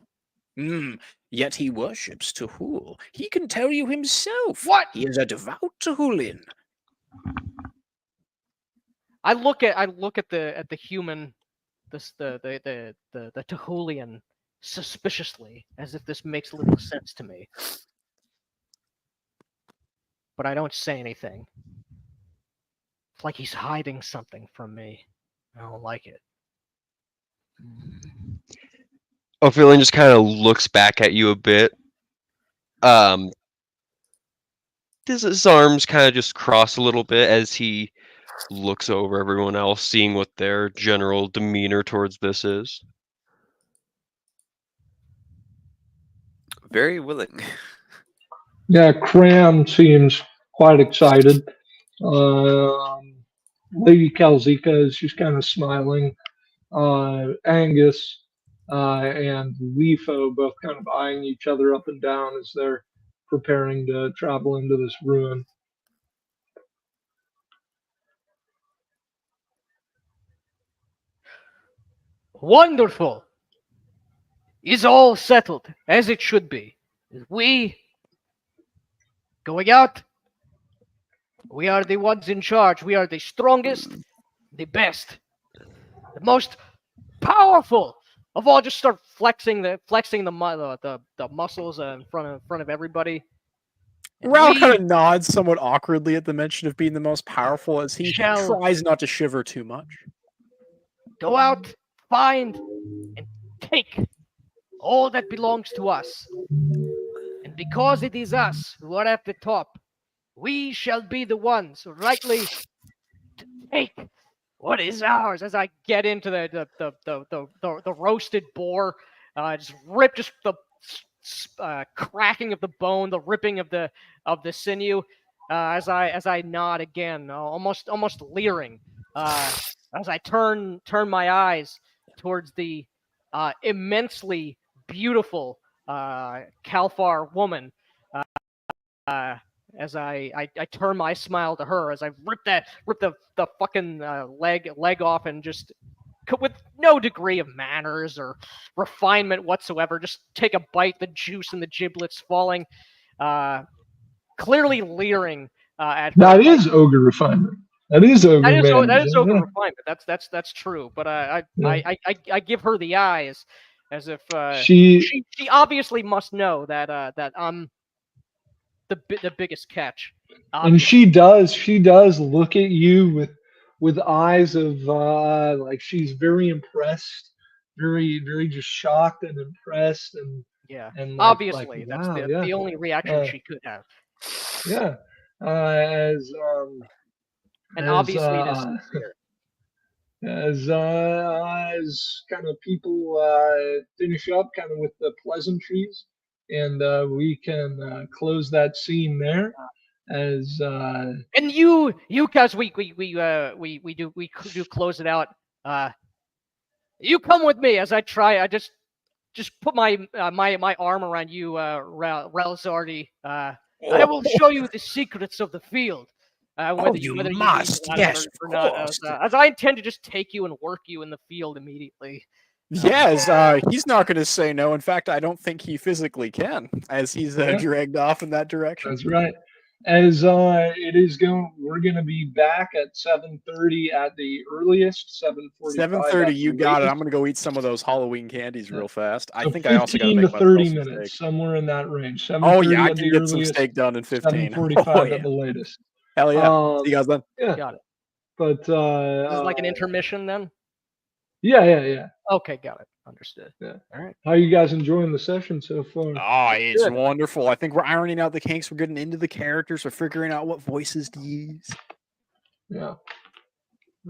Yet he worships Tehul. He can tell you himself. What? He is a devout Tehulian. I look at the human, the Tehulian, suspiciously, as if this makes little sense to me. But I don't say anything. It's like he's hiding something from me. I don't like it. Ophidian just kind of looks back at you a bit. His arms kind of just cross a little bit as he looks over everyone else, seeing what their general demeanor towards this is. Very willing. Yeah, Cram seems quite excited. Lady Kalzika is just kind of smiling. Angus and Lefo both kind of eyeing each other up and down as they're preparing to travel into this ruin. Wonderful. Is all settled as it should be. We going out. We are the ones in charge. We are the strongest, the best, the most powerful of all. Just start flexing the muscles in front of everybody. Ral kind of nods somewhat awkwardly at the mention of being the most powerful as he tries not to shiver too much. Go out, find, and take all that belongs to us. And because it is us who are at the top, we shall be the ones rightly to take what is ours. As I get into the roasted boar, just the cracking of the bone, the ripping of the sinew, as I nod again, almost leering, as I turn my eyes towards the immensely beautiful Kalfar woman. As I turn my smile to her, as I rip the fucking leg off, and just with no degree of manners or refinement whatsoever, just take a bite, the juice and the giblets falling, clearly leering at her. That is ogre refinement. That is ogre refinement. That is ogre refinement. That's true. But I give her the eyes, as if she obviously must know that I'm the biggest catch. And she does look at you with eyes of like she's very impressed, very just shocked and impressed, and yeah, and obviously like, that's wow, the only reaction she could have. Yeah, and obviously it is sincere. As kind of people finish up kind of with the pleasantries, and we can close that scene there. As and you guys, we do close it out. You come with me as I try. I just put my arm around you, Ralzardi. I will show you the secrets of the field. Whether you whether must, yes, or not, as I intend to just take you and work you in the field immediately. Yes, he's not going to say no. In fact, I don't think he physically can, as he's dragged off in that direction. That's right. As it is going, we're going to be back at 7:30 at the earliest. 7:45. 7:30. You got it. I'm going to go eat some of those Halloween candies real fast. So I think I also got to 15 make to 30 myself a minutes, steak. somewhere in that range. Oh yeah, I at can the get some earliest, steak done in 15. 7:45 Oh, yeah. at the latest. Hell yeah. See you guys then. Yeah, Got it. but This is like an intermission then? yeah. Okay, got it. Understood. Yeah. All right. How you guys enjoying the session so far? Oh, it's Good. wonderful. I think we're ironing out the kinks. We're getting into the characters. We're figuring out what voices to use. Yeah.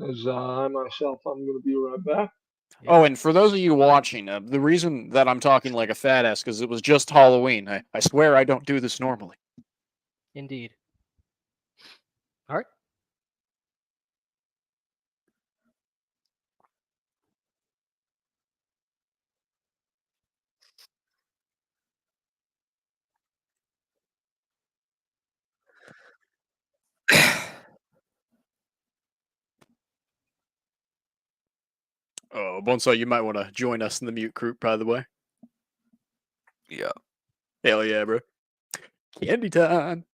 As I myself, I'm gonna be right back. Yeah. Oh, and for those of you watching, the reason that I'm talking like a fat ass because it was just Halloween. I swear I don't do this normally. Indeed. All right. Oh, Bonsai, you might want to join us in the mute group, by the way. Yeah. Hell yeah, bro. Candy time.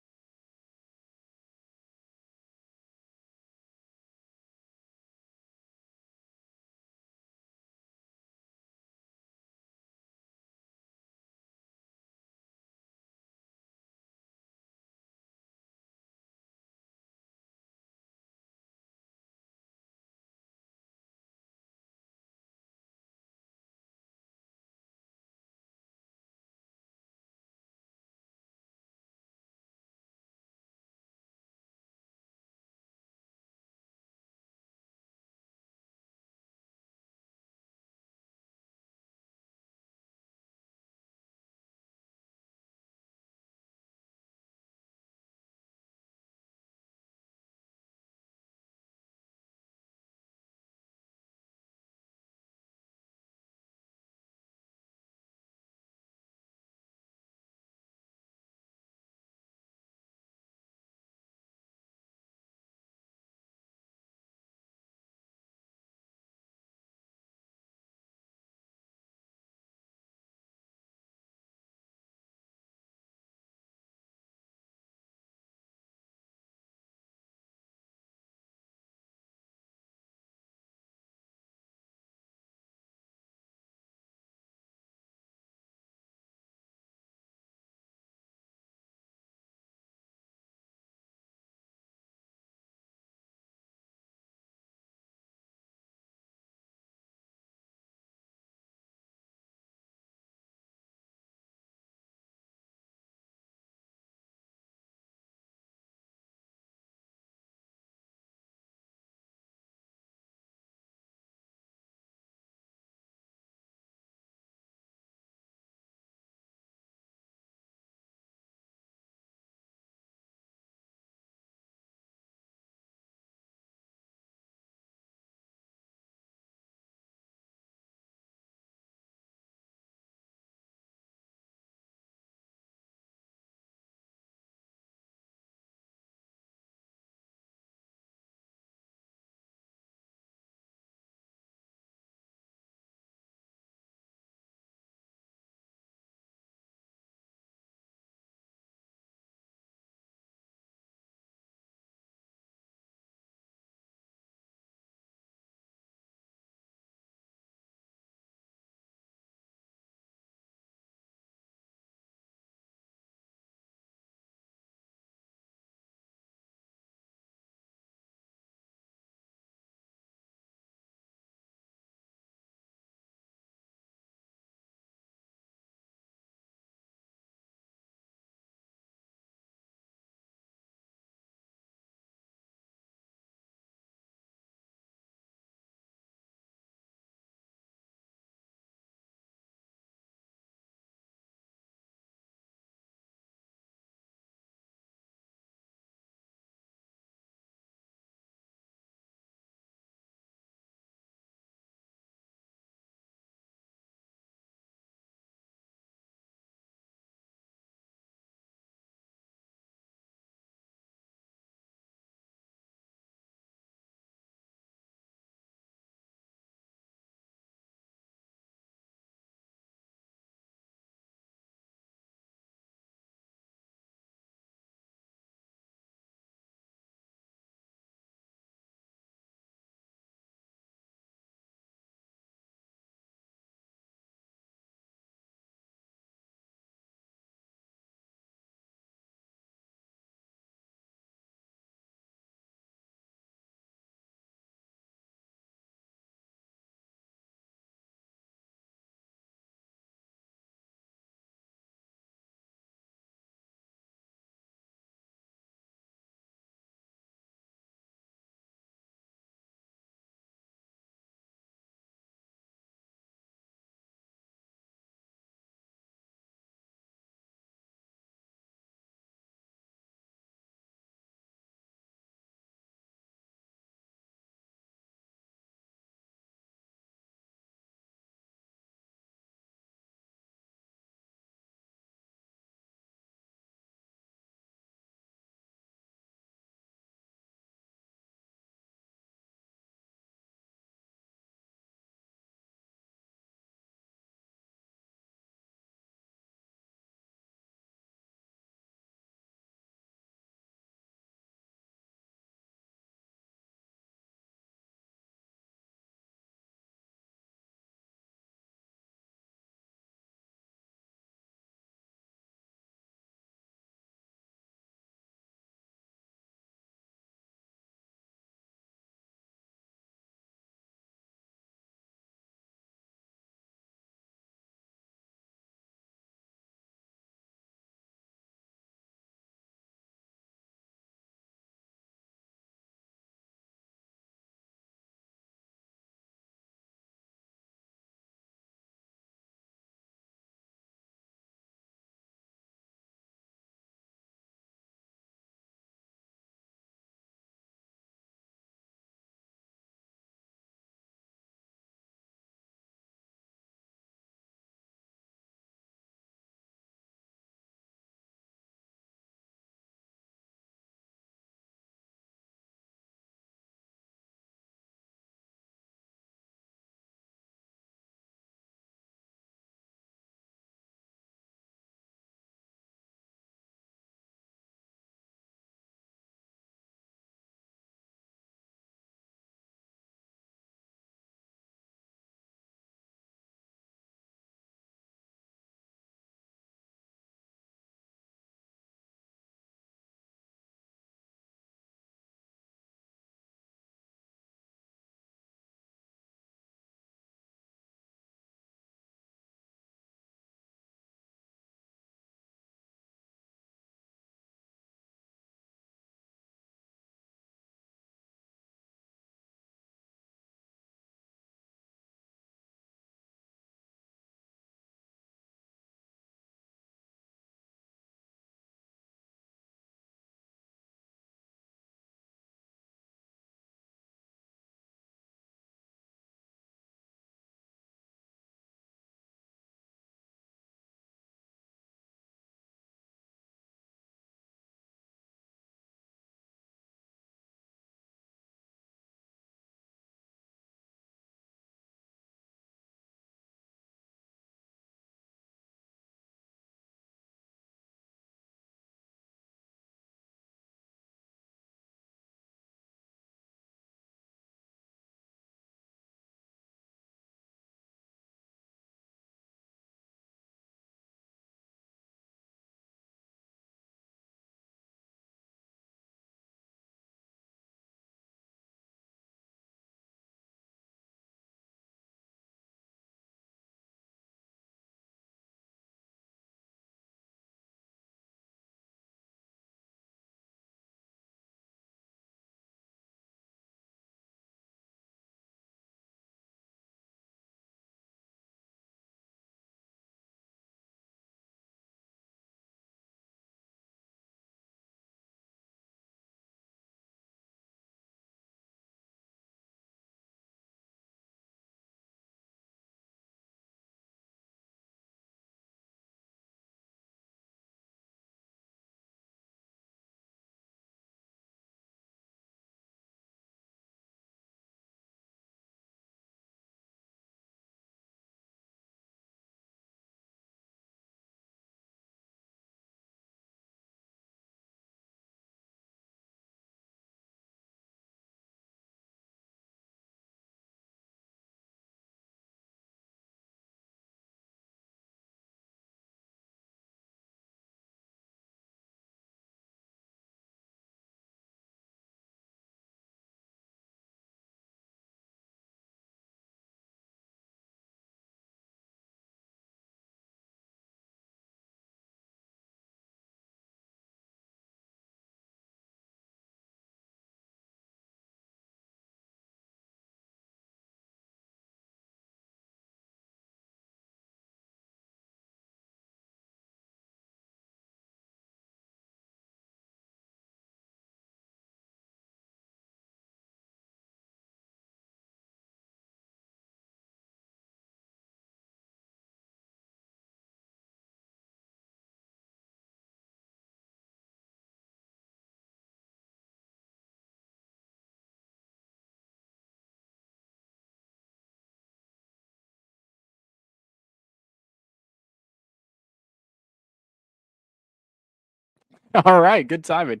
All right, good timing.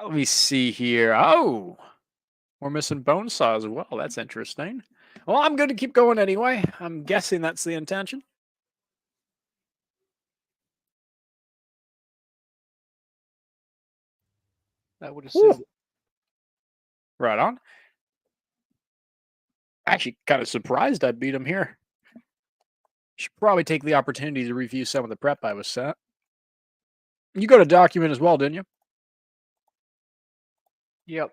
Let me see here. Oh, we're missing Bonesaw as well. That's interesting. Well, I'm going to keep going anyway. I'm guessing that's the intention. I would Whew. assume. Right on. Actually, kind of surprised I beat him here. Should probably take the opportunity to review some of the prep I was sent. You got a document as well, didn't you? Yep.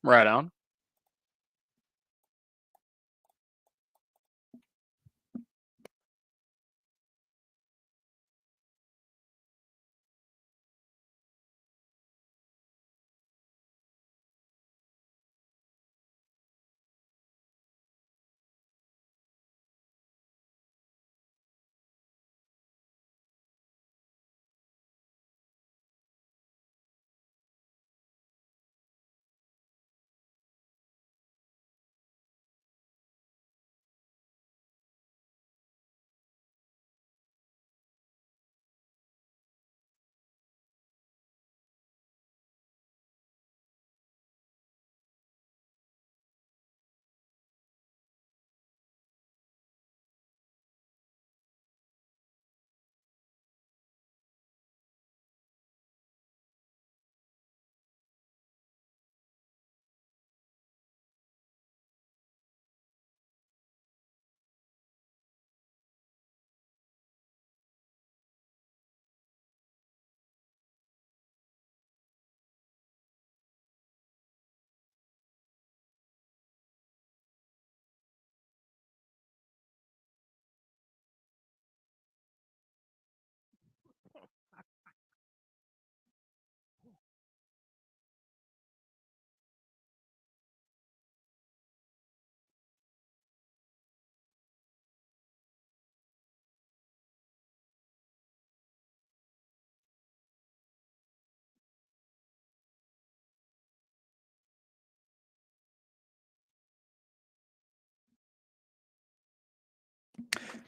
Right on.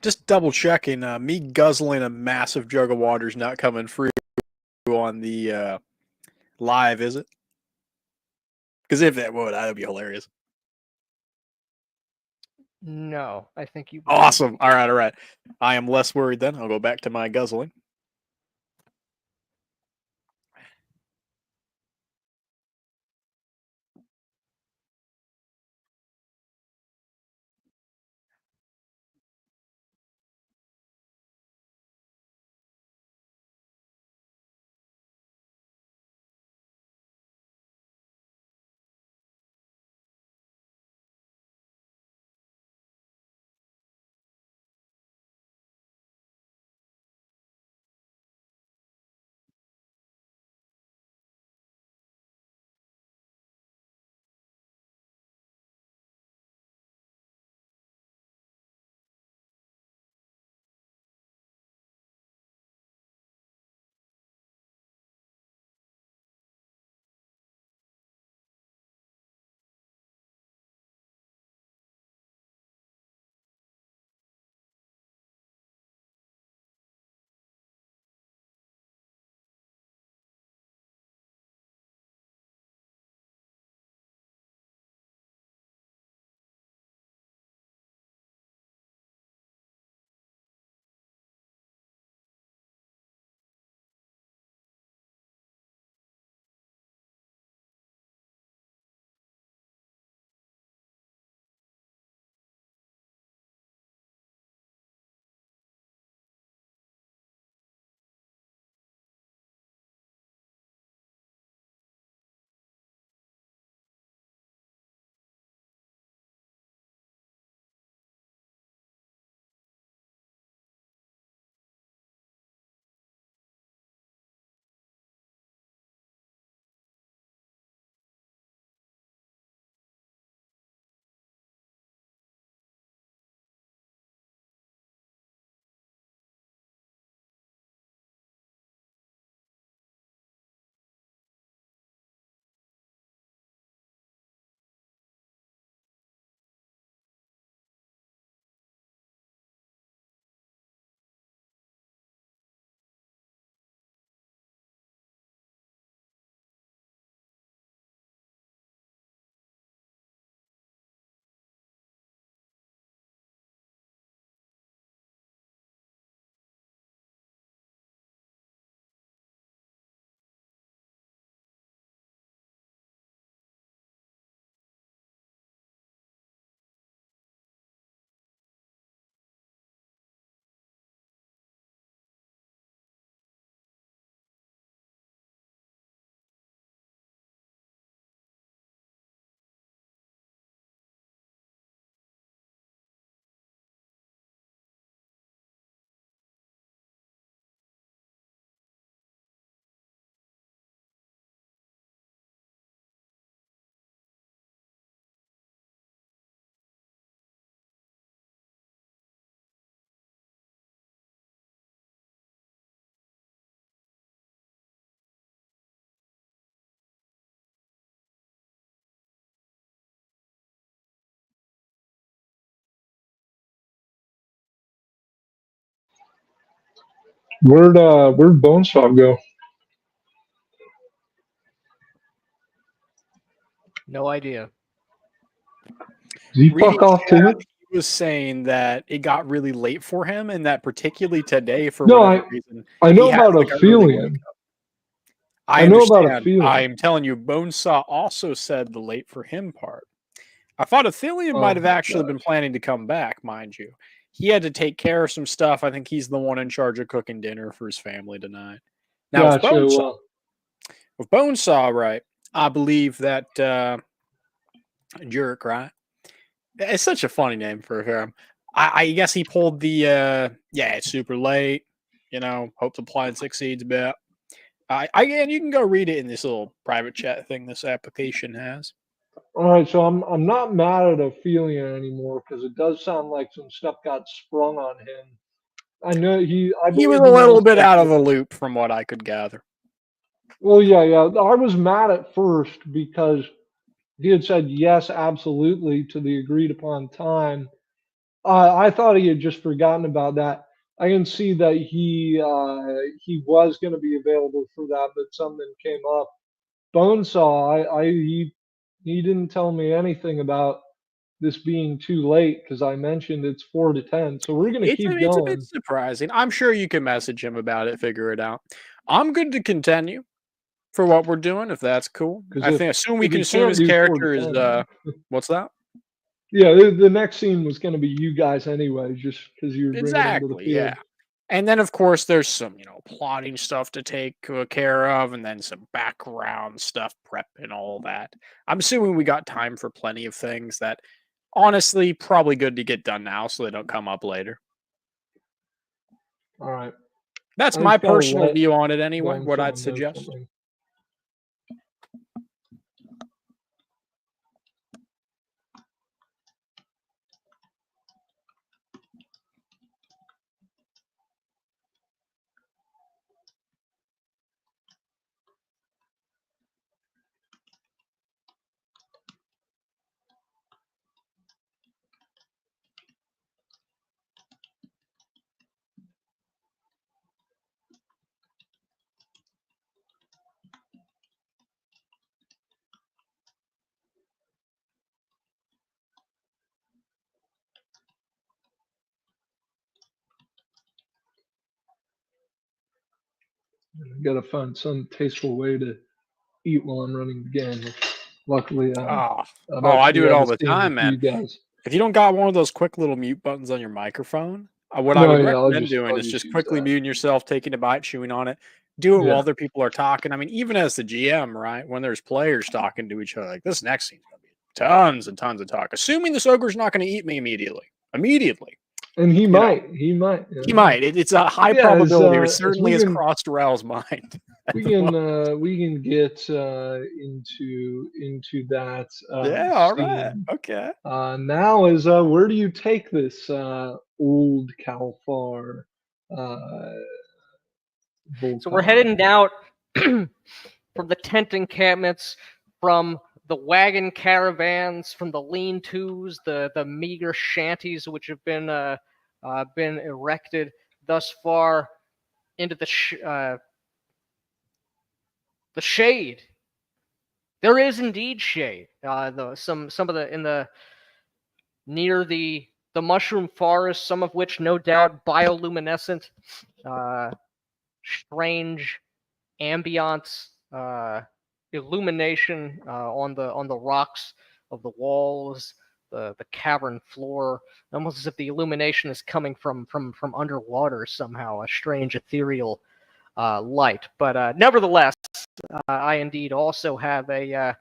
Just double checking. Me guzzling a massive jug of water is not coming free on the live, is it? Because if that would, that'd be hilarious. No, I think you. Awesome. All right, all right. I am less worried then. I'll go back to my guzzling. Where'd Bonesaw go? No idea. Did he Reading fuck off chat, too? he was saying that it got really late for him, and that particularly today, for No, whatever reason, I he know has about like a early wake Aphelion. up. I know about understand. Aphelion. I'm telling you, Bonesaw also said the late for him part. I thought Aphelion might Oh have my actually been gosh. planning to come back, mind you. He had to take care of some stuff. I think he's the one in charge of cooking dinner for his family tonight. Now, Gotcha. Well, with Bonesaw, right, I believe that Jerk, right? It's such a funny name for him. I guess he pulled the yeah, it's super late. You know, hope the plan succeeds a bit. And you can go read it in this little private chat thing this application has. all right. So I'm not mad at Aphelion anymore because it does sound like some stuff got sprung on him. I know I He was believe a he little knows bit that out of the loop from what I could gather. Well, yeah. I was mad at first because he had said yes, absolutely to the agreed upon time. I thought he had just forgotten about that. I can see that he was going to be available for that, but something came up. Bonesaw, he didn't tell me anything about this being too late because I mentioned it's 4 to 10, so we're going to keep It's a bit going. surprising. I'm sure you can message him about it, figure it out. I'm good to continue for what we're doing, if that's cool. Because I think assume we if can he assume can't his do character is 4 to 10, what's that? yeah, the next scene was going to be you guys anyway, just because you were bringing him to the Exactly, field. yeah. And then of course there's some, plotting stuff to take care of, and then some background stuff, prep and all that. I'm assuming we got time for plenty of things that honestly probably good to get done now so they don't come up later. All right. That's I my just gotta personal let view on it anyway, what Bonesaw I'd know suggest. something. I gotta find some tasteful way to eat while I'm running the game. Luckily, Oh, I've I actually do it had all the the scene time, with man. you guys. If you don't got one of those quick little mute buttons on your microphone, what I No, would yeah, recommend doing I'll is just just use quickly that. muting yourself, taking a bite, chewing on it. Do it while Yeah. other people are talking. I mean, even as the GM, right? When there's players talking to each other, like this next scene's gonna be tons and tons of talk. Assuming this ogre's not going to eat me immediately. And he You know, might. He might. he might. It's a high Yeah, probability. It as certainly has crossed Raoul's mind. we can get into that Yeah. All right. scene. Okay. Now is where do you take this old Calfar So we're Volcom? heading out from the tent encampments, from the wagon caravans, from the lean-tos, the meager shanties which have been erected thus far, into the shade. There is indeed shade. Some of the in the near the mushroom forest, some of which no doubt bioluminescent, strange ambiance, illumination on the rocks of the walls, the cavern floor, almost as if the illumination is coming from underwater somehow, a strange ethereal light. But nevertheless, I indeed also have a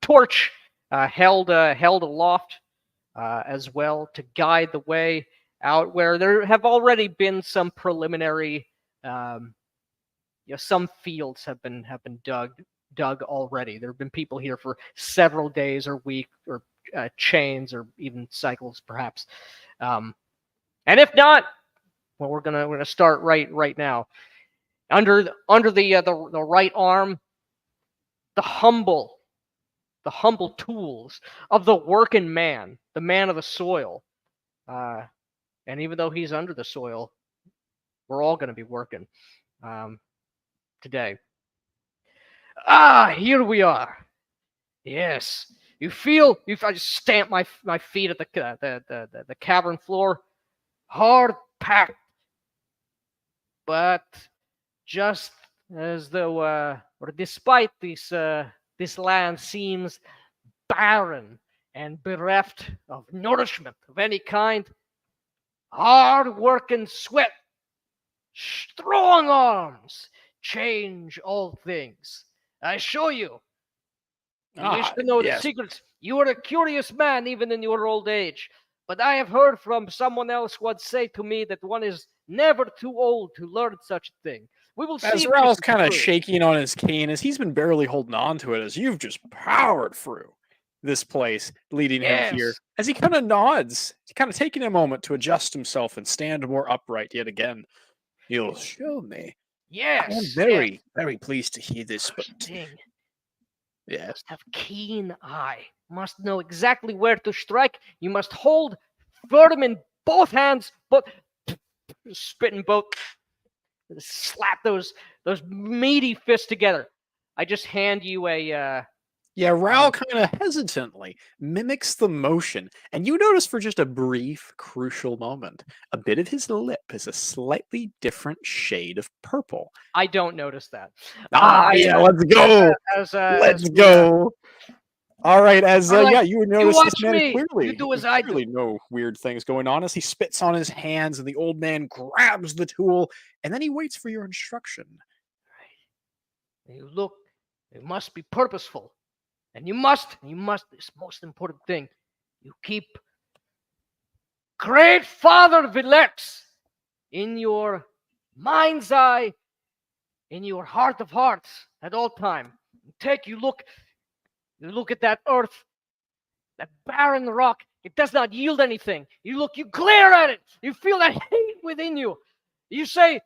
torch held aloft as well to guide the way out, where there have already been some preliminary, some fields have been dug already. There have been people here for several days or weeks or chains or even cycles, perhaps. And if not, well, we're gonna start right now. Under the right arm, the humble tools of the working man, the man of the soil. And even though he's under the soil, we're all going to be working today. Here we are. Yes. You feel, if I just stamp my feet at the cavern floor, hard packed. But just as though, or despite this land seems barren and bereft of nourishment of any kind, hard work and sweat, strong arms change all things. I show you. You wish to know the yes. secrets. You are a curious man even in your old age. But I have heard from someone else once say to me that one is never too old to learn such a thing. We will see. As if Raoul's this is kind of true. shaking on his cane, as he's been barely holding on to it, as you've just powered through this place, leading him here. Yes. As he kind of nods, kind of taking a moment to adjust himself and stand more upright yet again. You'll show me. Yes. I'm very, very pleased to hear this. But Thing. yes, Must have keen eye. Must know exactly where to strike. You must hold firm in both hands, but spitting both. Slap those meaty fists together. I just hand you a. yeah. Raoul kind of hesitantly mimics the motion, and you notice for just a brief, crucial moment, a bit of his lip is a slightly different shade of purple. I don't notice that. Yeah, let's go. Let's go. All right, as Or like, yeah, you would you notice watch this man me, clearly. you do as I do. Clearly, no weird things going on as he spits on his hands, and the old man grabs the tool, and then he waits for your instruction. You look. You must be purposeful, and you must. This most important thing. You keep Great Father Villex in your mind's eye, in your heart of hearts at all time. You look at that earth, that barren rock. It does not yield anything. You glare at it. You feel that hate within you. You say,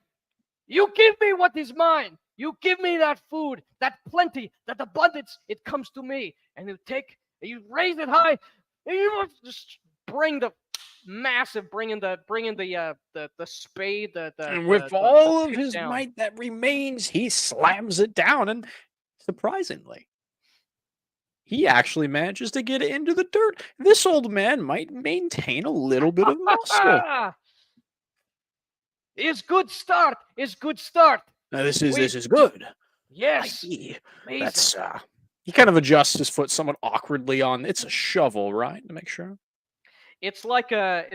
you give me what is mine. You give me that food, that plenty, that abundance. It comes to me. And you raise it high. And you just bring the spade, And with the all of pick his down. might that remains, he slams it down, and surprisingly, he actually manages to get it into the dirt. This old man might maintain a little bit of muscle. Is good start. Now this is good. I Yes. see. Amazing. That's he kind of adjusts his foot somewhat awkwardly on. It's a shovel, right? To make sure. It's like a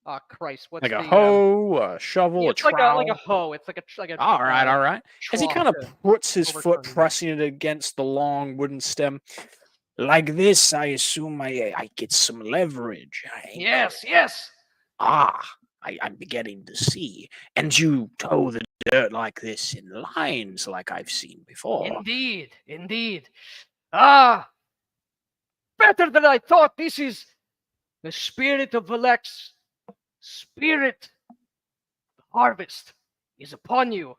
oh Christ, what's Like a the hoe, a shovel, yeah, a it's trowel. like a hoe. It's like a All right. As he trough kind of to puts his foot, overturn. pressing it against the long wooden stem. Like this, I assume I get some leverage. Yes. I'm beginning to see. And you tow the dirt like this in lines like I've seen before. Indeed. Better than I thought. This is the spirit of Villex. Spirit. The harvest is upon you.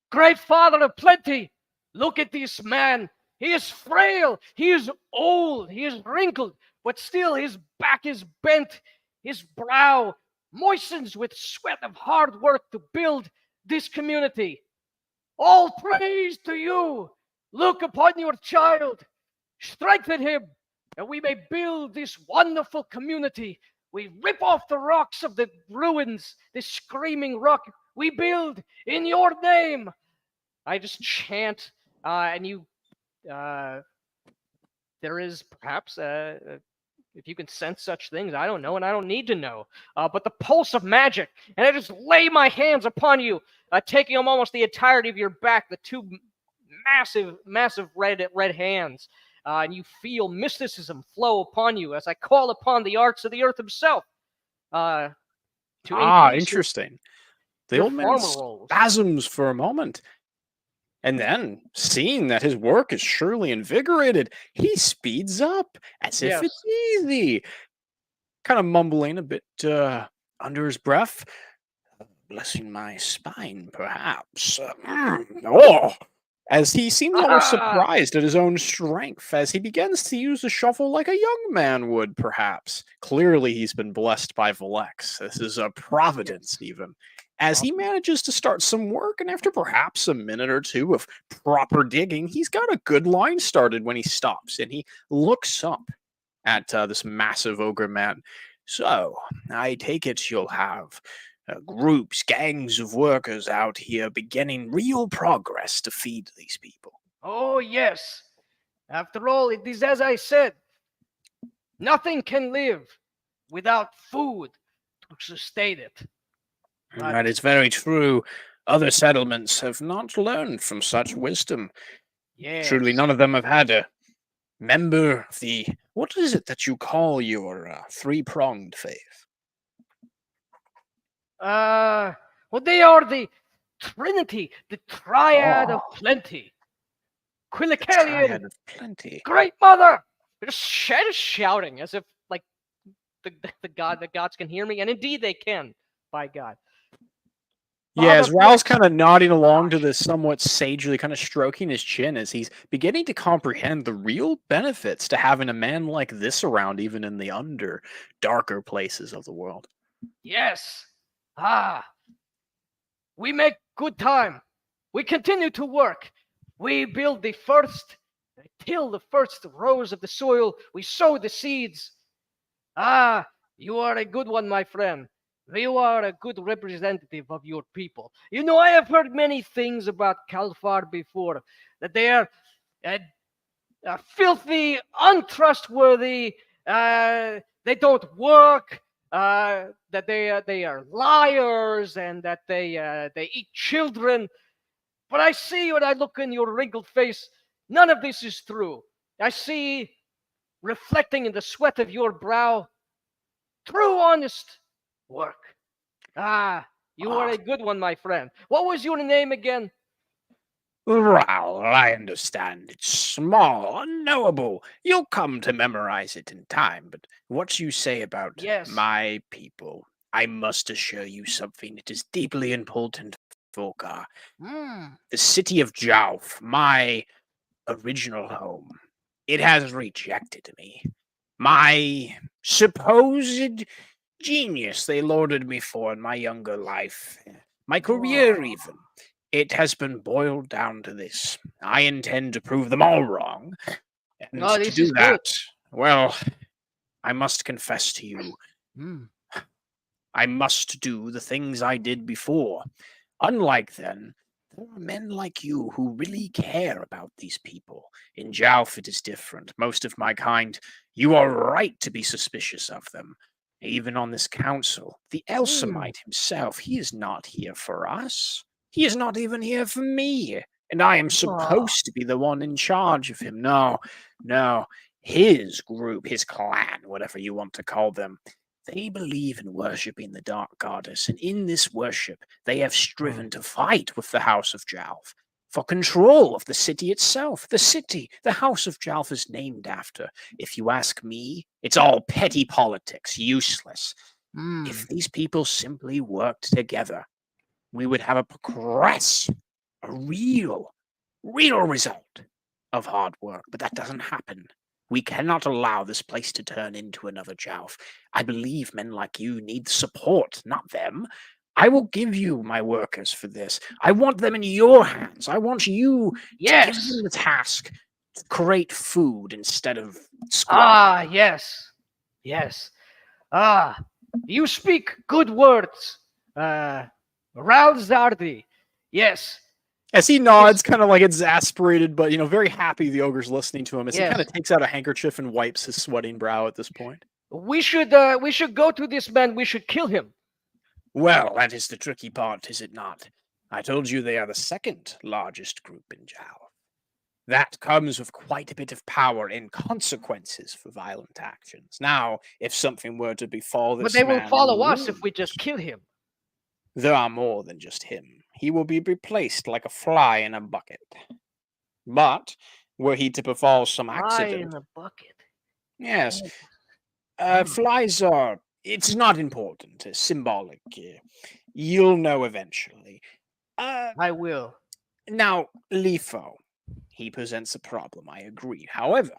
Great Father of Plenty, look at this man. He is frail. He is old. He is wrinkled, but still his back is bent. His brow moistens with sweat of hard work to build this community. All praise to you. Look upon your child. Strengthen him, and we may build this wonderful community. We rip off the rocks of the ruins, this screaming rock. We build in your name. I just chant, and you, there is perhaps, if you can sense such things, I don't know, and I don't need to know, but the pulse of magic. And I just lay my hands upon you, taking almost the entirety of your back, the two massive red hands. And you feel mysticism flow upon you as I call upon the arts of the earth himself. To increase Interesting. The your old man farmer roles. spasms for a moment. And then, seeing that his work is surely invigorated, he speeds up as if it's easy. Kind of mumbling a bit under his breath. Blessing my spine, perhaps. as he seems almost Ah! surprised at his own strength, as he begins to use the shovel like a young man would, perhaps. Clearly, he's been blessed by Velex. This is a providence, even. As he manages to start some work, and after perhaps a minute or two of proper digging, he's got a good line started when he stops, and he looks up at this massive ogre man. So, I take it you'll have groups, gangs of workers out here beginning real progress to feed these people. Oh, yes. After all, it is as I said. Nothing can live without food to sustain it. Right. That is very true. Other settlements have not learned from such wisdom. Yes. Truly, none of them have had a member of the. What is it that you call your three-pronged faith? Well, they are the Trinity, the Triad of Plenty. Quillicalian, Triad of plenty. Great Mother! They're just shouting as if like the gods can hear me, and indeed they can, by God. Yeah, as Mother Raoul's Flex- kind of nodding along to this somewhat sagely, kind of stroking his chin as he's beginning to comprehend the real benefits to having a man like this around, even in the darker places of the world. Yes. We make good time. We continue to work. We till the first rows of the soil. We sow the seeds. You are a good one, my friend. You are a good representative of your people. You know, I have heard many things about Kalfar before, that they are filthy, untrustworthy, they don't work, that they are liars, and that they eat children. But I see when I look in your wrinkled face, none of this is true. I see, reflecting in the sweat of your brow, true, honest work. You are a good one, my friend. What was your name again? Raoul, I understand. It's small, unknowable. You'll come to memorize it in time, but what you say about Yes. my people, I must assure you something that is deeply important, Volkar. The city of Jauf, my original home, it has rejected me. My supposed genius they lauded me for in my younger life, my career even. It has been boiled down to this. I intend to prove them all wrong. And Oh, to this do is good. that, well, I must confess to you, I must do the things I did before. Unlike then, there are men like you who really care about these people. In Jauf, it is different. Most of my kind, you are right to be suspicious of them. Even on this council, the Elsamite himself, he is not here for us. He is not even here for me. And I am supposed to be the one in charge of him. No. His group, his clan, whatever you want to call them, they believe in worshipping the Dark Goddess, and in this worship, they have striven to fight with the House of Jauf for control of the city itself. The city the House of Jauf is named after. If you ask me, it's all petty politics, useless. If these people simply worked together, we would have a progress, a real result of hard work, but that doesn't happen. We cannot allow this place to turn into another Jauf. I believe men like you need support, not them. I will give you my workers for this. I want them in your hands. I want you to give Yes. them the task to create food instead of squat. Yes. You speak good words. Raul Zardi. Yes. As he nods, kind of like exasperated, but very happy the ogre's listening to him. As he Yes. kind of takes out a handkerchief and wipes his sweating brow at this point. We should go to this man. We should kill him. Well, that is the tricky part, is it not? I told you they are the second largest group in Jauf. That comes with quite a bit of power and consequences for violent actions. Now, if something were to befall this But they will man follow in us if we Lund, just kill him. there are more than just him. He will be replaced like a fly in a bucket. But were he to befall some Fly accident, in a bucket. yes, flies are. It's not important. It's symbolic. You'll know eventually. I will. Now, Lifo, he presents a problem, I agree. However,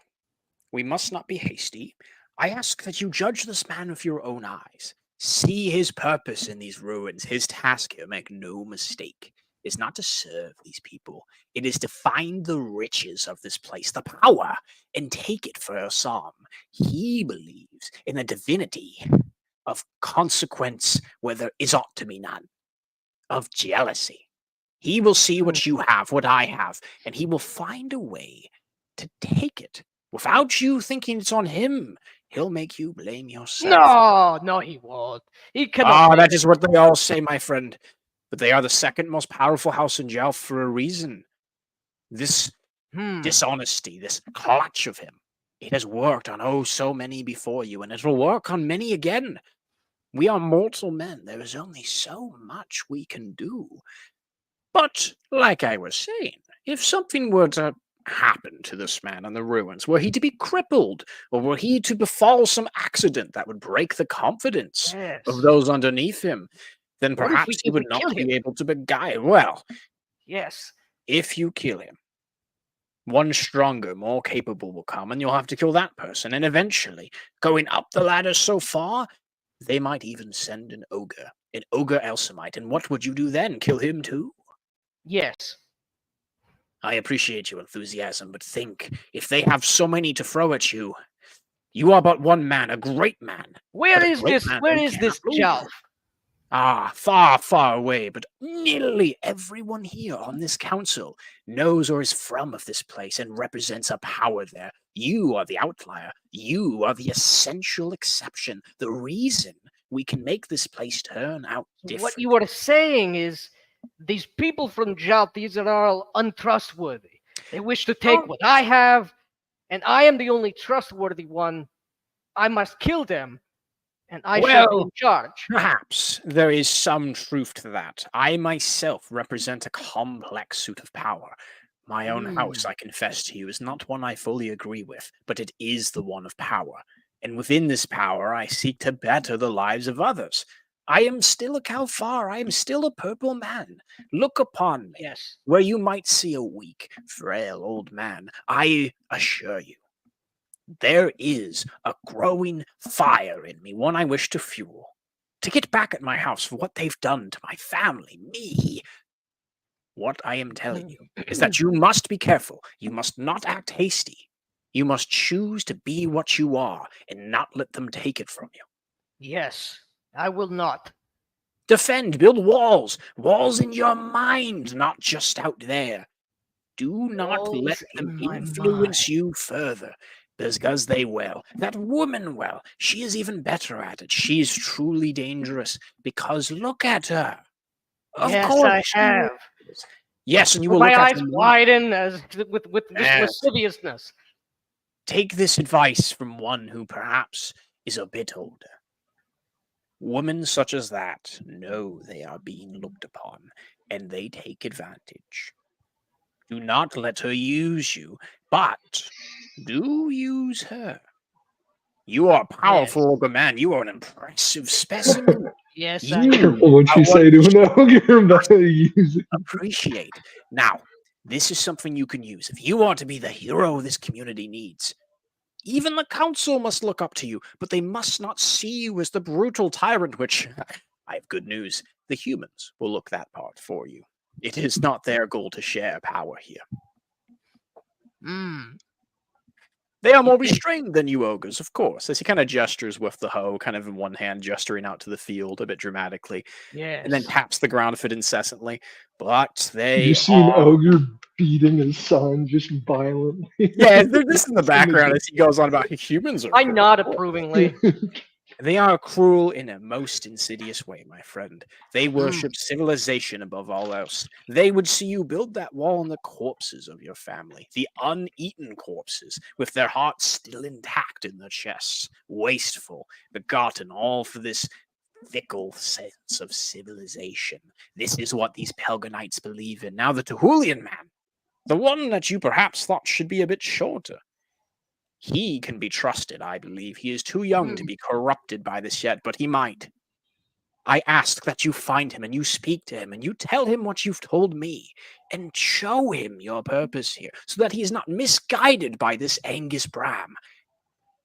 we must not be hasty. I ask that you judge this man with your own eyes. See his purpose in these ruins. His task here, make no mistake, is not to serve these people. It is to find the riches of this place, the power, and take it for Assam. He believes in a divinity of consequence where there is ought to be none, of jealousy. He will see what you have, what I have, and he will find a way to take it. Without you thinking it's on him, he'll make you blame yourself. No, he won't. He cannot. Ah, make that is what they all say, my friend. But they are the second most powerful house in Jelf for a reason. This dishonesty, this clutch of him, it has worked on oh so many before you, and it will work on many again. We are mortal men. There is only so much we can do. But, like I was saying, if something were to happen to this man in the ruins, were he to be crippled, or were he to befall some accident that would break the confidence Yes. of those underneath him, then What if we- perhaps he if would we not kill be him? able to beguile. Well, Yes. if you kill him, one stronger, more capable will come, and you'll have to kill that person. And eventually, going up the ladder so far, they might even send an ogre Elsamite. And what would you do then? Kill him too? Yes. I appreciate your enthusiasm, but think, if they have so many to throw at you, you are but one man, a great man. Where But a is great this? man Where who is this cannot Jelf? lose. Ah, far, far away, but nearly everyone here on this council knows or is from of this place and represents a power there. You are the outlier. You are the essential exception. The reason we can make this place turn out different. What you are saying is these people from Jelf, these are all untrustworthy. They wish to take what I have, and I am the only trustworthy one. I must kill them, and I shall be Well, in charge. Perhaps there is some truth to that. I myself represent a complex suit of power. My own house, I confess to you, is not one I fully agree with, but it is the one of power. And within this power, I seek to better the lives of others. I am still a Kalfar. I am still a purple man. Look upon me. Yes. Where you might see a weak, frail old man, I assure you, there is a growing fire in me, one I wish to fuel. To get back at my house for what they've done to my family, me. What I am telling you is that you must be careful. You must not act hasty. You must choose to be what you are and not let them take it from you. Yes. I will not. Defend, build walls. Walls in your mind, not just out there. Do not let Walls them in my influence you further. Because they will. That woman will. She is even better at it. She is truly dangerous. Because look at her. Of Yes, course I she have. is. Yes, and you Will will my look at eyes her. widen as with this Yes. lasciviousness. Take this advice from one who perhaps is a bit older. Women such as that know they are being looked upon, and they take advantage. Do not let her use you, but do use her. You are a powerful ogre man. You are an impressive specimen. Yes, You I am. Careful what you I say to an ogre about using. appreciate. Now, this is something you can use. If you are to be the hero this community needs, even the council must look up to you, but they must not see you as the brutal tyrant, which, I have good news, the humans will look that part for you. It is not their goal to share power here. They are more restrained than you ogres, of course, as he kind of gestures with the hoe, kind of in one hand gesturing out to the field a bit dramatically, Yes. and then taps the ground with it incessantly. But they You see an are... ogre beating his son just violently. Yeah, they're just in the background as he goes on about humans are I cruel. nod approvingly. They are cruel in a most insidious way, my friend. They worship civilization above all else. They would see you build that wall on the corpses of your family, the uneaten corpses, with their hearts still intact in their chests, wasteful, begotten, all for this fickle sense of civilization. This is what these Pelganites believe in. Now the Tehulian man, the one that you perhaps thought should be a bit shorter, he can be trusted, I believe. He is too young to be corrupted by this yet, but he might. I ask that you find him and you speak to him and you tell him what you've told me and show him your purpose here so that he is not misguided by this Angus Bram.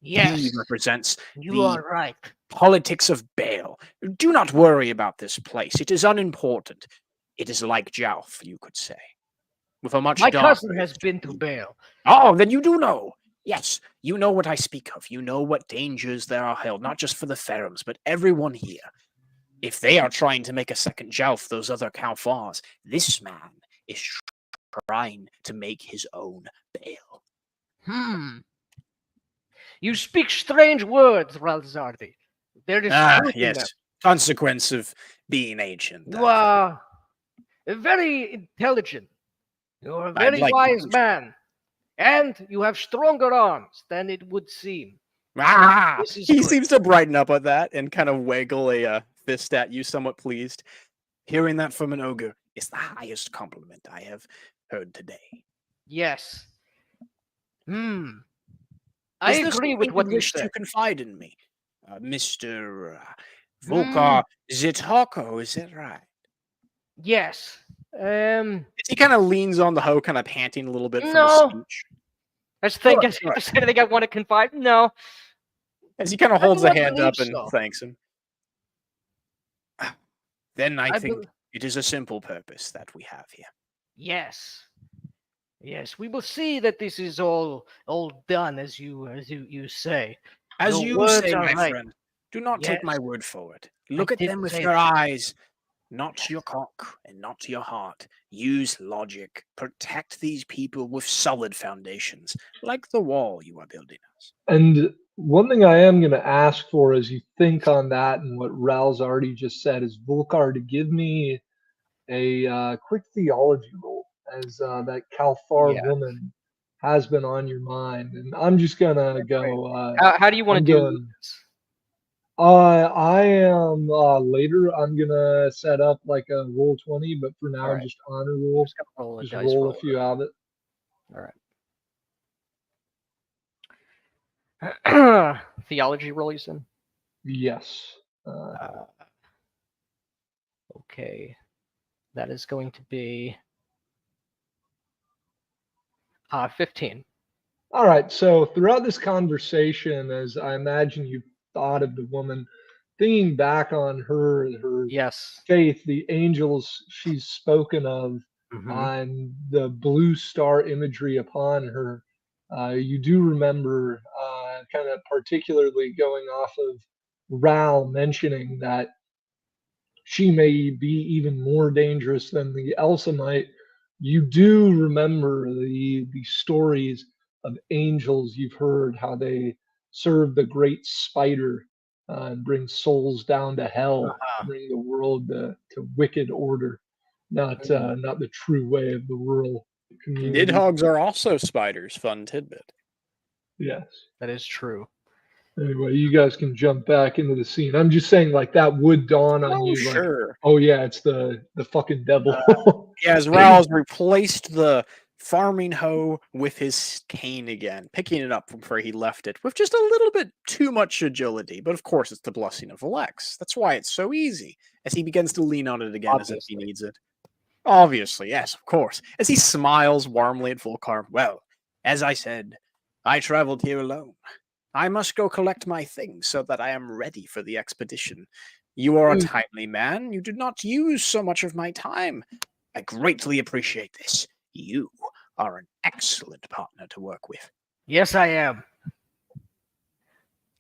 Yes, He represents you the are right. politics of Baal. Do not worry about this place. It is unimportant. It is like Jalf, you could say, with a much My darker cousin has been to history. Baal. Oh, then you do know. Yes, you know what I speak of. You know what dangers there are held, not just for the Ferums, but everyone here. If they are trying to make a second Jalf, those other Calfars, this man is trying to make his own Baal. You speak strange words, Ralzardi. There is truth in them. Yes. Consequence of being ancient. You are very intelligent. You are a I'd very like to wise think. man. And you have stronger arms than it would seem. This is He good. seems to brighten up at that and kind of waggle a fist at you, somewhat pleased. Hearing that from an ogre is the highest compliment I have heard today. Yes. I Is there agree with something what you you wish to said. confide in me? Mr. Volkar Zitako, is that right? Yes. He kind of leans on the hoe, kind of panting a little bit from No. his speech. I was thinking, Sure, sure. is there anything I want to confide? No. As he kind of I holds do a not hand up believe and so. thanks him. Then I I think bel- it is a simple purpose that we have here. Yes. Yes, we will see that this is all done as you say. As Your you words say, are my right. friend, do not take my Yes. word for it. Look at them didn't with say your that. eyes, not your cock and not your heart. Use logic. Protect these people with solid foundations, like the wall you are building us. And one thing I am going to ask for as you think on that and what Ral's already just said is Volkar to give me a quick theology roll as that Kalfar Yeah. woman has been on your mind. And I'm just going to go. How do you want I'm to do going- this? I am later. I'm going to set up like a roll 20, but for now, Alright. just honor roll. Just gonna roll a Just dice roll a roller. few out of All right. Theology roll, you said? Yes. Okay. That is going to be 15. All right. So throughout this conversation, as I imagine you thought of the woman, thinking back on her Yes. faith, the angels she's spoken of, and the blue star imagery upon her, you do remember kind of particularly going off of Ral mentioning that she may be even more dangerous than the Elsamite. You do remember the stories of angels you've heard, how they serve the great spider and bring souls down to hell, bring the world to wicked order, not the true way of the rural community. Nidhogs are also spiders. Fun tidbit. Yes. That is true. Anyway, you guys can jump back into the scene. I'm just saying, like that would dawn on you, like, Sure. oh yeah, it's the fucking devil. Yeah, as Raoul's replaced the farming hoe with his cane again, picking it up from where he left it with just a little bit too much agility. But of course, it's the blessing of Alex. That's why it's so easy. As he begins to lean on it again as if he needs it. Obviously, yes, of course. As he smiles warmly at Volkar. Well, as I said, I traveled here alone. I must go collect my things so that I am ready for the expedition. You are a timely man. You did not use so much of my time. I greatly appreciate this. You are an excellent partner to work with. Yes, I am.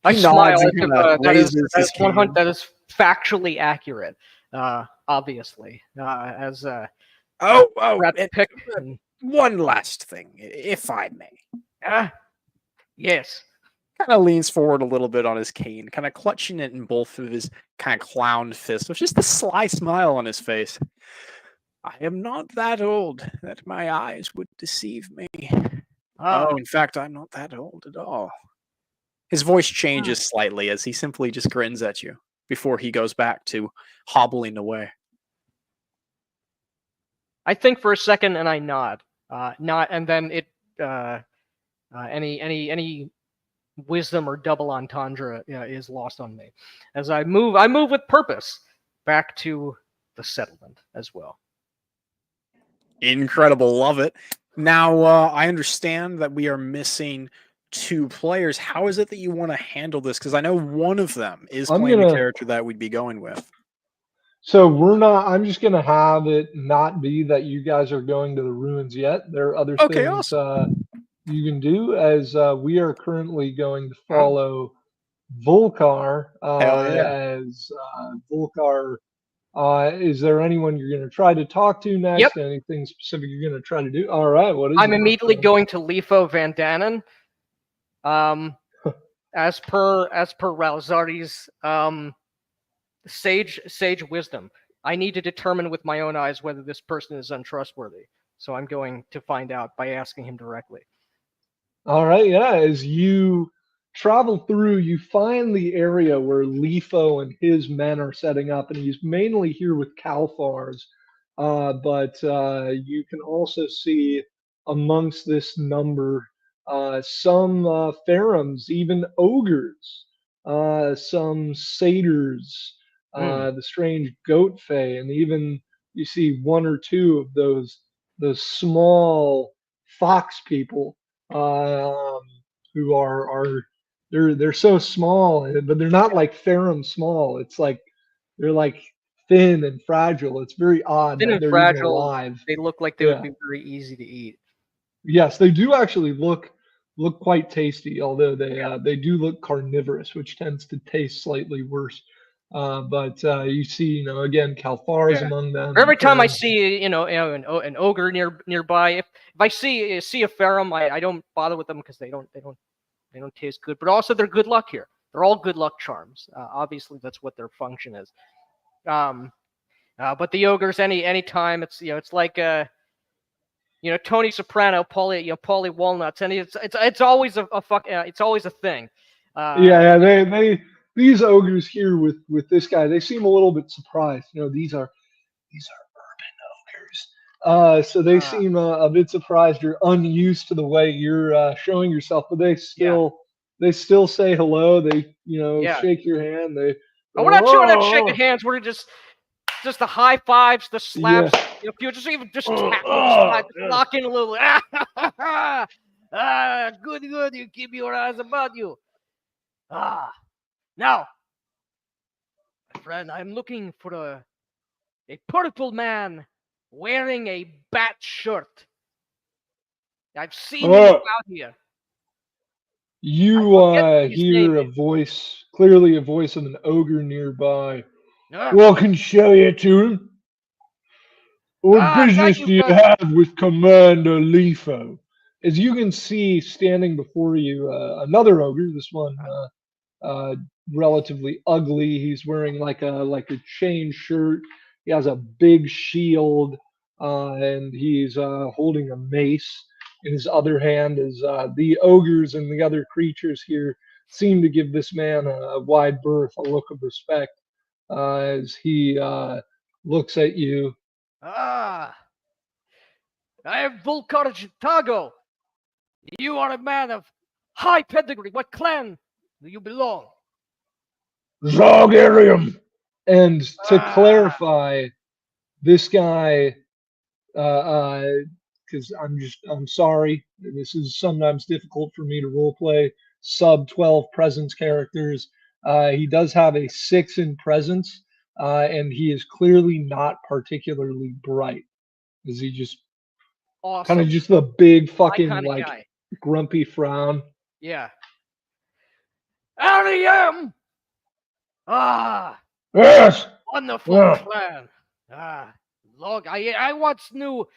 He I nods smile. and kinda That is raises his cane. that is factually accurate. Obviously, as Oh, Rat and pick. one last thing, if I may. Yes. Kind of leans forward a little bit on his cane, kind of clutching it in both of his kind of clowned fists, with just a sly smile on his face. I am not that old that my eyes would deceive me. Oh, in fact, I'm not that old at all. His voice changes slightly as he simply just grins at you before he goes back to hobbling away. I think for a second and I nod. And then it any wisdom or double entendre is lost on me. As I move with purpose. back to the settlement as well. Incredible, love it. Now, I understand that we are missing 2 players. How is it that you want to handle this? Because I know one of them is I'm playing the gonna- character that we'd be going with. So I'm just gonna have it not be that you guys are going to the ruins yet. There are other Okay, things you can do, as we are currently going to follow Volkar. Hell yeah. As Volkar, is there anyone you're gonna try to talk to next? Yep. Anything specific you're gonna try to do? All right, what is I'm it? immediately going to Lifo Van Dannen. As per Ralzari's sage wisdom, I need to determine with my own eyes whether this person is untrustworthy. So I'm going to find out by asking him directly. All right, yeah. As you travel through, you find the area where Lifo and his men are setting up, and he's mainly here with Kalfars. But you can also see amongst this number some Pharaohs, even ogres, some satyrs, the strange goat fae, and even you see 1 or 2 of those small fox people who are they're so small, but they're not like Ferrum small. It's like they're like thin and fragile. It's very odd Thin that and they're even fragile. alive. They look like they Yeah. would be very easy to eat. Yes, they do actually look quite tasty, although they do look carnivorous, which tends to taste slightly worse. But you see, again, Kalfars Yeah. among them. Every time I Pharaohs. see, an ogre nearby, if I see a Ferrum, I don't bother with them because they don't taste good. But also, they're good luck here. They're all good luck charms. Obviously, that's what their function is. But the ogres, any time, it's like Tony Soprano, Paulie Walnuts, and it's always it's always a thing. They these ogres here with this guy, they seem a little bit surprised. These are urban ogres. So they seem a bit surprised. You're unused to the way you're showing yourself, but they still say hello. They shake your hand. We're not showing that shaking hands. We're just the high fives, the slaps. Yeah. If you just even just lock in a little. Good. You keep your eyes about you. Now, my friend, I'm looking for a purple man wearing a bat shirt. I've seen him out here. You what his name hear a voice, clearly a voice of an ogre nearby. Ah. Well, I can show you to him. What business do you have with Commander Lifo? As you can see, standing before you, another ogre. This one, relatively ugly. He's wearing like a chain shirt. He has a big shield, and he's holding a mace. In his other hand is the ogres and the other creatures here seem to give this man a wide berth, a look of respect, as he looks at you. I am Volkar Tago. You are a man of high pedigree. What clan do you belong? Zogarium. And to clarify, this guy, because I'm sorry, this is sometimes difficult for me to roleplay sub 12 presence characters. He does have a 6 in presence, and he is clearly not particularly bright. Is he just Awesome. kind of just a big fucking like guy. grumpy frown? Yeah. R.E.M. Yes. Wonderful clan. Look, I once knew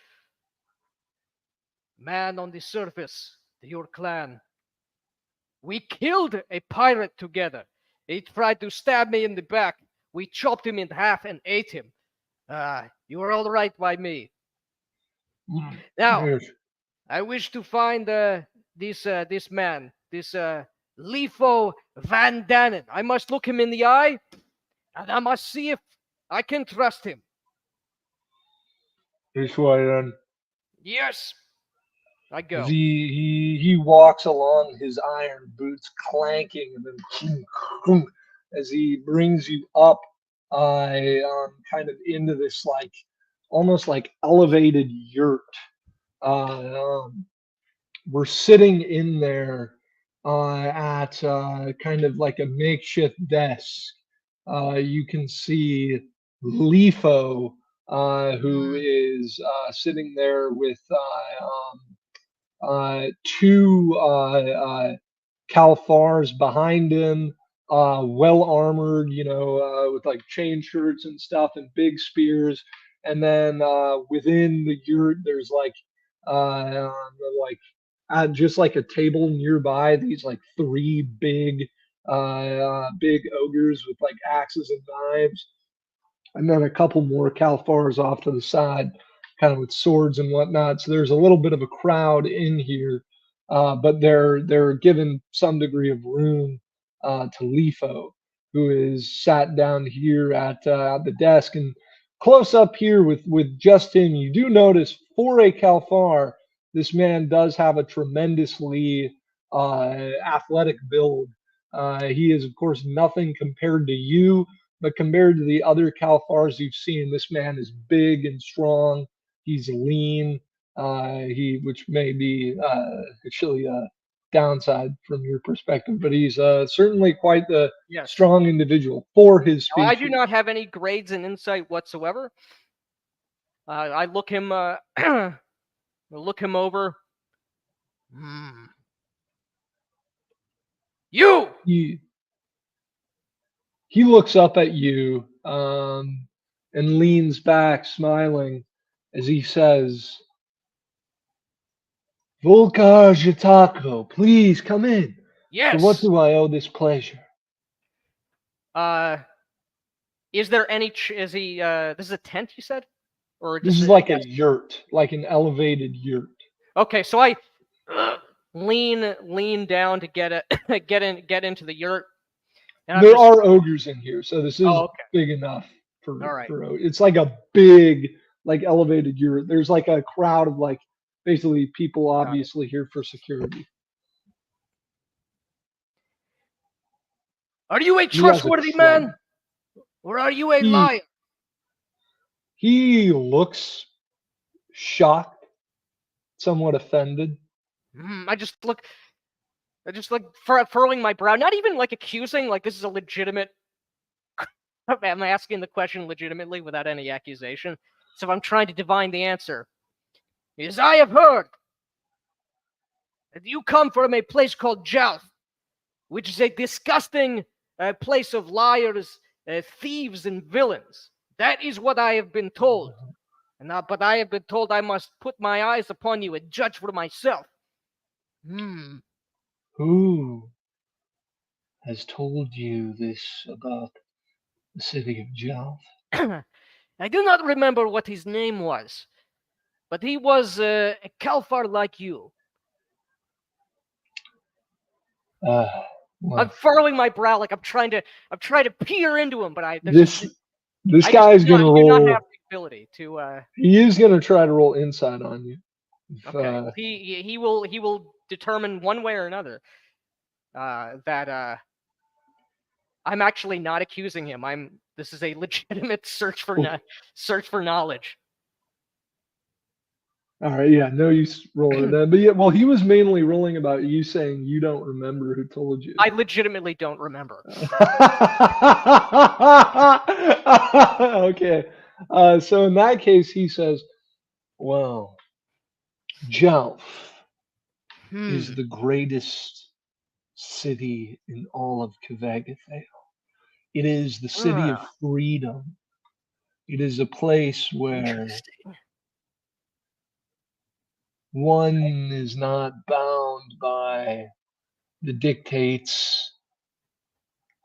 man on the surface, your clan. We killed a pirate together. He tried to stab me in the back. We chopped him in half and ate him. You are all right by me. Now, Yes. I wish to find this man, this Lifo Van Dannen. I must look him in the eye, and I must see if I can trust him. This way then. Yes, I go. As he walks along, his iron boots clanking, and then as he brings you up kind of into this like almost like elevated yurt. We're sitting in there at kind of like a makeshift desk. You can see Lifo, who is sitting there with two Calfars behind him, well armored, with like chain shirts and stuff and big spears. And then within the yurt, there's like just like a table nearby. These like three big ogres with like axes and knives, and then a couple more Calfars off to the side, kind of with swords and whatnot. So there's a little bit of a crowd in here, but they're given some degree of room to Lifo, who is sat down here at the desk. And close up here with just him, you do notice for a Calfar, this man does have a tremendously athletic build. He is, of course, nothing compared to you, but compared to the other Calfars you've seen, this man is big and strong. He's lean, which may be actually a downside from your perspective, but he's certainly quite the Yes. strong individual for his Now, I species. do not have any grades in insight whatsoever. I look him look him over. You! He looks up at you and leans back, smiling, as he says, Volkar Jatako, please come in. Yes. To what do I owe this pleasure? Is there any? Is he? This is a tent, you said, or This just is like a yurt, like an elevated yurt. Okay, so I lean down to get into the yurt. And There are ogres in here, so this is Oh, okay. big enough for. All right. It's like a big, like elevated yurt. There's like a crowd of like basically people obviously here for security. Are you a He has a trustworthy man, trident. or are you a He- liar? He looks shocked, somewhat offended. I just look furrowing my brow, not even like accusing, like this is a legitimate. I'm asking the question legitimately without any accusation. So I'm trying to divine the answer. As I have heard that you come from a place called Jalf, which is a disgusting place of liars, thieves, and villains. That is what I have been told. But I have been told I must put my eyes upon you and judge for myself. Who has told you this about the city of Jalf? I do not remember what his name was, but he was a Calfar like you. Well, I'm furrowing my brow like I'm trying to peer into him, but this I guy is just do gonna not- I do not roll. have the ability to. He is gonna try to roll insight on you. If, Okay, he will determine one way or another that I'm actually not accusing him. This is a legitimate search for knowledge. All right, yeah, no use rolling that. But yeah, well, he was mainly rolling about you saying you don't remember who told you. I legitimately don't remember. Okay. So in that case, he says, well, Jalf is the greatest city in all of Kvegathale. It is the city of freedom. It is a place where Interesting. one is not bound by the dictates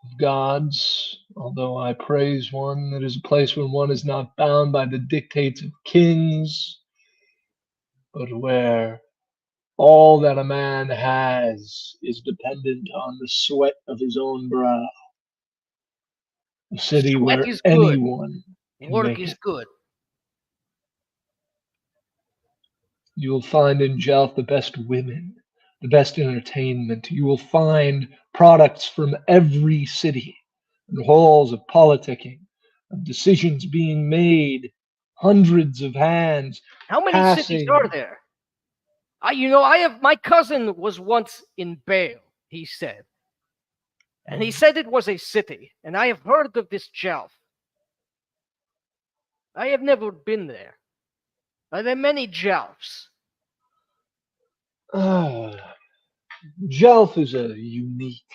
of gods, although I praise one. It is a place where one is not bound by the dictates of kings, but where all that a man has is dependent on the sweat of his own brow. A city Sweat where is good. anyone can Work make is it. good. You will find in Jalf the best women, the best entertainment. You will find products from every city, and halls of politicking. of decisions being made, hundreds of hands How many cities passing. are there? My cousin was once in Bale, he said. And he said it was a city, and I have heard of this Jelf. I have never been there. Are there many Jelfs? Jelf is a unique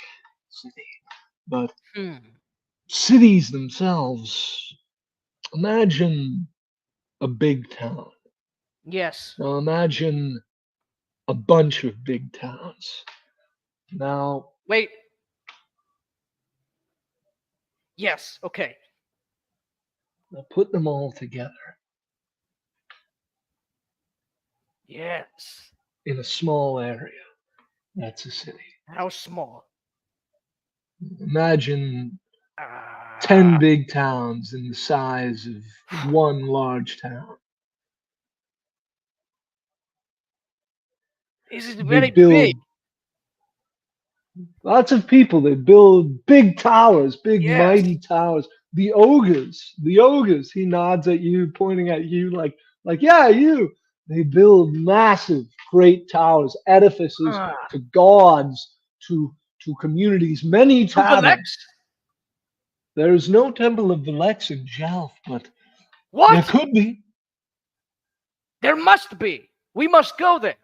city, but Hmm. cities themselves, imagine a big town. Yes. Now imagine a bunch of big towns. Now, Wait. Yes, okay. now put them all together Yes. in a small area. That's a city. How small? Imagine Ah, 10 big towns in the size of one large town. This is They very build big. lots of people. They build big towers, big Yes. mighty towers. The ogres. He nods at you, pointing at you, like yeah, you. They build massive, great towers, edifices Ah. to gods, to communities, many To the taverns. next? There is no temple of the Lex in Jelf, but there What? could be. There must be. We must go there.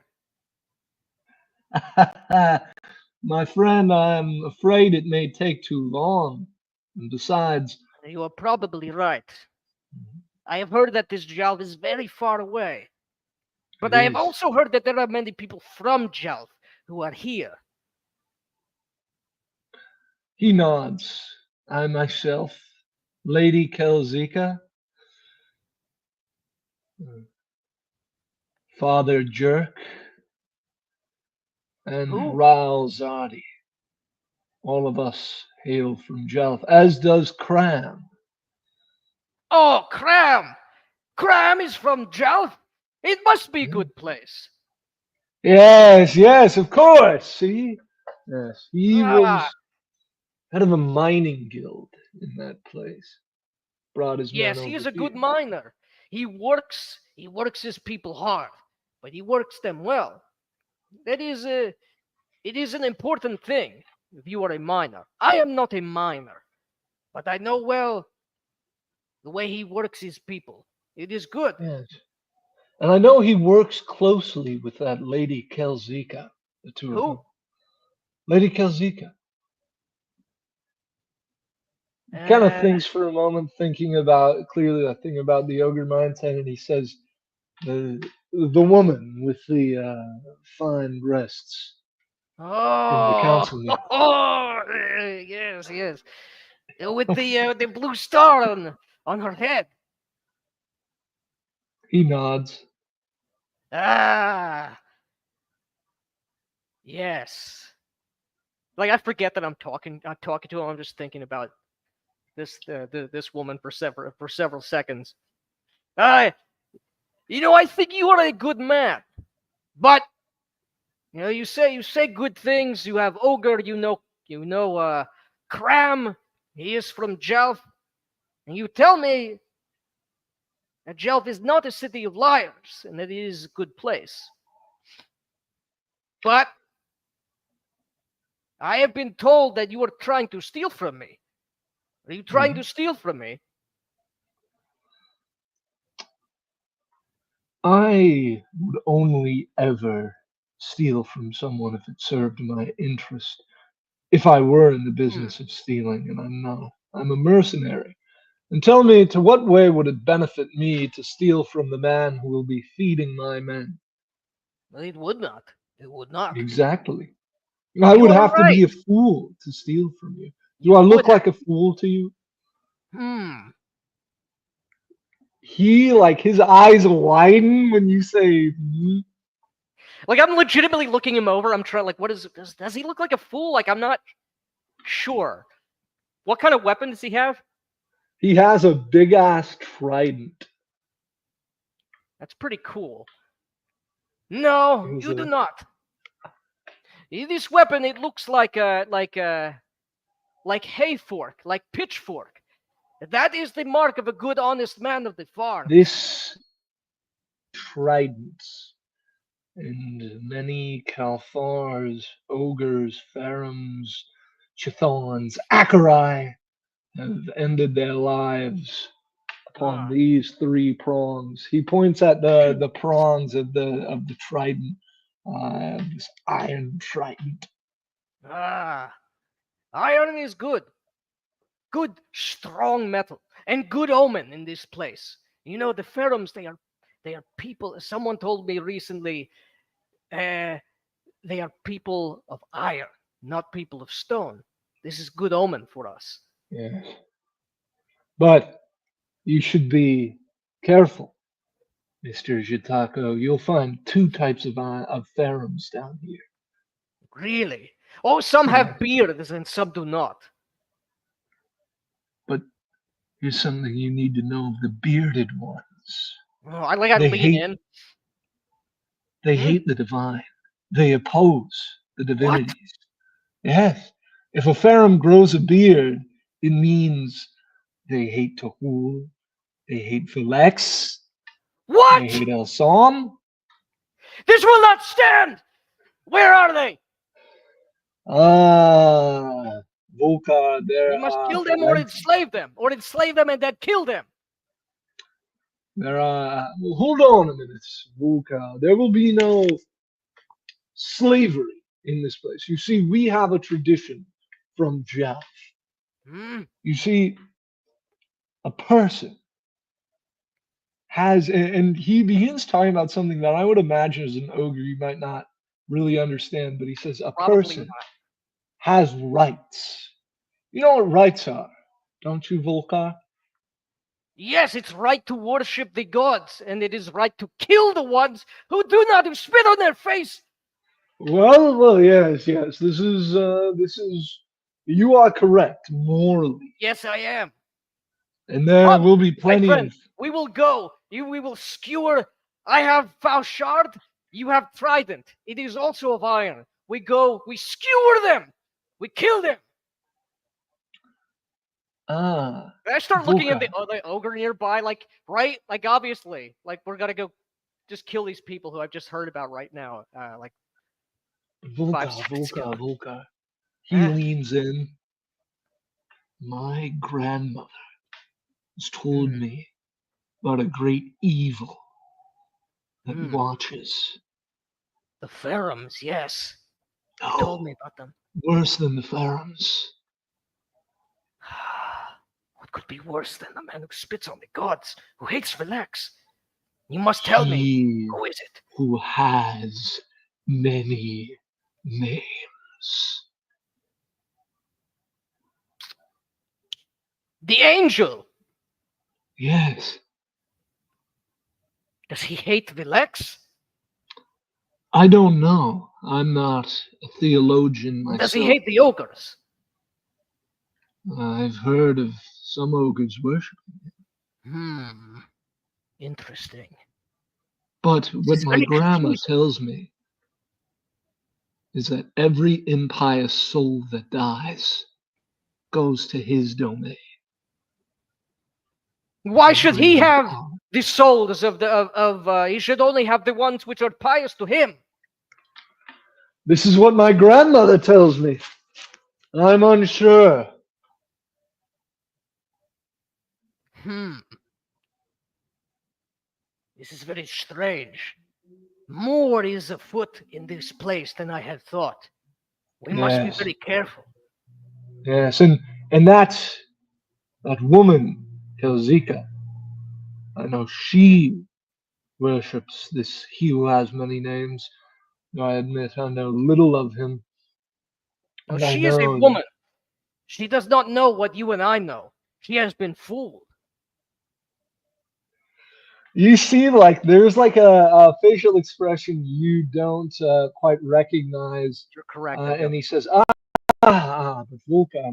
My friend, I'm afraid it may take too long. And besides, You are probably right. I have heard that this Jelf is very far away. But it I have is. also heard that there are many people from Jelf who are here. He nods. I myself, Lady Kelzika, Father Jerk, and Who? Raul Zardi. All of us hail from Jelf, as does Cram. Oh, Cram! Cram is from Jelf? It must be a good place. Yes, of course. See? Yes, he was Ah. head of a mining guild in that place. Brought his Yes, men he is over a good here. miner. He works his people hard, but he works them well. It is an important thing if you are a miner. I am not a miner, but I know well the way he works his people. It is good. Yes. And I know he works closely with that Lady Kelzika, the two of them. Who? Lady Kelzika. He kind of Uh, thinks for a moment, thinking about clearly that thing about the ogre mindset, and he says, the woman with the fine breasts from the Oh, council meeting. yes. With the blue star on her head. He nods. Ah, yes. Like I forget that I'm talking to him. I'm just thinking about this woman for several seconds. I think you are a good man, but you say good things. You have ogre. Cram. He is from Jelf, and you tell me that Jelf is not a city of liars, and that it is a good place. But I have been told that you are trying to steal from me. Are you trying to steal from me? I would only ever steal from someone if it served my interest. If I were in the business of stealing, and I'm not. I'm a mercenary. And tell me, to what way would it benefit me to steal from the man who will be feeding my men? Well, it would not. It would not. Exactly. I You would are have to be right. a fool to steal from you. Do You I look would like a fool to you? His eyes widen when you say, Like I'm legitimately looking him over. I'm trying. Like, what does he look like a fool? Like I'm not sure. What kind of weapon does he have? He has a big ass trident. That's pretty cool. No, It was you do a- not. This weapon, it looks like hay fork, like pitchfork. That is the mark of a good, honest man of the farm. This trident and many Kalthars, ogres, Pharums, Chthons, Acherai have ended their lives upon Ah. these three prongs. He points at the prongs of the trident, this iron trident. Ah, iron is good. Good, strong metal, and good omen in this place. You know, the Pharums, they are people. Someone told me recently, they are people of iron, not people of stone. This is good omen for us. Yes. But you should be careful, Mr. Jitako. You'll find two types of Pharums down here. Really? Oh, some Yeah. have beards and some do not. But here's something you need to know of the bearded ones. Oh, I like to They lean hate- in. They Hmm? hate the divine. They oppose the divinities. Yes. If a Pharum grows a beard, it means they hate Tahul, they hate Philex, What? they hate Elsom. This will not stand! Where are they? Volca, there We must are kill them or Philex- enslave them and then kill them. There are. Well, hold on a minute, Volca. There will be no slavery in this place. You see, we have a tradition from Jeff. Hmm? You see, a person has, and he begins talking about something that I would imagine as an ogre you might not really understand, but he says a Probably person not. has rights. You know what rights are, don't you, Volcar? Yes, it's right to worship the gods, and it is right to kill the ones who do not, who spit on their face. Well, yes. This is, you are correct morally, Yes, I am. and there Come, will be My plenty friend, of. we will go. We will skewer. I have Fauchard. You have Trident. It is also of iron. We go. We skewer them. We kill them. Ah, I start looking at Volca. the ogre nearby, like right, like obviously, like we're gonna go, just kill these people who I've just heard about right now. Like Volca, 5 seconds ago. Volca. He Huh? leans in. My grandmother has told Hmm. me about a great evil that Hmm. watches. The Pharums, yes. You No, told me about them. worse than the Pharums. What could be worse than the man who spits on the gods, who hates Relax? You must tell me. He Who is it? who has many names. The angel. Yes, Does he hate Relax? I don't know. I'm not a theologian myself. Does he hate the ogres? I've heard of some ogres worship. Interesting. But what is my very grandma confusing. tells me is that every impious soul that dies goes to his domain. Why should he Great have power. the souls of he should only have the ones which are pious to him? This is what my grandmother tells me. I'm unsure. This is very strange. More is afoot in this place than I had thought. We must be Yes. very careful. Yes, and that woman, Kelzika, I know she worships this he who has many names. I admit I know little of him. Now, And I she is a know that- woman. She does not know what you and I know. She has been fooled. You see, like there's like a facial expression you don't quite recognize, You're correct. and he says, Vulca.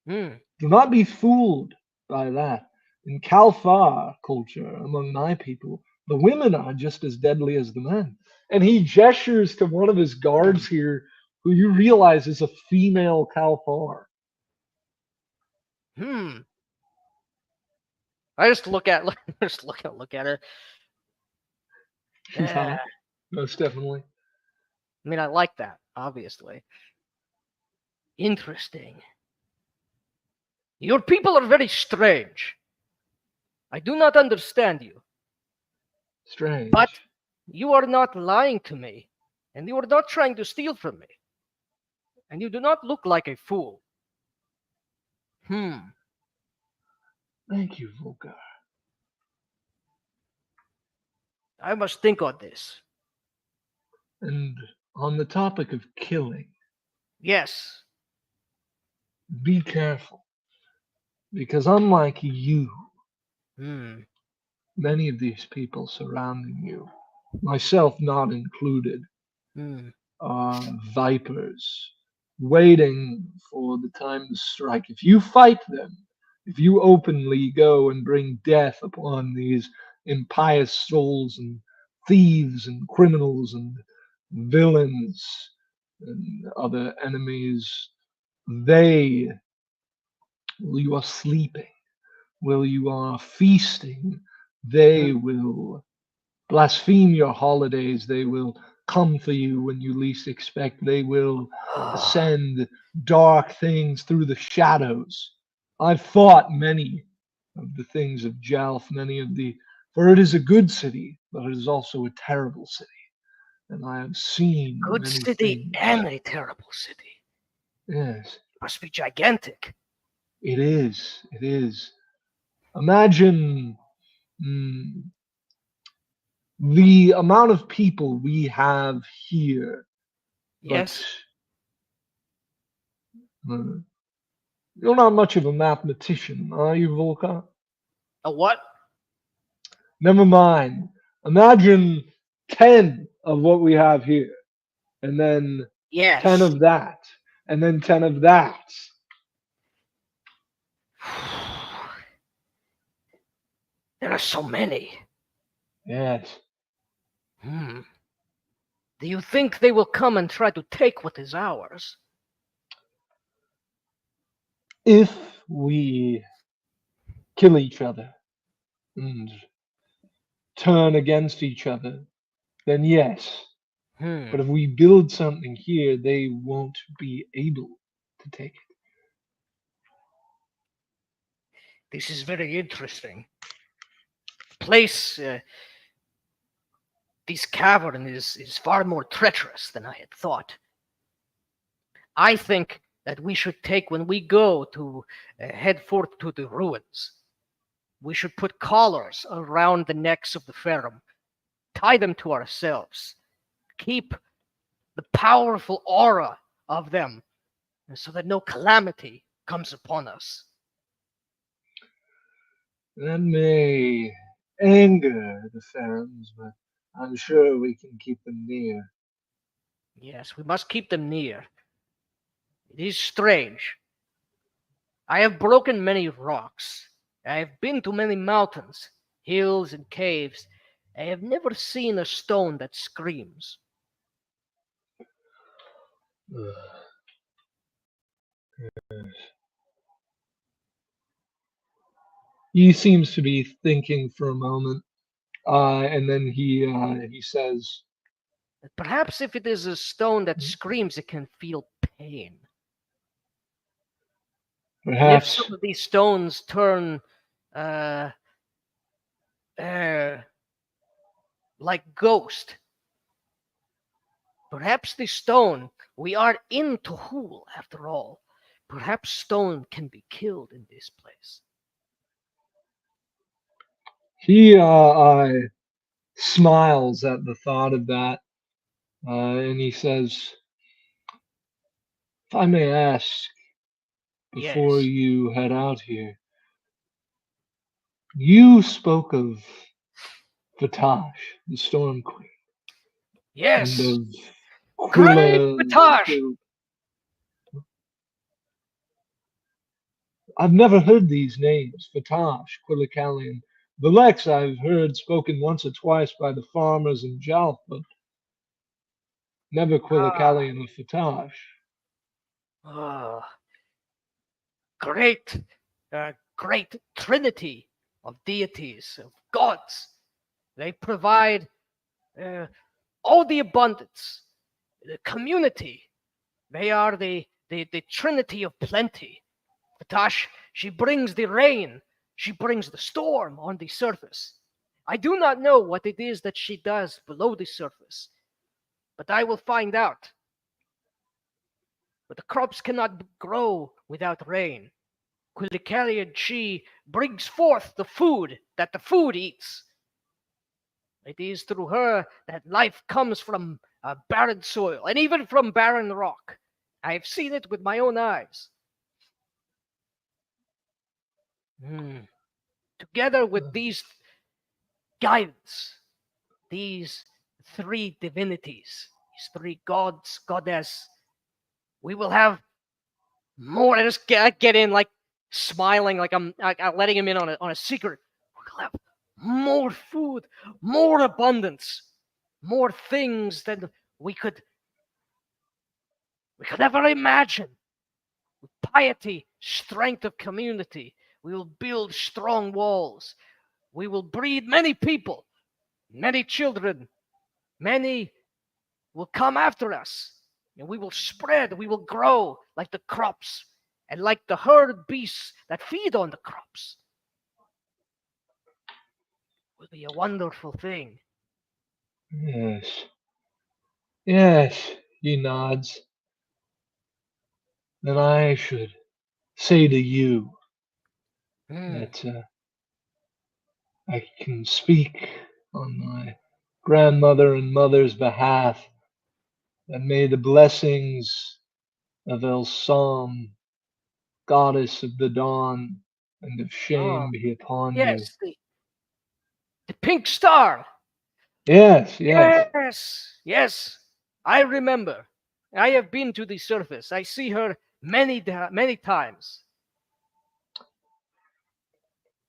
Hmm. Do not be fooled by that. In Kalfar culture, among my people, the women are just as deadly as the men. And he gestures to one of his guards here, who you realize is a female Kalfar. I just look at just look at her. Yeah, most definitely. I mean, I like that, obviously. Interesting. Your people are very strange. I do not understand you, Strange. but you are not lying to me, and you are not trying to steal from me, and you do not look like a fool. Thank you, Volgar. I must think on this. And on the topic of killing, Yes. be careful. Because unlike you, many of these people surrounding you, myself not included, are vipers waiting for the time to strike. If you fight them, if you openly go and bring death upon these impious souls and thieves and criminals and villains and other enemies, they, while you are sleeping, while you are feasting, they will blaspheme your holidays. They will come for you when you least expect. They will send dark things through the shadows. I've fought many of the things of Jalf, for it is a good city, but it is also a terrible city. And I have seen Good many city things. and a terrible city. Yes, Must be gigantic. it is. It is. Imagine the amount of people we have here. Yes. But you're not much of a mathematician, are you, Volker? A what? Never mind. Imagine 10 of what we have here, and then Yes. 10 of that, and then 10 of that. There are so many. Yes. Do you think they will come and try to take what is ours? If we kill each other and turn against each other, then yes. But if we build something here, they won't be able to take it. This is very interesting. Place, this cavern is far more treacherous than I had thought. I think that we should take, when we go to head forth to the ruins, we should put collars around the necks of the Ferrum, tie them to ourselves, keep the powerful aura of them, so that no calamity comes upon us. That may anger the Ferrums, but I'm sure we can keep them near. Yes, we must keep them near. It is strange. I have broken many rocks. I have been to many mountains, hills, and caves. I have never seen a stone that screams. He seems to be thinking for a moment, and then he says, Perhaps if it is a stone that screams, it can feel pain. And if "Perhaps some of these stones turn like ghost, perhaps the stone, we are in Tohul after all. Perhaps stone can be killed in this place. he smiles at the thought of that, and he says, "If I may ask, before Yes. you head out here, you spoke of Vatash, the Storm Queen, Yes. and of Great Quilla. Vatash! I've never heard these names, Vatash, Quillicalian. Velex I've heard spoken once or twice by the farmers in Jalf, but never Quillicalian or Vatash. Great, great Trinity of deities, of gods. They provide all the abundance, the community. They are the trinity of plenty. Vatash, she brings the rain. She brings the storm on the surface. I do not know what it is that she does below the surface, but I will find out. But the crops cannot grow without rain. Quilicarian, she brings forth the food that the food eats. It is through her that life comes from barren soil and even from barren rock. I have seen it with my own eyes. Together with these guidance, these three divinities, these three gods, goddess, we will have more. I just get in like smiling, like I'm letting him in on a secret. We'll have more food, more abundance, more things than we could ever imagine. With piety, strength of community, we will build strong walls. We will breed many people, many children. Many will come after us, and we will spread, we will grow like the crops and like the herd of beasts that feed on the crops. It will be a wonderful thing. Yes. Yes, he nods. Then I should say to you that I can speak on my grandmother and mother's behalf, and may the blessings of Elsom, goddess of the dawn and of shame, be upon you. Yes, the pink star. Yes. Yes, I remember. I have been to the surface. I see her many times.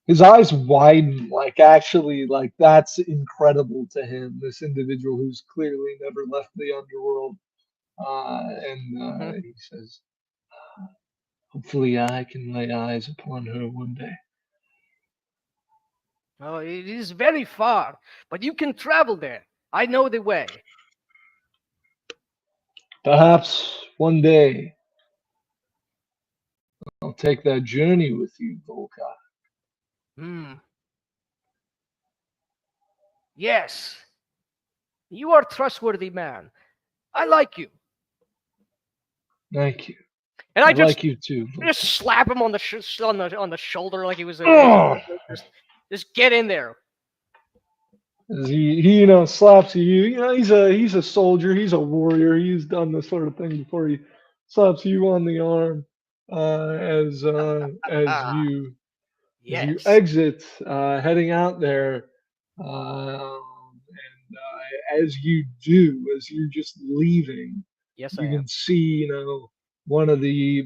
His eyes widen, like actually, like that's incredible to him. This individual who's clearly never left the underworld, and he says, "Hopefully, I can lay eyes upon her one day." Oh, it is very far, but you can travel there. I know the way. Perhaps one day I'll take that journey with you, Volka. Yes. You are a trustworthy man. I like you. Thank you. And I like you too. just slap him on the on the shoulder like he was Oh. just get in there. As he slaps you. He's a soldier. He's a warrior. He's done this sort of thing before. He slaps you on the arm as you exit, heading out there, and as you do, as you're just leaving, yes, you can see one of the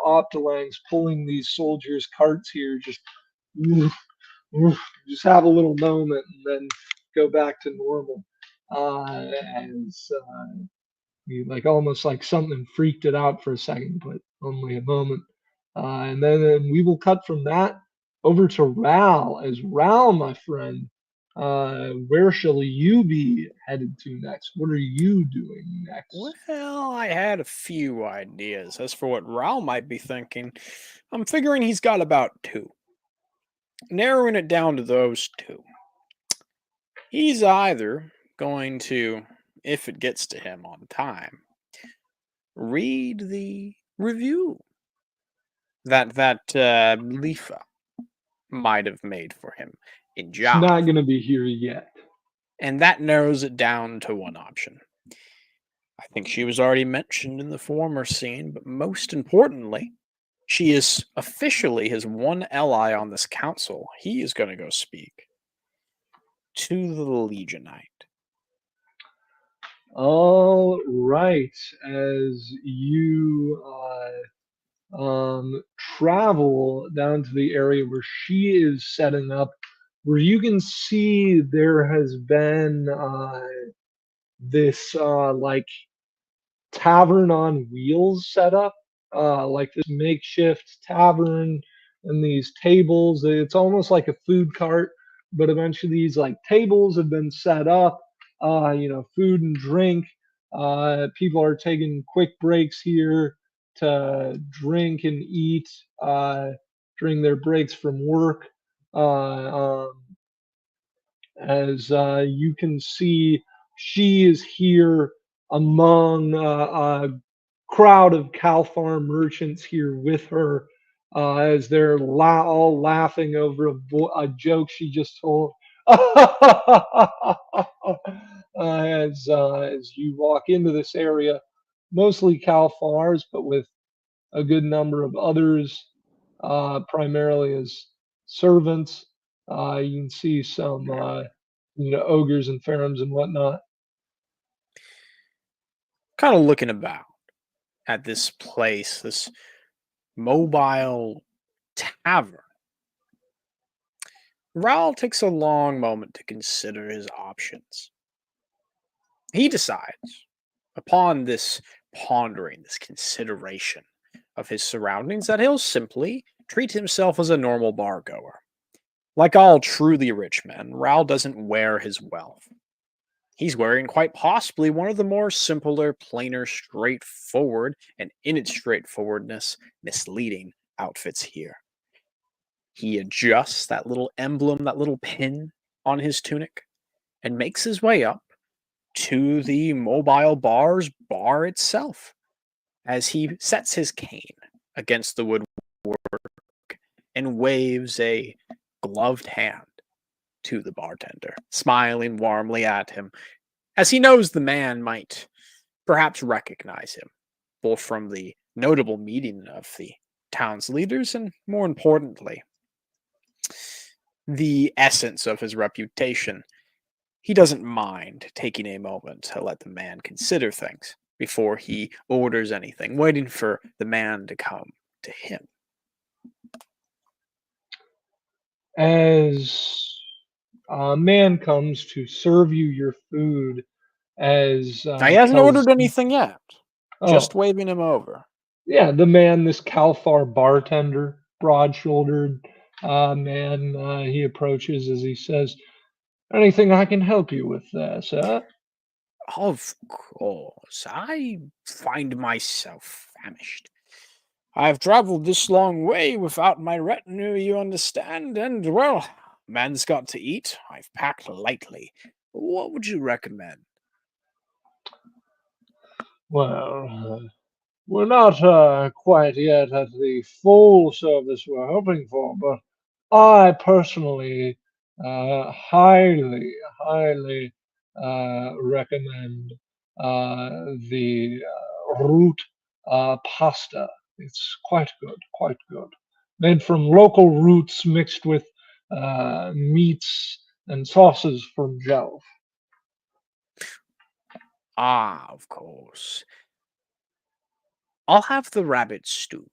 Optalangs pulling these soldiers' carts here, just have a little moment and then go back to normal. As like almost like something freaked it out for a second, but only a moment. And then we will cut from that over to Ral. As Ral, my friend, where shall you be headed to next? What are you doing next? Well, I had a few ideas. As for what Raul might be thinking, I'm figuring he's got about two. Narrowing it down to those two. He's either going to, if it gets to him on time, read the review that Lifa might have made for him in Java. It's not going to be here yet. And that narrows it down to one option. I think she was already mentioned in the former scene, but most importantly, she is officially his one ally on this council. He is going to go speak to the Legionite. All right. As you travel down to the area where she is setting up, where you can see there has been this like tavern on wheels set up, like this makeshift tavern and these tables. It's almost like a food cart, but a bunch of these like tables have been set up. Food and drink. People are taking quick breaks here to drink and eat during their breaks from work. As you can see, she is here among a crowd of Cal Farm merchants here with her, as they're all laughing over a joke she just told. As you walk into this area, mostly Cal Farms, but with a good number of others, primarily as servants. You can see some, ogres and pharaohs and whatnot. Kind of looking about at this place, this mobile tavern. Raoul takes a long moment to consider his options. He decides, upon this pondering, this consideration of his surroundings, that he'll simply treat himself as a normal bar goer. Like all truly rich men, Raoul doesn't wear his wealth. He's wearing quite possibly one of the more simpler, plainer, straightforward, and in its straightforwardness, misleading outfits here. He adjusts that little emblem, that little pin on his tunic, and makes his way up to the mobile bar's bar itself, as he sets his cane against the woodwork and waves a gloved hand to the bartender, smiling warmly at him, as he knows the man might perhaps recognize him, both from the notable meeting of the town's leaders and, more importantly, the essence of his reputation. He doesn't mind taking a moment to let the man consider things before he orders anything, waiting for the man to come to him. As a man comes to serve you your food, as Now, he hasn't tells, ordered anything yet, just waving him over. yeah, the man, this Calfar bartender, broad-shouldered man, he approaches as he says, "Anything I can help you with there, sir?" Of course, I find myself famished. I've traveled this long way without my retinue, you understand, and, well, man's got to eat. I've packed lightly. What would you recommend? Well, we're not quite yet at the full service we're hoping for, but I personally highly recommend the root pasta. It's quite good, quite good. Made from local roots mixed with meats and sauces from Jelf. Ah, of course. I'll have the rabbit stew.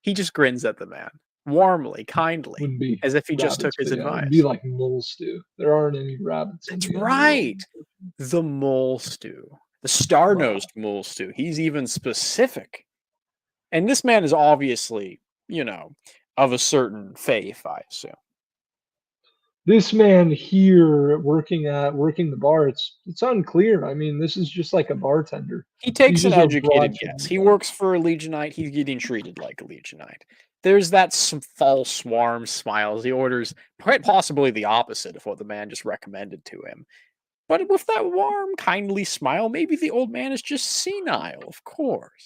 He just grins at the man, warmly, kindly, Wouldn't be as if he just took rabbits, his but yeah, it'd advice. be like mole stew. There aren't any rabbits in That's the underworld. right. The mole stew. The star-nosed mole stew. He's even specific. And this man is obviously, of a certain faith, I assume. This man here working the bar, it's unclear. I mean, this is just like a bartender. He takes He's an just a educated broad-shouldered guess. He guy. works for a Legionite. He's getting treated like a Legionite. There's that false warm smiles. He orders quite possibly the opposite of what the man just recommended to him. But with that warm, kindly smile, maybe the old man is just senile, of course.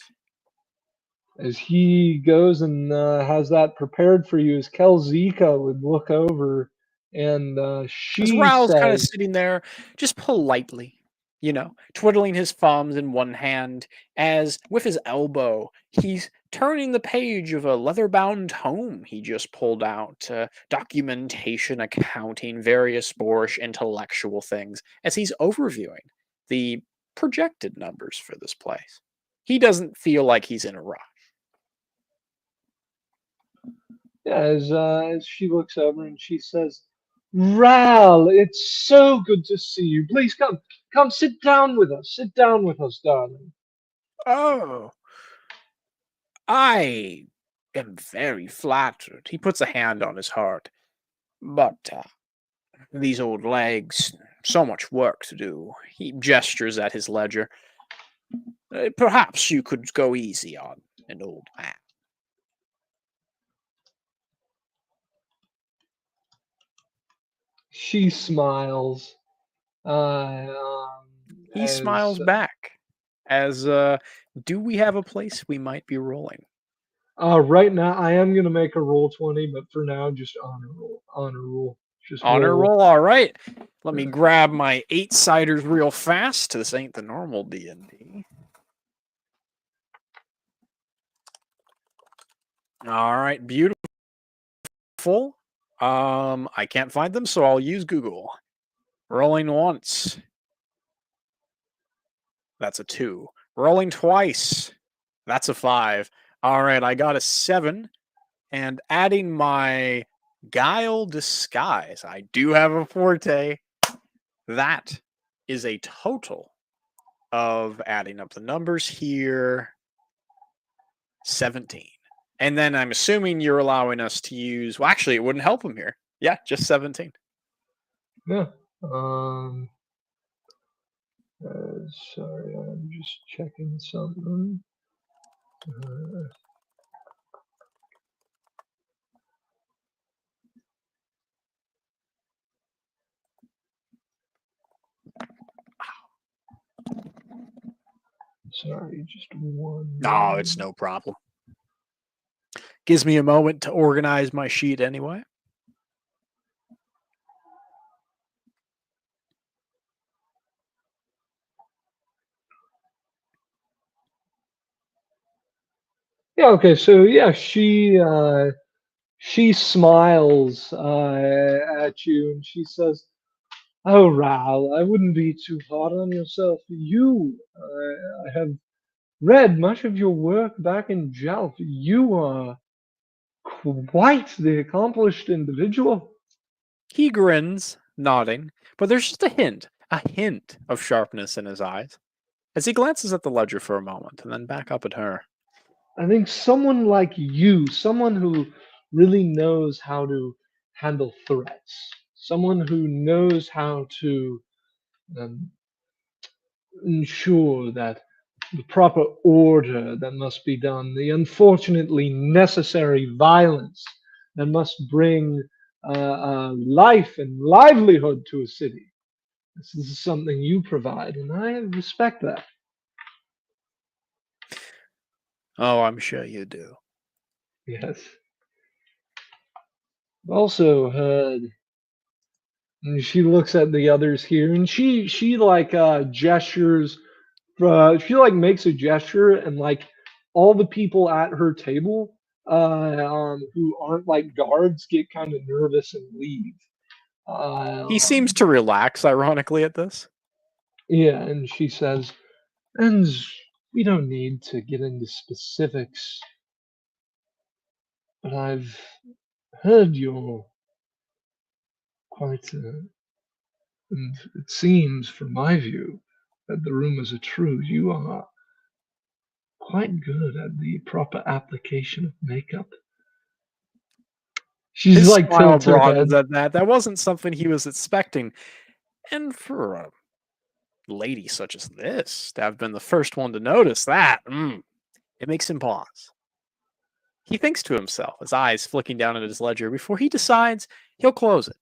As he goes and has that prepared for you, as Kelzika would look over and As she Raoul's kind of says, sitting there, just politely, twiddling his thumbs in one hand, as with his elbow, he's turning the page of a leather-bound tome he just pulled out, documentation, accounting, various boorish intellectual things, as he's overviewing the projected numbers for this place. He doesn't feel like he's in a rush. yeah, as she looks over and she says, "Ral, it's so good to see you. Please come sit down with us. Sit down with us, darling." Oh, I am very flattered. He puts a hand on his heart. But these old legs, so much work to do. He gestures at his ledger. Perhaps you could go easy on an old man. She smiles. He smiles back. As do we have a place we might be rolling? Right now, I am gonna make a roll 20, but for now, just honor roll. Honor roll. Just Honor roll, all right. Let me grab my 8-siders real fast. This ain't the normal D&D. All right, beautiful. I can't find them, so I'll use Google. Rolling once. That's a 2. Rolling twice. That's a 5. All right, I got a 7. And adding my Guile Disguise, I do have a forte. That is a total of, adding up the numbers here, 17. And then I'm assuming you're allowing us to use, well, actually, it wouldn't help him here. Yeah, just 17. Yeah. Sorry, I'm just checking something. Sorry, just one. No, it's no problem. Gives me a moment to organize my sheet anyway. Yeah. Okay. So yeah, she smiles at you and she says, "Oh, Ral, I wouldn't be too hard on yourself. I have read much of your work back in Jelf. You are quite the accomplished individual." He grins, nodding, but there's just a hint of sharpness in his eyes as he glances at the ledger for a moment and then back up at her. I think someone like you, someone who really knows how to handle threats, someone who knows how to um, ensure that the proper order that must be done, the unfortunately necessary violence that must bring life and livelihood to a city. This is something you provide, and I respect that. Oh, I'm sure you do. Yes. I've also heard. And she looks at the others here, and she like gestures. She like makes a gesture, and like all the people at her table, who aren't like guards, get kind of nervous and leave. He seems to relax, ironically, at this. Yeah, and she says, "And we don't need to get into specifics, but I've heard you're quite, and it seems, from my view, that the rumors are true. You are quite good at the proper application of makeup." She's His like smile tilts her head. broadens at that. That wasn't something he was expecting. And for a lady such as this to have been the first one to notice that, it makes him pause. He thinks to himself, his eyes flicking down at his ledger, before he decides he'll close it.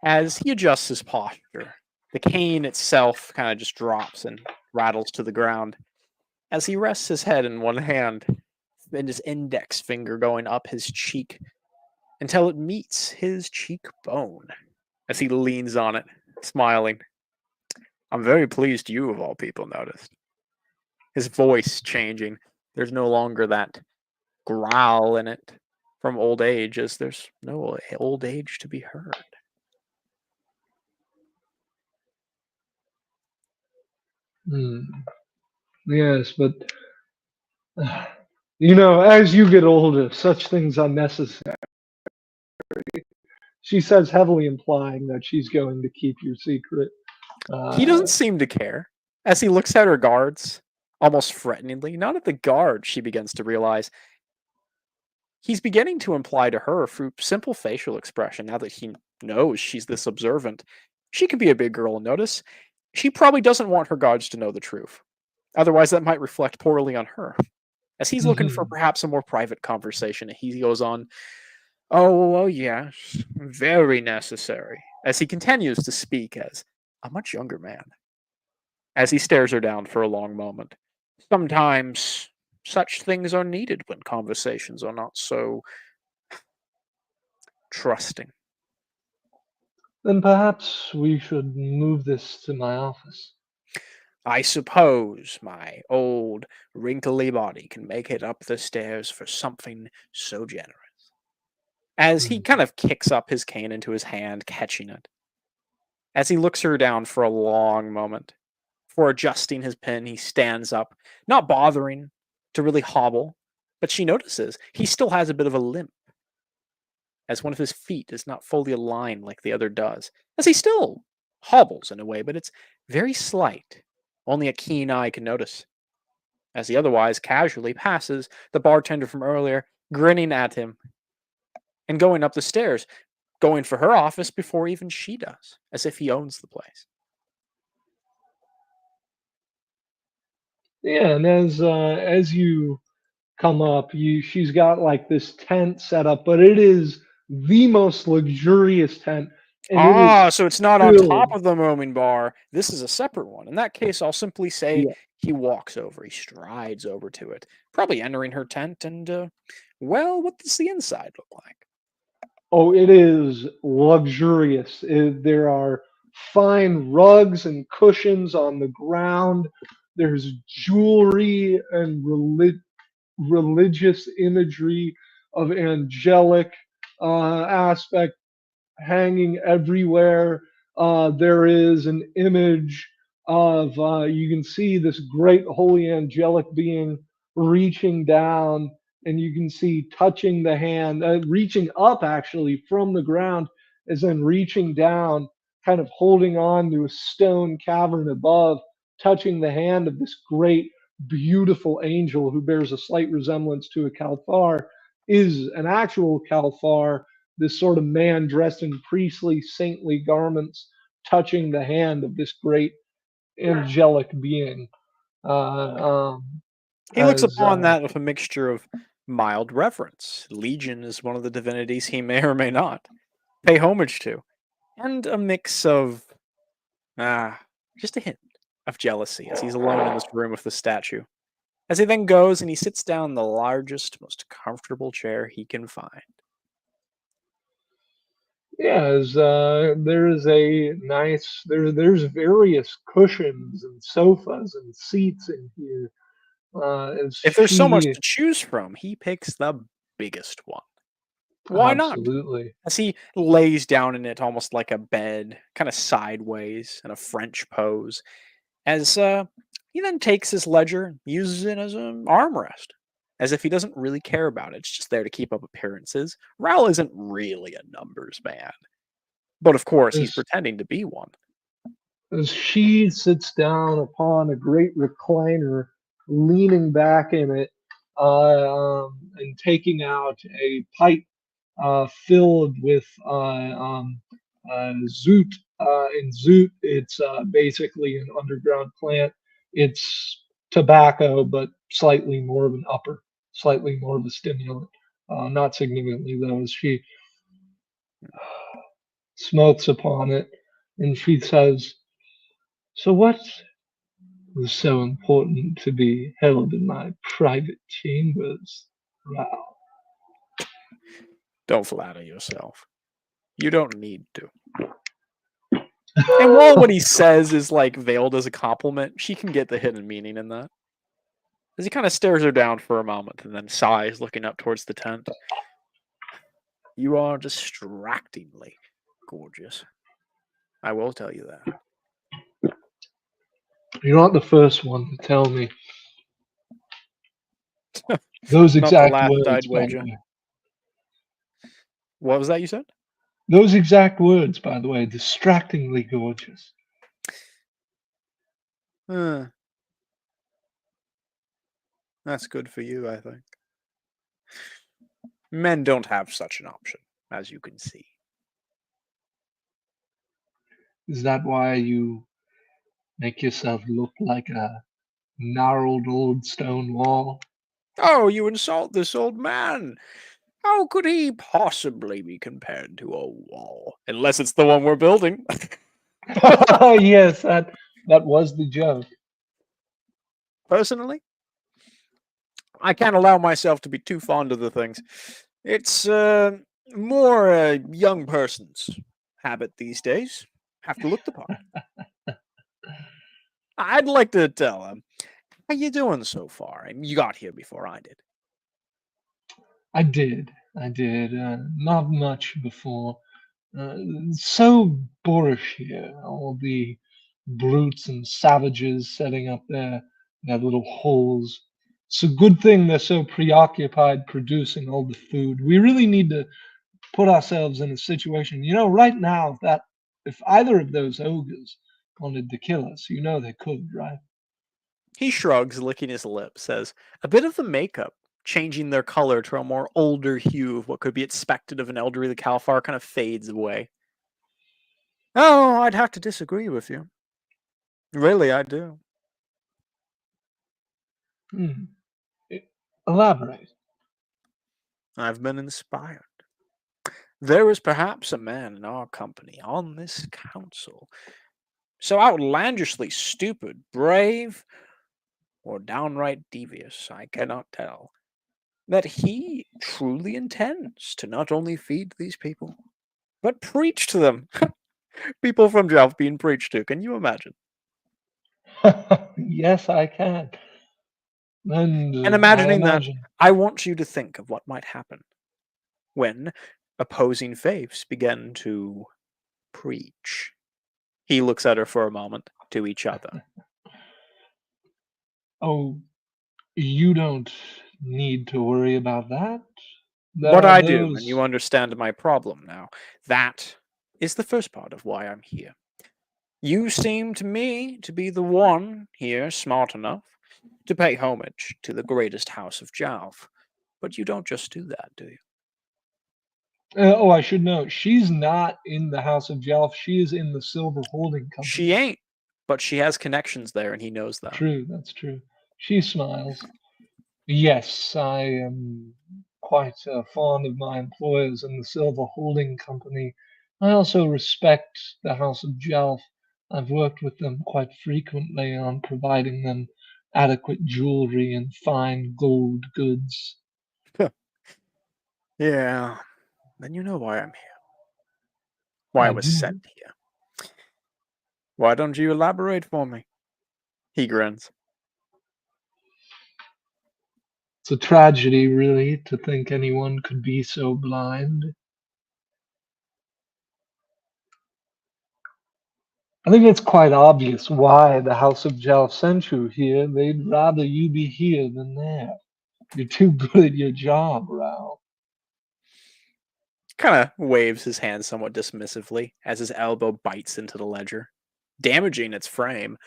As he adjusts his posture, the cane itself kind of just drops and rattles to the ground. As he rests his head in one hand and his index finger going up his cheek until it meets his cheekbone. As he leans on it, smiling. I'm very pleased you, of all people, noticed. His voice changing. There's no longer that growl in it from old age, as there's no old age to be heard. Yes, but as you get older, such things are necessary. She says, heavily implying that she's going to keep your secret. He doesn't seem to care. As he looks at her guards, almost threateningly, not at the guards, she begins to realize, he's beginning to imply to her through simple facial expression, now that he knows she's this observant, she can be a big girl and notice. She probably doesn't want her guards to know the truth. Otherwise, that might reflect poorly on her. As he's looking for Mhm. perhaps a more private conversation, he goes on, "Oh, yes, very necessary," as he continues to speak as a much younger man, as he stares her down for a long moment. Sometimes such things are needed when conversations are not so trusting. Then perhaps we should move this to my office. I suppose my old, wrinkly body can make it up the stairs for something so generous. As he Mhm. kind of kicks up his cane into his hand, catching it. As he looks her down for a long moment, before adjusting his pin, he stands up, not bothering to really hobble, but she notices he still has a bit of a limp, as one of his feet is not fully aligned like the other does, as he still hobbles in a way, but it's very slight. Only a keen eye can notice, as he otherwise casually passes the bartender from earlier, grinning at him, and going up the stairs, going for her office before even she does, as if he owns the place. Yeah, and as you come up, she's got like this tent set up, but it is the most luxurious tent, and it Ah, is so it's not on top filled. of the roaming bar. This is a separate one. In that case, I'll simply say Yeah. he walks over, he strides over to it, probably entering her tent, and, well, what does the inside look like? Oh, it is luxurious. There are fine rugs and cushions on the ground. There's jewelry and religious imagery of angelic aspect hanging everywhere. There is an image of, you can see this great holy angelic being reaching down, and you can see touching the hand, reaching up actually from the ground, as then reaching down, kind of holding on to a stone cavern above, touching the hand of this great, beautiful angel who bears a slight resemblance to a Kalthar, is an actual Kalthar, this sort of man dressed in priestly, saintly garments, touching the hand of this great angelic being. Uh, um, He looks as upon that with a mixture of mild reverence. Legion is one of the divinities he may or may not pay homage to, and a mix of, ah, just a hint of jealousy as he's alone in this room with the statue. As he then goes and he sits down in the largest, most comfortable chair he can find. Yeah, as there is a nice there's various cushions and sofas and seats in here. As If there's so much she to choose from, he picks the biggest one. Why not? absolutely. As he lays down in it almost like a bed, kind of sideways in a French pose, as he then takes his ledger and uses it as an armrest, as if he doesn't really care about it. It's just there to keep up appearances. Raoul isn't really a numbers man, but of course he's As pretending to be one. as she sits down upon a great recliner, leaning back in it, and taking out a pipe filled with zoot. In zoot, it's basically an underground plant. It's tobacco, but slightly more of an upper, slightly more of a stimulant. Not significantly, though, as she smokes upon it, and she says, "So what was so important to be held in my private chambers, Rao?" Don't flatter yourself. You don't need to. And while what he says is like veiled as a compliment, she can get the hidden meaning in that. As he kind of stares her down for a moment and then sighs, looking up towards the tent. You are distractingly gorgeous. I will tell you that. You're not the first one to tell me those Not the exact last, words, I'd by the wager. way. What was that you said? Those exact words, by the way, distractingly gorgeous. Uh, that's good for you, I think. Men don't have such an option, as you can see. Is that why you make yourself look like a gnarled old stone wall? Oh, you insult this old man! How could he possibly be compared to a wall? Unless it's the one we're building. Yes, that was the joke. Personally, I can't allow myself to be too fond of the things. It's more a young person's habit these days. Have to look the part. I'd like to tell him, how you doing so far? I mean, you got here before I did. I did. Not much before. So boorish here. All the brutes and savages setting up their little holes. It's a good thing they're so preoccupied producing all the food. We really need to put ourselves in a situation. Right now, if either of those ogres wanted to kill us, they could, right? He shrugs, licking his lips, says, a bit of the makeup, changing their color to a more older hue of what could be expected of an elderly Kalfar, kind of fades away. Oh, I'd have to disagree with you. Really, I do. Elaborate. I've been inspired. There is perhaps a man in our company, on this council, so outlandishly stupid, brave, or downright devious, I cannot tell, that he truly intends to not only feed these people, but preach to them. People from Jelf being preached to, can you imagine? Yes, I can. And imagining that, imagine. I want you to think of what might happen when opposing faiths begin to preach. He looks at her for a moment, to each other. Oh, you don't need to worry about that. But There are I do, and those. you understand my problem now. That is the first part of why I'm here. You seem to me to be the one here smart enough to pay homage to the greatest house of Jalf. But you don't just do that, do you? I should know. She's not in the House of Jelf. She is in the Silver Holding Company. She ain't, but she has connections there, and he knows that. True, that's true. She smiles. Yes, I am quite fond of my employers in the Silver Holding Company. I also respect the House of Jelf. I've worked with them quite frequently on providing them adequate jewelry and fine gold goods. Yeah, then you know why I'm here. Why I was do. sent here. Why don't you elaborate for me? He grins. It's a tragedy, really, to think anyone could be so blind. I think it's quite obvious why the House of Jelf sent you here. They'd rather you be here than there. You're too good at your job, Rao. Kind of waves his hand somewhat dismissively as his elbow bites into the ledger, damaging its frame,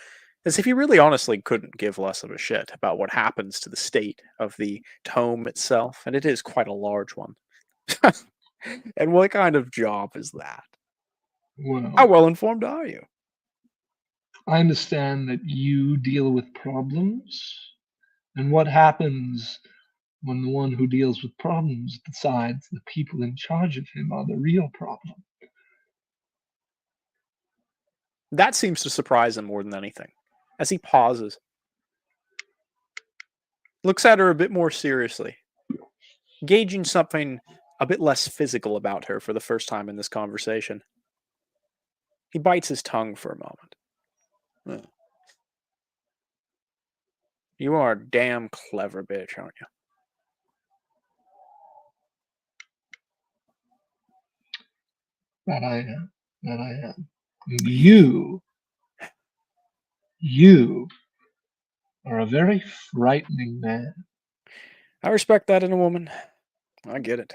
as if he really honestly couldn't give less of a shit about what happens to the state of the tome itself, and it is quite a large one. And what kind of job is that? How Well, well informed are you? I understand that you deal with problems, and what happens when the one who deals with problems decides the people in charge of him are the real problem. That seems to surprise him more than anything, as he pauses, looks at her a bit more seriously, gauging something a bit less physical about her for the first time in this conversation. He bites his tongue for a moment. You are a damn clever bitch, aren't you? That I am. That I am. You are a very frightening man. I respect that in a woman. I get it.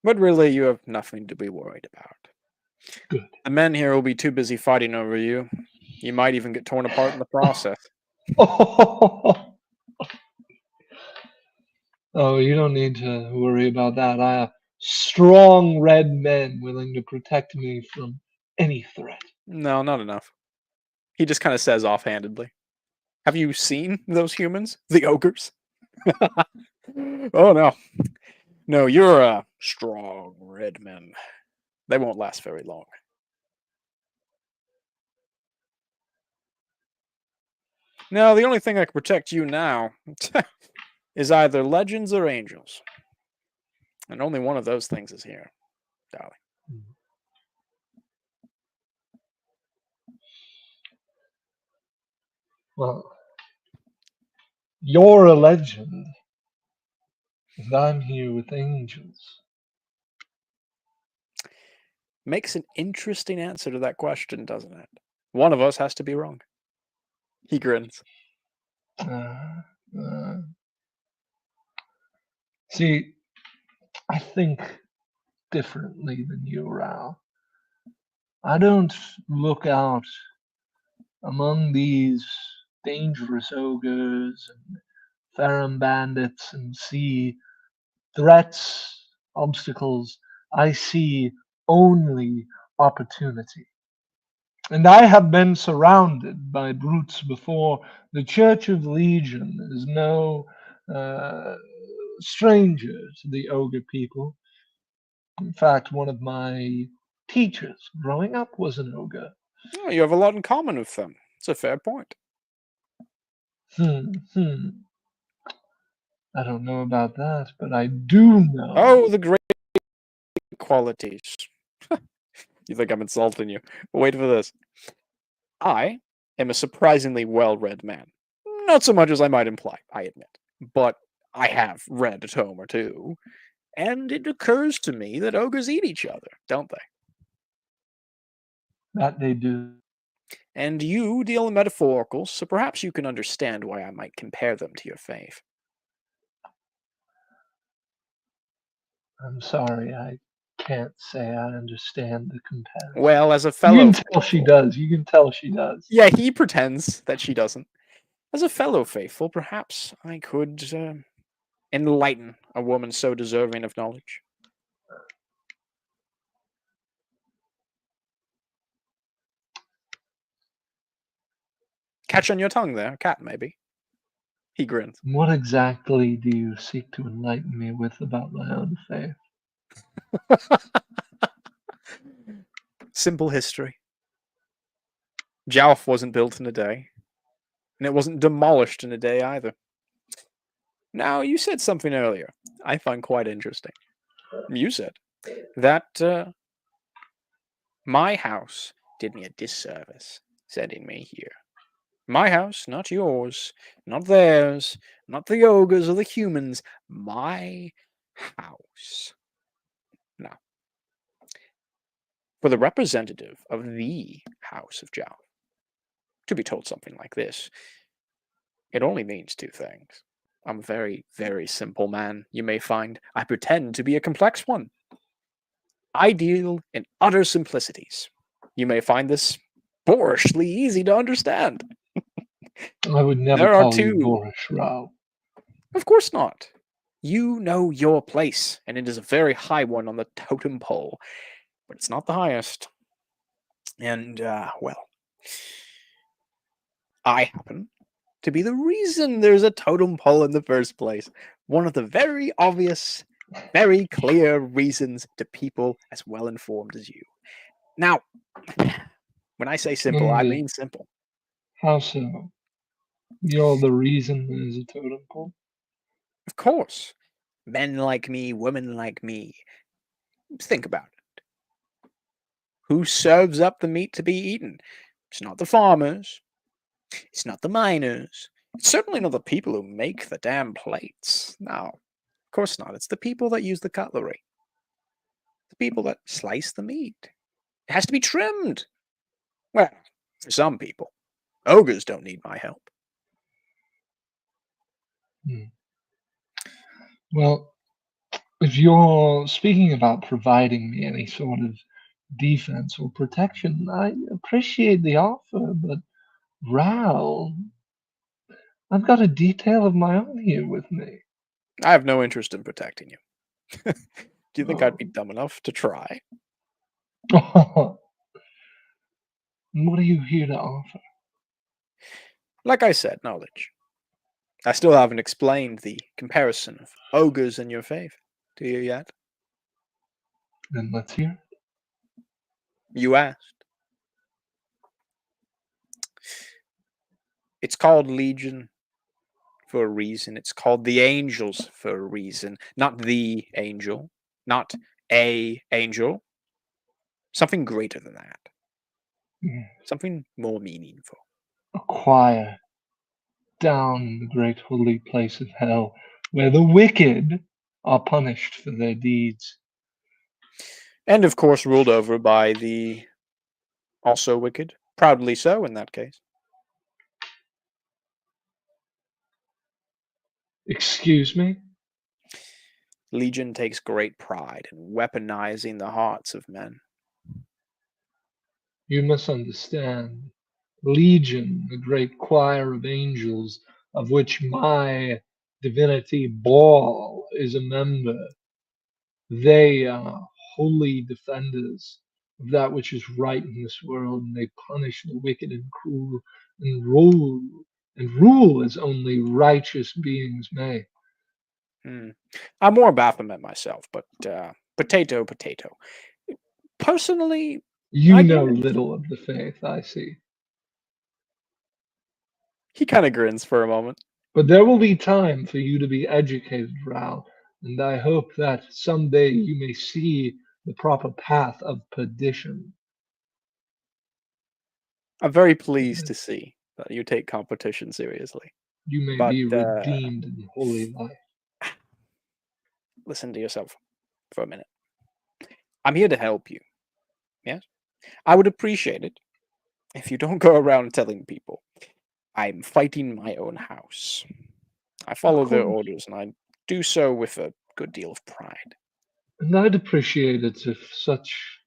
But really, you have nothing to be worried about. Good. The men here will be too busy fighting over you. You might even get torn apart in the process. Oh, Oh, you don't need to worry about that. I have strong red men willing to protect me from any threat. No, not enough. He just kind of says offhandedly. Have you seen those humans? The ogres? Oh, no. No, you're strong red men. They won't last very long. No, the only thing that can protect you now is either legends or angels. And only one of those things is here, darling. Well, you're a legend, and I'm here with angels. Makes an interesting answer to that question, doesn't it? One of us has to be wrong. He grins. Uh, uh, See, I think differently than you, Rao. I don't look out among these dangerous ogres and Farum bandits and see threats, obstacles. I see only opportunity. And I have been surrounded by brutes before. The Church of Legion is no uh, stranger to the ogre people. In fact, one of my teachers growing up was an ogre. Oh, you have a lot in common with them. It's a fair point. Hmm. I don't know about that, but I do know. Oh, the great qualities. You think I'm insulting you? Wait for this. I am a surprisingly well-read man. Not so much as I might imply, I admit. But I have read a tome or two. And it occurs to me that ogres eat each other, don't they? That they do. And you deal in metaphoricals, so perhaps you can understand why I might compare them to your faith. I'm sorry, I can't say I understand the comparison. Well, as a You fellow... can tell she does. You can tell she does. Yeah, he pretends that she doesn't. As a fellow faithful, perhaps I could enlighten a woman so deserving of knowledge. Catch on your tongue there, cat maybe. He grins. What exactly do you seek to enlighten me with about my own faith? Simple history. Jowf wasn't built in a day, and it wasn't demolished in a day either. Now, you said something earlier I find quite interesting. You said that my house did me a disservice sending me here. My house, not yours, not theirs, not the ogres or the humans. My house. Now, for the representative of the House of Jowf to be told something like this, it only means two things. I'm a very, very simple man, you may find. I pretend to be a complex one. I deal in utter simplicities. You may find this boorishly easy to understand. I would never There are call you two. boorish, Rao. Of course not. You know your place, and it is a very high one on the totem pole, but it's not the highest. And, well, I happen to be the reason there's a totem pole in the first place. One of the very obvious, very clear reasons to people as well informed as you. Now, when I say simple, I mean simple. How so? You're the reason there's a totem pole? Of course. Men like me, women like me. Think about it. Who serves up the meat to be eaten? It's not the farmers. It's not the miners. It's certainly not the people who make the damn plates. No, of course not. It's the people that use the cutlery. The people that slice the meat. It has to be trimmed. Well, for some people. Ogres don't need my help. Well, if you're speaking about providing me any sort of defense or protection, I appreciate the offer, but Rao, I've got a detail of my own here with me. I have no interest in protecting you. Do you think I'd be Oh. dumb enough to try? What are you here to offer? Like I said, knowledge. I still haven't explained the comparison of ogres and your faith to you yet. Then let's hear it. You asked. It's called Legion for a reason. It's called the Angels for a reason. Not the angel, not a angel. Something greater than that. Mm. Something more meaningful. A choir down in the great holy place of hell, where the wicked are punished for their deeds. And of course, ruled over by the also wicked. Proudly so in that case. Excuse me? Legion takes great pride in weaponizing the hearts of men. You misunderstand. Legion, the great choir of angels, of which my divinity Baal is a member, they are holy defenders of that which is right in this world, and they punish the wicked and cruel and rule as only righteous beings may. I'm more Baphomet myself, but potato. Personally, You I know get it. little of the faith, I see. He kind of grins for a moment. But there will be time for you to be educated, Ral, and I hope that someday you may see the proper path of perdition. I'm very pleased to see that you take competition seriously. You may But be redeemed in holy life. listen to yourself for a minute. I'm here to help you. Yes? I would appreciate it if you don't go around telling people I'm fighting my own house. I follow their course. orders, and I do so with a good deal of pride. And I'd appreciate it if such.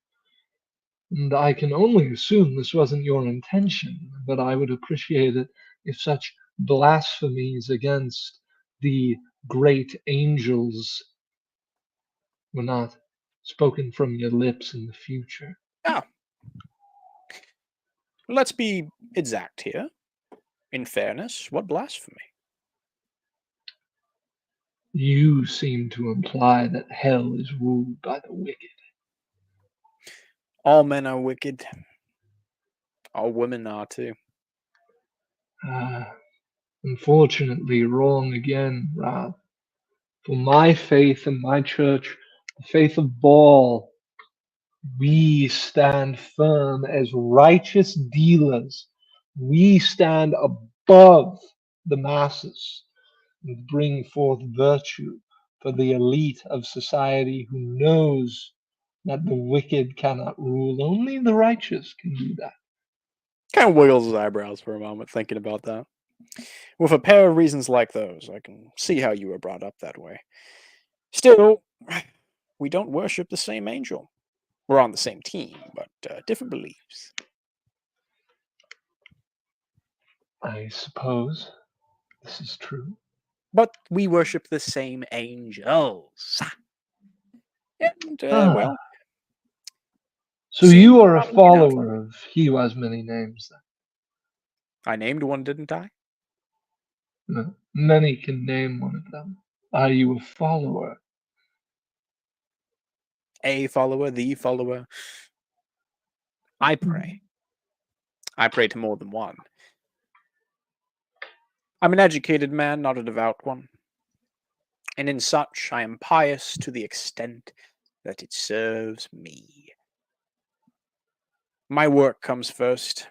And I can only assume this wasn't your intention, but I would appreciate it if such blasphemies against the great angels were not spoken from your lips in the future. Now, let's be exact here. In fairness, what blasphemy? You seem to imply that hell is ruled by the wicked. All men are wicked. All women are too. Unfortunately, wrong again, Ralph. For my faith and my church, the faith of Baal, we stand firm as righteous dealers. We stand above the masses and bring forth virtue for the elite of society who knows that the wicked cannot rule. Only the righteous can do that. Kind of wiggles his eyebrows for a moment, thinking about that. With a pair of reasons like those, I can see how you were brought up that way. Still, we don't worship the same angel. We're on the same team, but different beliefs. I suppose this is true. But we worship the same angels. And, well, So see, you are a not looking out for follower of He Who Has Many Names, then? I named one, didn't I? No, many can name one of them. Are you a follower? A follower, the follower. I pray. I pray to more than one. I'm an educated man, not a devout one. And in such, I am pious to the extent that it serves me. My work comes first.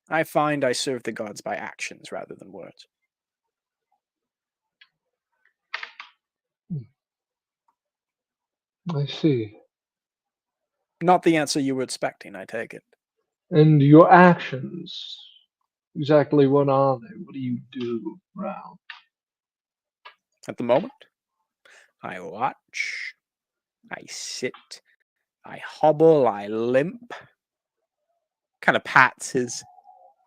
I find I serve the gods by actions rather than words. I see. Not the answer you were expecting, I take it. And your actions, exactly what are they? What do you do, Ral? At the moment, I watch, I sit, I hobble, I limp. Kind of pats his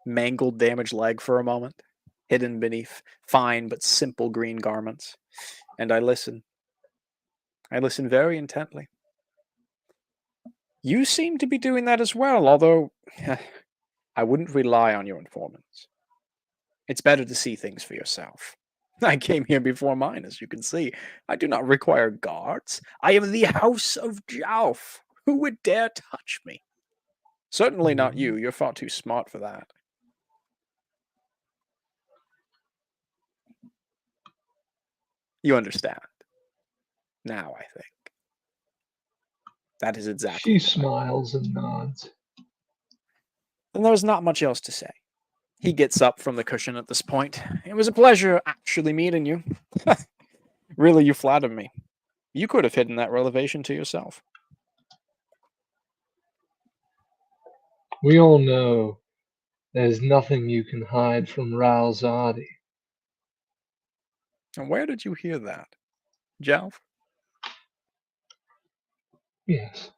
mangled, damaged leg for a moment. hidden beneath fine but simple green garments, and I listen. I listen very intently. You seem to be doing that as well, although I wouldn't rely on your informants. It's better to see things for yourself. I came here before mine, as you can see. I do not require guards. I am the House of Jalf. Who would dare touch me? Certainly not you. You're far too smart for that. You understand. Now, I think. That is exactly. She smiles and nods. And there's not much else to say. He gets up from the cushion at this point. It was a pleasure actually meeting you. Really, you flatter me. You could have hidden that revelation to yourself. We all know there's nothing you can hide from Ralzadi. And where did you hear that? Jalf? Yes.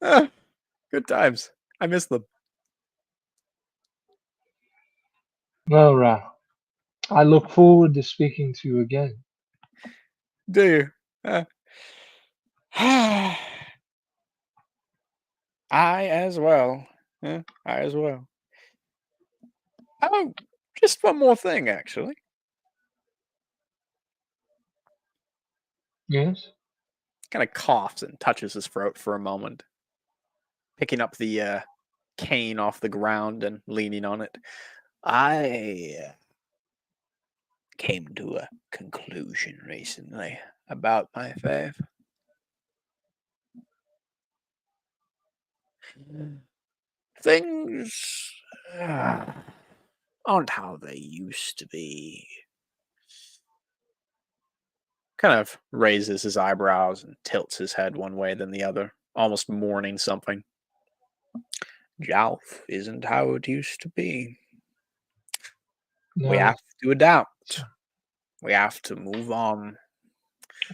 Ah, good times. I miss them. Well, Ral, I look forward to speaking to you again. Do you? I as well. I as well. Oh, just one more thing, actually. Yes? Kind of coughs and touches his throat for a moment, picking up the cane off the ground and leaning on it. I came to a conclusion recently about my faith. Things aren't how they used to be. Kind of raises his eyebrows and tilts his head one way then the other, almost mourning something. Jalf isn't how it used to be. We No, have to adapt. We have to move on.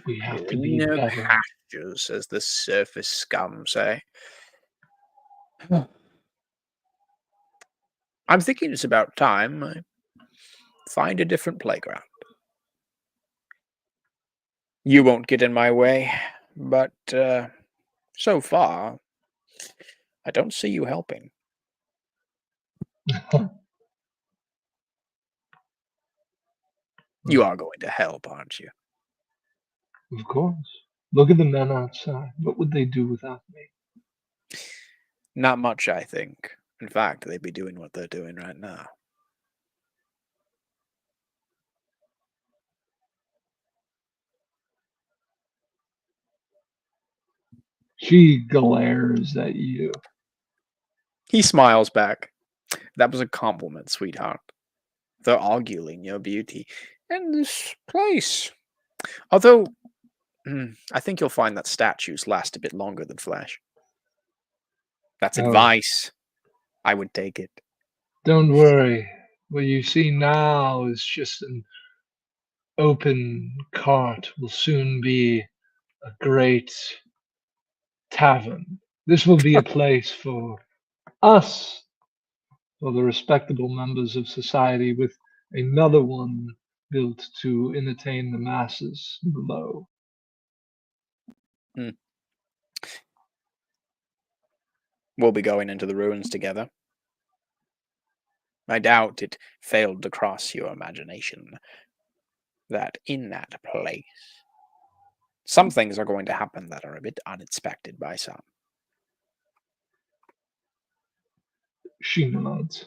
we have to be Greener better. pastures, as the surface scum say. I'm thinking it's about time I find a different playground. You won't get in my way, but so far, I don't see you helping. You are going to help, aren't you? Of course. Look at the men outside. What would they do without me? Not much, I think. In fact, they'd be doing what they're doing right now. She glares at you. He smiles back. That was a compliment, sweetheart. They're arguing your beauty. And this place. Although, I think you'll find that statues last a bit longer than flesh. That's Oh. advice. I would take it. Don't worry. What you see now is just an open cart. Will soon be a great tavern. This will be a place for us, for the respectable members of society, with another one built to entertain the masses below. We'll be going into the ruins together. I doubt it failed to cross your imagination that in that place, some things are going to happen that are a bit unexpected by some. She nods.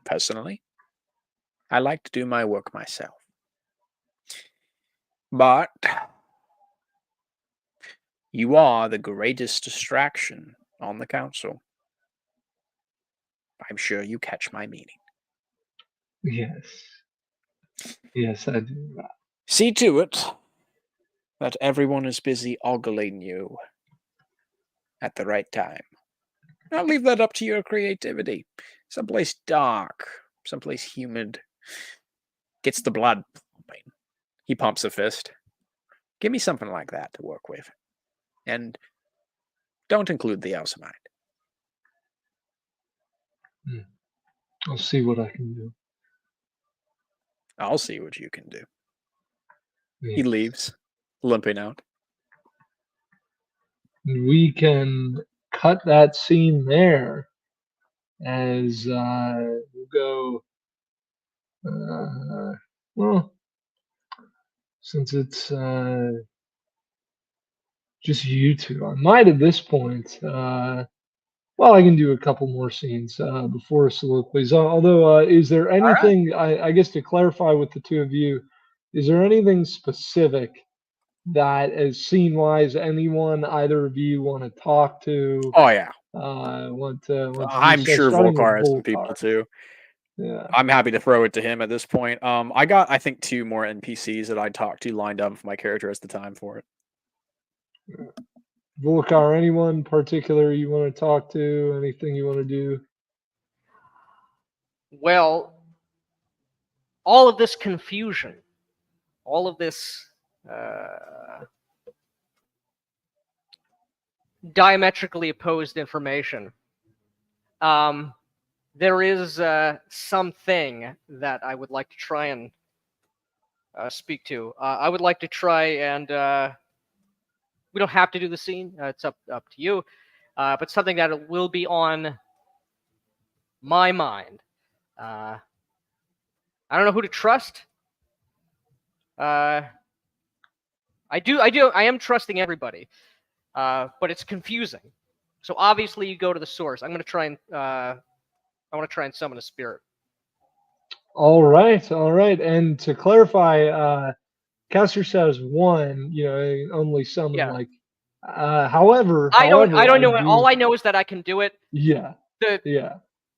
Personally, I like to do my work myself. But you are the greatest distraction on the council. I'm sure you catch my meaning. Yes. Yes, I do. See to it that everyone is busy ogling you at the right time. I'll leave that up to your creativity. Someplace dark, someplace humid. Gets the blood pumping. He pumps a fist. Give me something like that to work with. And don't include the Elsamite. I'll see what I can do. I'll see what you can do. He Yes. leaves, limping out. We can cut that scene there as we'll go. Well, since it's just you two, I might at this point. Well, I can do a couple more scenes before soliloquies. Although, is there right. anything, I guess, to clarify with the two of you, is there anything specific that, as scene-wise, anyone, either of you want to talk to, Oh yeah, want to do I'm so, sure starting with Volkar has some people Volkar? too. Yeah. I'm happy to throw it to him at this point. I got, I think, 2 more NPCs that I talked to lined up if my character has the time for it. Volkar, anyone particular you want to talk to? Anything you want to do? Well, all of this confusion, all of this diametrically opposed information. There is something that I would like to try and speak to. I would like to try and we don't have to do the scene. It's up to you. But something that will be on my mind. I don't know who to trust. I am trusting everybody. But it's confusing. So obviously you go to the source. I'm going to try and I want to try and summon a spirit. All right. And to clarify, caster says 1. Only summon Yeah. like. However, I don't know. do- All I know is that I can do it. Yeah. The Yeah.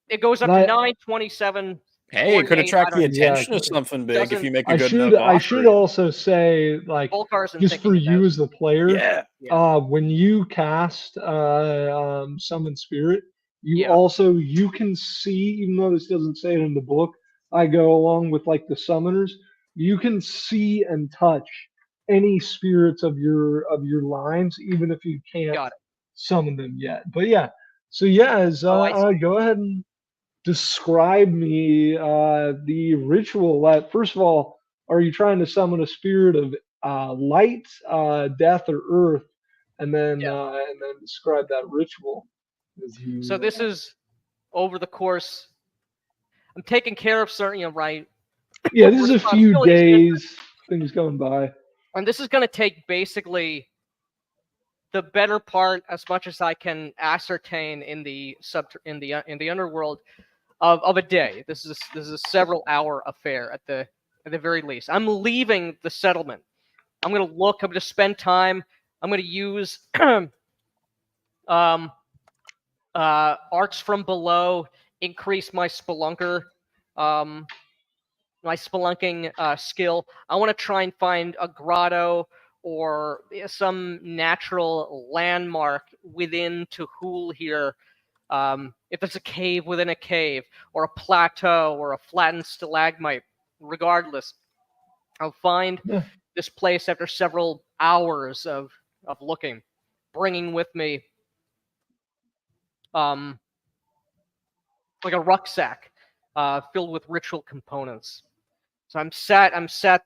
It goes up And to 9, 27. Hey, it could 48, attract I the don't- attention Yeah, of something big if you make a I good should enough I should offering. also say, like, Volkar isn't just for thinking you about as the player, Yeah. when you cast summon spirit, you Yeah. also, you can see, even though this doesn't say it in the book, I go along with like the summoners, you can see and touch any spirits of your lines, even if you can't Got it. summon them yet. But yeah, so yeah, as I go ahead and describe me the ritual. That, first of all, are you trying to summon a spirit of light, death, or earth, and then describe that ritual as you. So this is over the course. I'm taking care of certain, right? Yeah, this is a few responsibilities days. Things going by. And this is going to take basically the better part, as much as I can ascertain in the underworld, of a day. This is a several hour affair at the very least. I'm leaving the settlement. I'm going to look. I'm going to spend time. I'm going to use arts from below, increase my spelunking skill. I want to try and find a grotto or some natural landmark within Tuhul here. If it's a cave within a cave, or a plateau, or a flattened stalagmite, regardless, I'll find this place after several hours of looking, bringing with me like a rucksack filled with ritual components. So I'm sat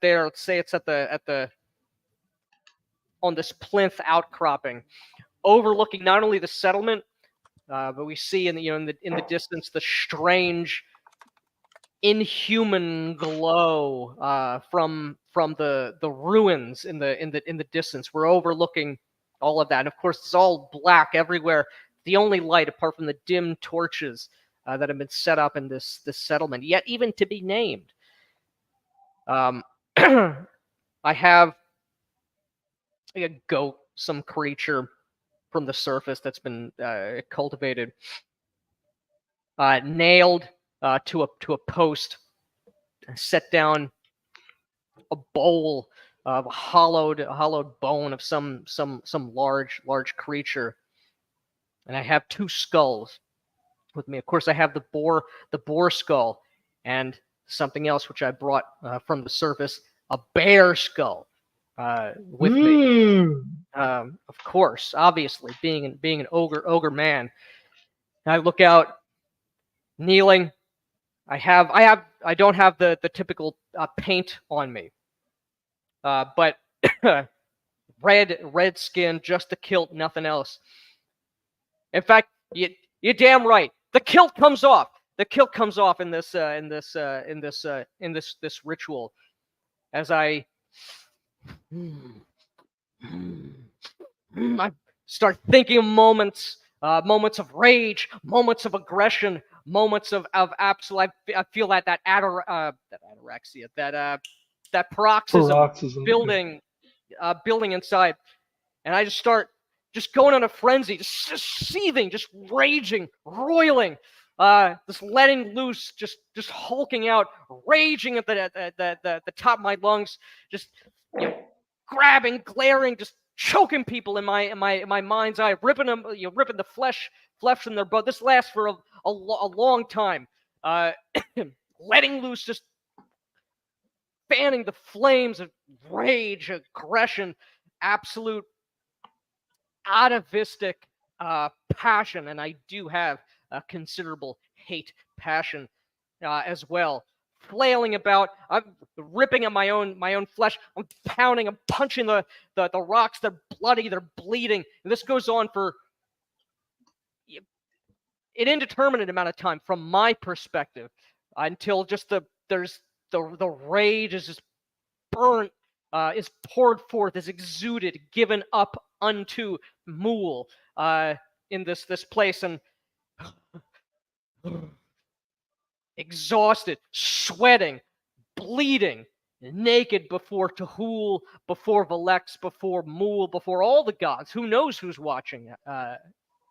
there. Let's say it's on this plinth outcropping, overlooking not only the settlement, but we see in the distance the strange, inhuman glow from the ruins in the distance. We're overlooking all of that, and of course it's all black everywhere. The only light, apart from the dim torches that have been set up in this settlement, yet even to be named. I have a goat, some creature from the surface that's been cultivated, nailed to a post, set down a bowl of a hollowed bone of some large creature, and I have 2 skulls with me. Of course, I have the boar skull, and something else which I brought from the surface, a bear skull with me. Of course, obviously, being an ogre man, I look out kneeling. I don't have the typical paint on me, but red skin, just a kilt, nothing else. In fact, you're damn right. The kilt comes off. The kilt comes off in this ritual, as I start thinking of moments of rage, moments of aggression, moments of absolute. I feel that ataraxia, that paroxysm Paroxysm. building inside, and I just start going on a frenzy, just seething, just raging, roiling, just letting loose, just hulking out, raging at the top of my lungs, just grabbing, glaring, just choking people in my mind's eye, ripping them, ripping the flesh from their butt. This lasts for a long time. Letting loose, just fanning the flames of rage, aggression, absolute atavistic passion, and I do have a considerable hate passion as well. Flailing about, I'm ripping at my own flesh. I'm pounding, I'm punching the rocks. They're bloody, they're bleeding, and this goes on for an indeterminate amount of time from my perspective, until just the rage is just burnt, is poured forth, is exuded, given up unto Mool in this place, and exhausted, sweating, bleeding, naked before Tahul, before Valex, before Mool, before all the gods. Who knows who's watching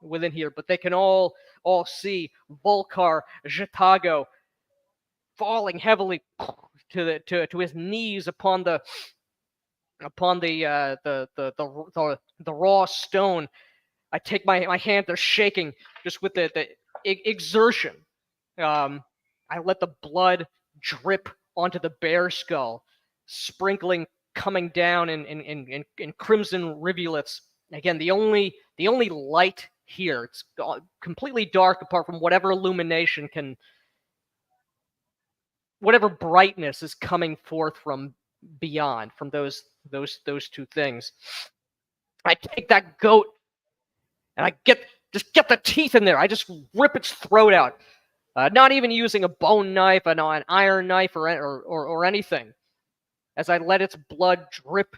within here, but they can all see Volkar Jatago falling heavily to his knees upon the raw stone. I take my hand, they're shaking just with the exertion. I let the blood drip onto the bear skull, sprinkling, coming down in crimson rivulets. Again, the only light here, it's completely dark apart from whatever illumination can, whatever brightness is coming forth from beyond, from those two things. I take that goat and I get the teeth in there. I just rip its throat out. Not even using a bone knife, an iron knife, or anything. As I let its blood drip,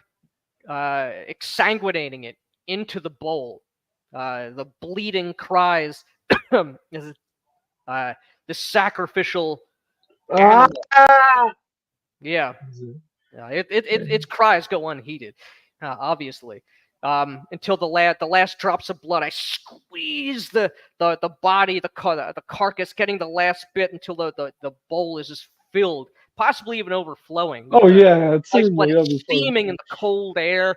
exsanguinating it into the bowl. The bleeding cries, the sacrificial animal. Yeah. Its cries go unheeded, obviously. Until the last drops of blood, I squeeze the body, the carcass, getting the last bit until the bowl is just filled, possibly even overflowing. Oh yeah, it's steaming in the cold air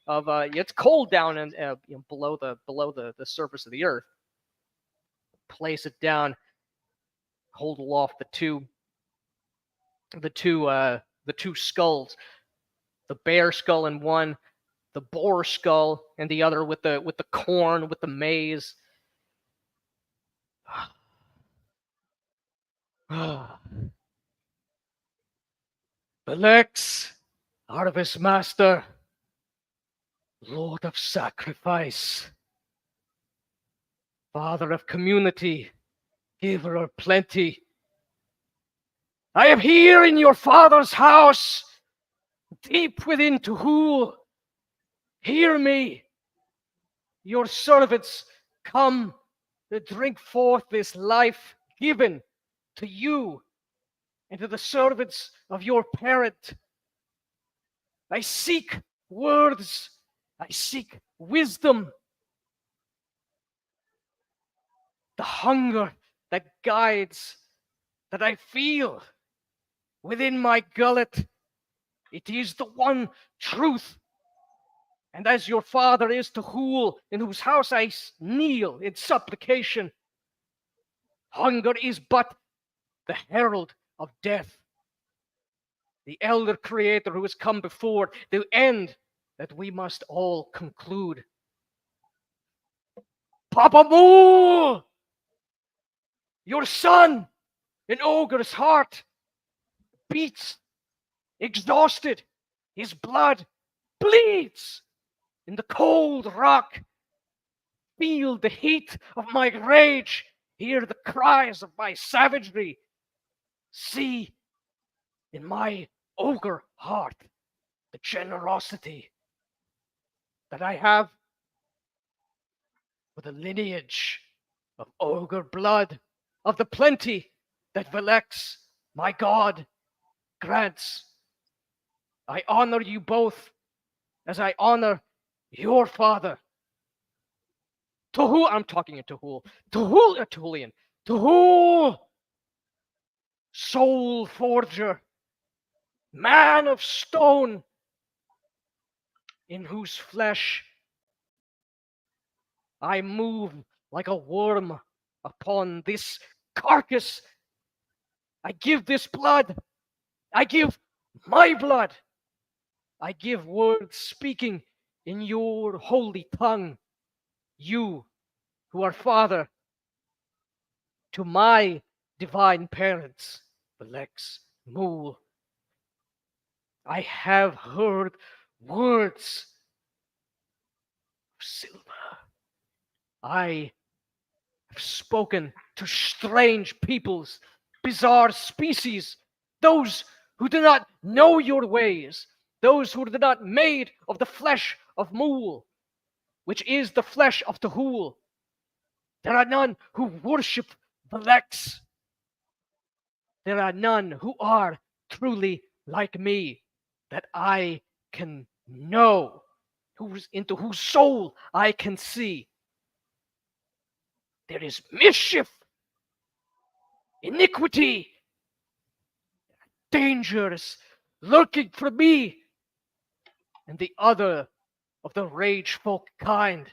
of it's cold down and below the surface of the earth. Place it down, hold aloft the two skulls, the bear skull in one, the boar skull, and the other with the corn, with the maize. Valex, Arvis Master, Lord of Sacrifice, Father of Community, Giver of Plenty, I am here in your father's house, deep within Tahul. Hear me, your servants come to drink forth this life given to you and to the servants of your parent. I seek words, I seek wisdom, the hunger that guides, that I feel within my gullet. It is the one truth. And as your father is Tahul, in whose house I kneel in supplication, hunger is but the herald of death. The elder creator who has come before, the end that we must all conclude. Papa Mool! Your son, an ogre's heart, beats, exhausted. His blood bleeds in the cold rock. Feel the heat of my rage. Hear the cries of my savagery. See in my ogre heart the generosity that I have for the lineage of ogre blood, of the plenty that Velex, my god, grants. I honor you both as I honor your father. Tuhul, I'm talking in Tuhul. Tuhulian. Tuhul, soul forger, man of stone, in whose flesh I move like a worm upon this carcass. I give this blood. I give my blood. I give words speaking in your holy tongue. You who are father to my divine parents, Velex, Mul. I have heard words of silver. I have spoken to strange peoples, bizarre species, those who do not know your ways, those who are not made of the flesh of Mul, which is the flesh of Tuhul. There are none who worship Velex. There are none who are truly like me, that I can know, into whose soul I can see. There is mischief, iniquity, dangers lurking for me and the other of the rageful kind.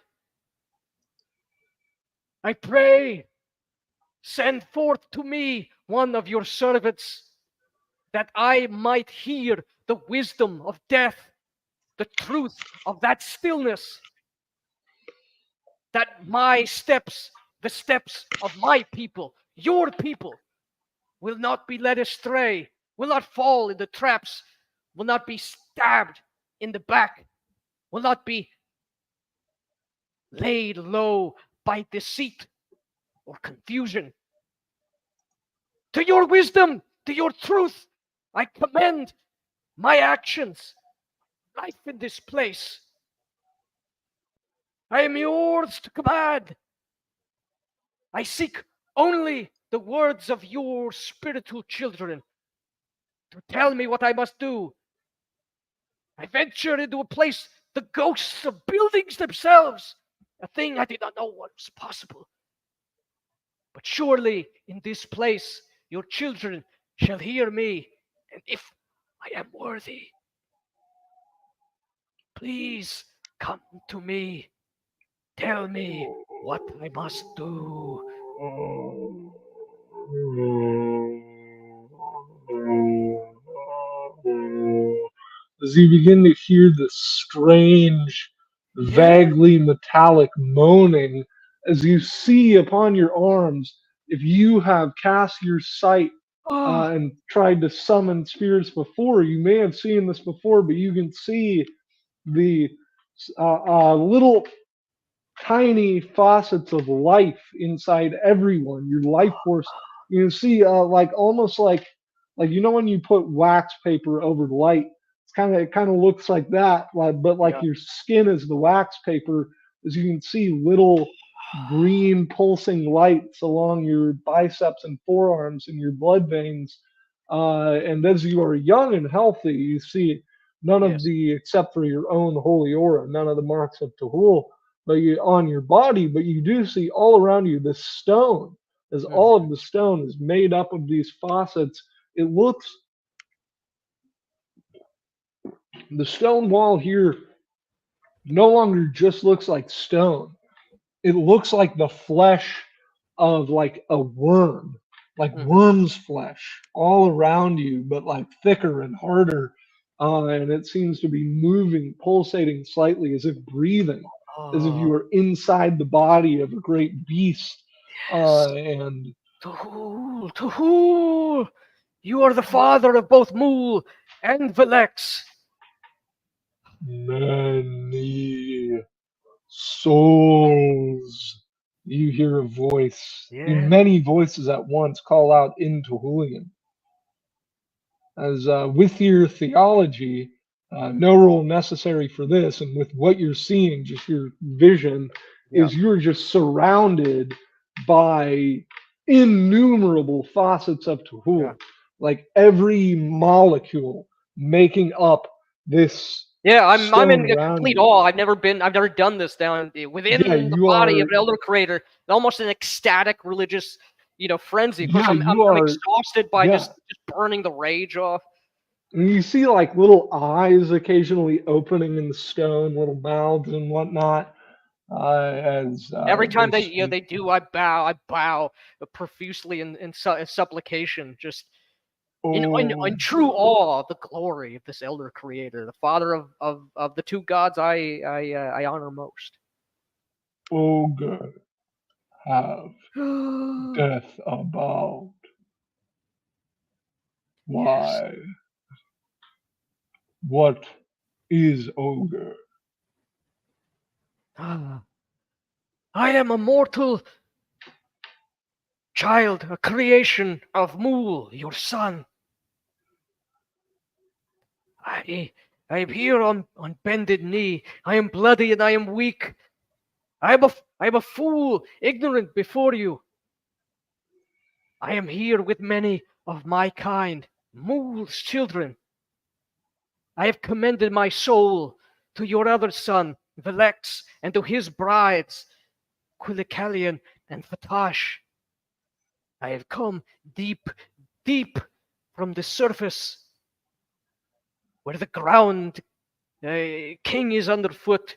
I pray, send forth to me one of your servants, that I might hear the wisdom of death, the truth of that stillness, that my steps, the steps of my people, your people, will not be led astray, will not fall into traps, will not be stabbed in the back, will not be laid low by deceit or confusion. To your wisdom, to your truth, I commend my actions, life in this place. I am yours to command. I seek only the words of your spiritual children to tell me what I must do. I ventured into a place, the ghosts of buildings themselves, a thing I did not know was possible. But surely in this place your children shall hear me, and if I am worthy, please come to me. Tell me what I must do. As you begin to hear this strange, vaguely metallic moaning, as you see upon your arms, if you have cast your sight and tried to summon spirits before, you may have seen this before, but you can see the little tiny faucets of life inside everyone. Your life force. You can see like almost like you know when you put wax paper over light. It kind of looks like that, but like your skin is the wax paper. As you can see, little green pulsing lights along your biceps and forearms and your blood veins. And as you are young and healthy, you see none of the, except for your own holy aura, none of the marks of Tuhul but on your body, but you do see all around you this stone, as all of the stone is made up of these faucets. It looks, the stone wall here no longer just looks like stone. It looks like the flesh of like a worm, like worm's flesh all around you, but like thicker and harder. And it seems to be moving, pulsating slightly as if breathing. As if you were inside the body of a great beast. And Tuhul! You are the father of both Mul and Velex. Many souls. You hear a voice. Yeah. Many voices at once call out into Hooligan. As with your theology, no rule necessary for this, and with what you're seeing, just your vision, Yeah. is you're just surrounded by innumerable facets of Tuhul. Yeah. Like every molecule making up this Yeah, I'm stone in around complete you. awe. I've never done this down within Yeah, the you body are. of an elder creator, almost an ecstatic religious, frenzy. Of course, Yeah, you I'm are. exhausted by Yeah, just burning the rage off. and you see like little eyes occasionally opening in the stone, little mouths and whatnot. As Every time they they speak. do, I bow profusely in supplication, just in Oh, true awe of the glory of this elder creator, the father of the two gods I honor most. Ogre, have death about. Yes. Why? What is ogre? I am a mortal child, a creation of Mul, your son. I am here on bended knee. I am bloody and I am weak. I am a fool, ignorant before you. I am here with many of my kind, Mul's children. I have commended my soul to your other son, Velex, and to his brides, Quilicalian and Fatash. I have come deep, deep from the surface, where the ground king is underfoot,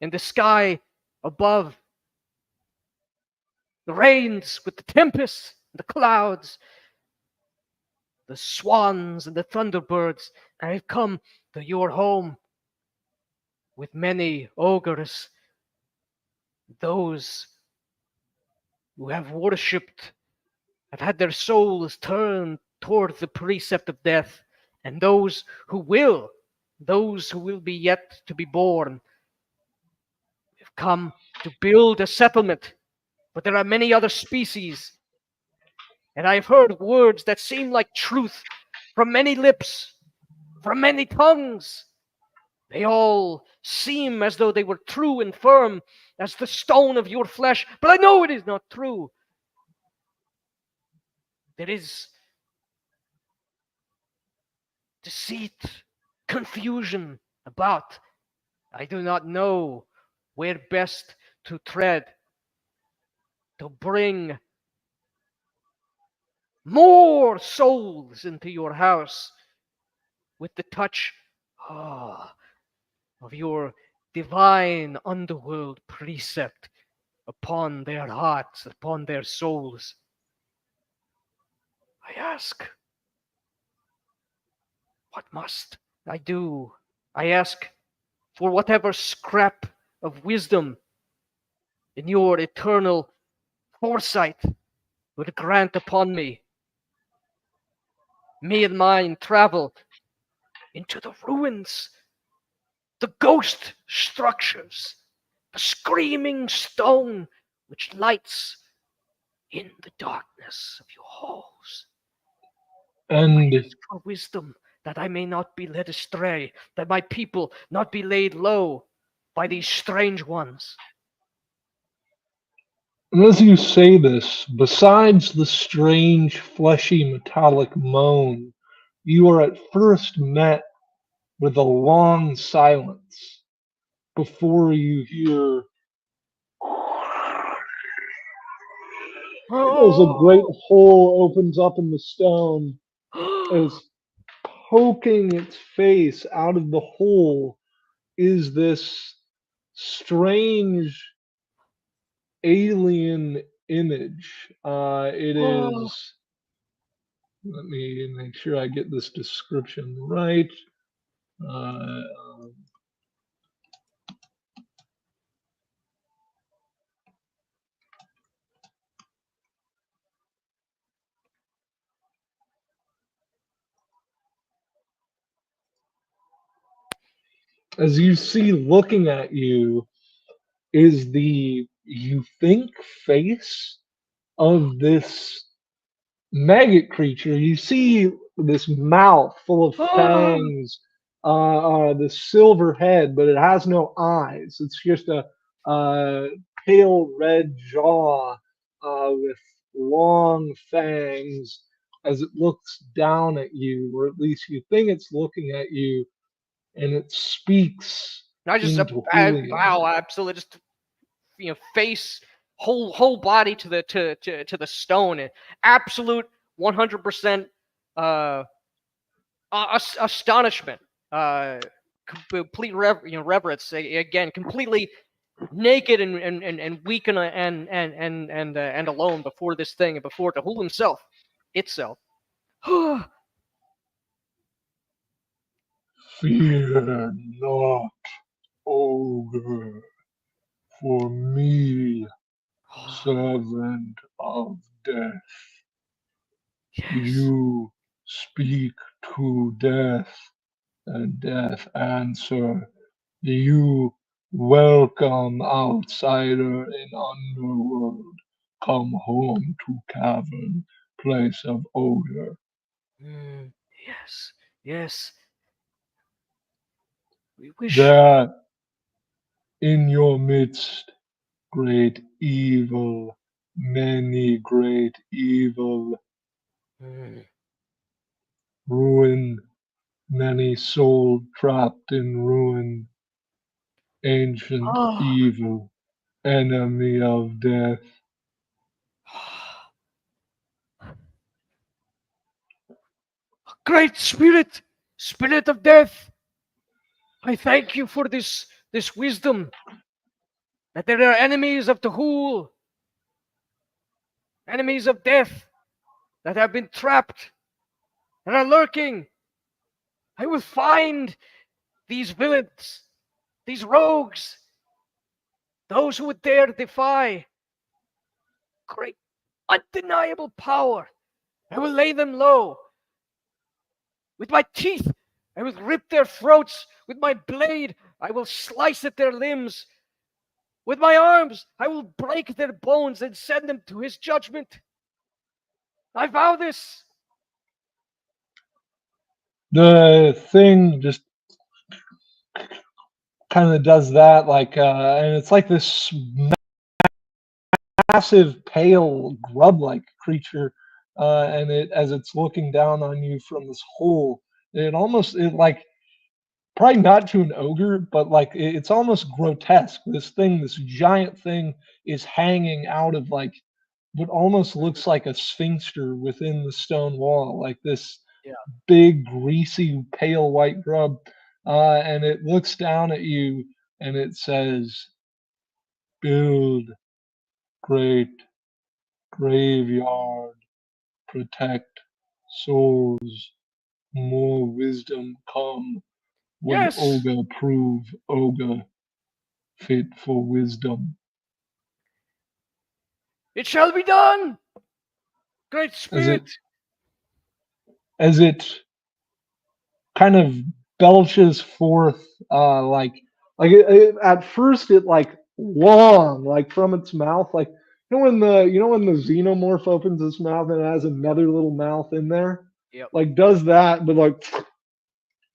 and the sky above the rains with the tempests, the clouds, the swans and the thunderbirds. I have come to your home with many ogres, those who have worshipped, have had their souls turned toward the precept of death, and those who will be yet to be born, have come to build a settlement. But there are many other species, and I have heard words that seem like truth from many lips, from many tongues. They all seem as though they were true and firm as the stone of your flesh, but I know it is not true. There is deceit, confusion about. I do not know where best to tread to bring more souls into your house with the touch of your divine underworld precept upon their hearts, upon their souls. I ask, what must I do? I ask for whatever scrap of wisdom in your eternal foresight would grant upon me. Me and mine travel into the ruins, the ghost structures, the screaming stone which lights in the darkness of your halls. I And ask for wisdom that I may not be led astray, that my people not be laid low by these strange ones. as you say this, besides the strange, fleshy, metallic moan, you are at first met with a long silence before you hear as a great hole opens up in the stone, as poking its face out of the hole is this strange alien image. It Oh, is. Let me make sure I get this description right. Uh, um, as you see looking at you is the, you think, face of this maggot creature. You see this mouth full of fangs, the silver head, but it has no eyes. It's just a pale red jaw with long fangs as it looks down at you, or at least you think it's looking at you, and it speaks And I just into wow, absolutely, just face, whole body to the stone, absolute 100% astonishment, complete reverence. Again, completely naked and weak and alone before this thing and before Tahul himself, itself. Fear not, ogre, for me, servant of death. Yes. You speak to death, and death answer. You welcome outsider in underworld. Come home to cavern, place of ogre. Yes, yes. We wish. There, in your midst, great evil, many great evil, ruin, many soul trapped in ruin, ancient evil, enemy of death. Great spirit, spirit of death, I thank you for this wisdom, that there are enemies of Tahul, enemies of death, that have been trapped, that are lurking. I will find these villains, these rogues, those who would dare to defy great, undeniable power. I will lay them low. With my teeth, I will rip their throats. With my blade, I will slice at their limbs. With my arms, I will break their bones and send them to his judgment. I vow this. The thing just kind of does that, like, and it's like this massive, pale, grub-like creature, and it, as it's looking down on you from this hole, it like, probably not to an ogre, but like it's almost grotesque. This giant thing is hanging out of like what almost looks like a sphinxter within the stone wall, like this big, greasy, pale white grub. And it looks down at you and it says, "Build great graveyard, protect souls, more wisdom come when Yes. ogre prove ogre fit for wisdom." It shall be done. Great spirit. As it kind of belches forth, at first it like long, like from its mouth, like when the xenomorph opens its mouth and it has another little mouth in there, like does that, but like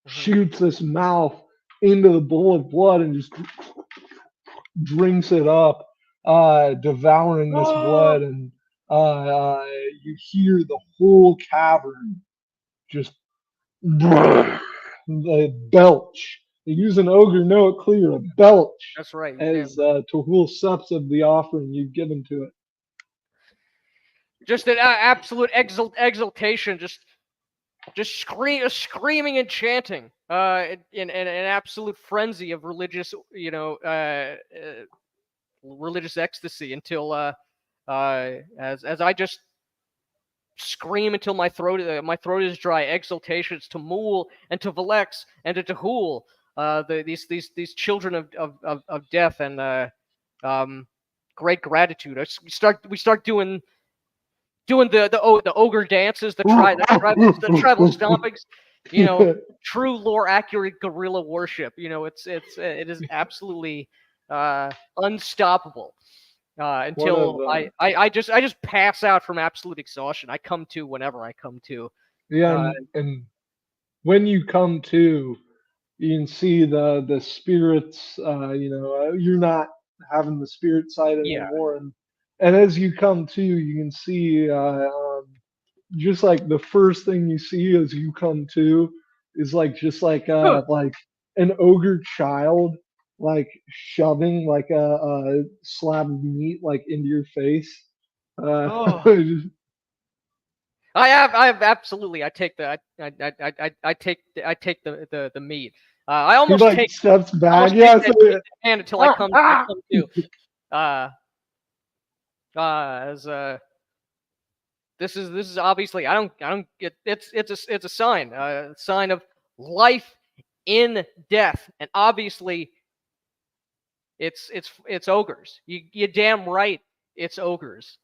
shoots this mouth into the bowl of blood and just drinks it up, devouring this blood, and you hear the whole cavern just belch. They use an ogre note clear, a belch. That's right. As Tahul sups of the offering you've given to it. Just an absolute exultation, just screaming and chanting, in an absolute frenzy of religious, religious ecstasy until, as I just scream until my throat is dry. Exultations to Mool and to Velex and to Tahul, these children of death, and great gratitude. We start doing the ogre dances, the tribal stompings. You know, true lore accurate guerrilla worship. You know, it is absolutely unstoppable. Until I just pass out from absolute exhaustion. I come to whenever I come to. Yeah, Uh, and when you come to, you can see the spirits. You're not having the spirit side yeah. anymore, and as you come to, you can see just like the first thing you see as you come to is like just like an ogre child like shoving like a slab of meat like into your face. Oh. I have absolutely. I take the I take the meat. I he almost like take steps back. almost Yeah, take that hand until I come to. As this is obviously I don't get it's a sign of life in death, and obviously it's ogres. You damn right it's ogres.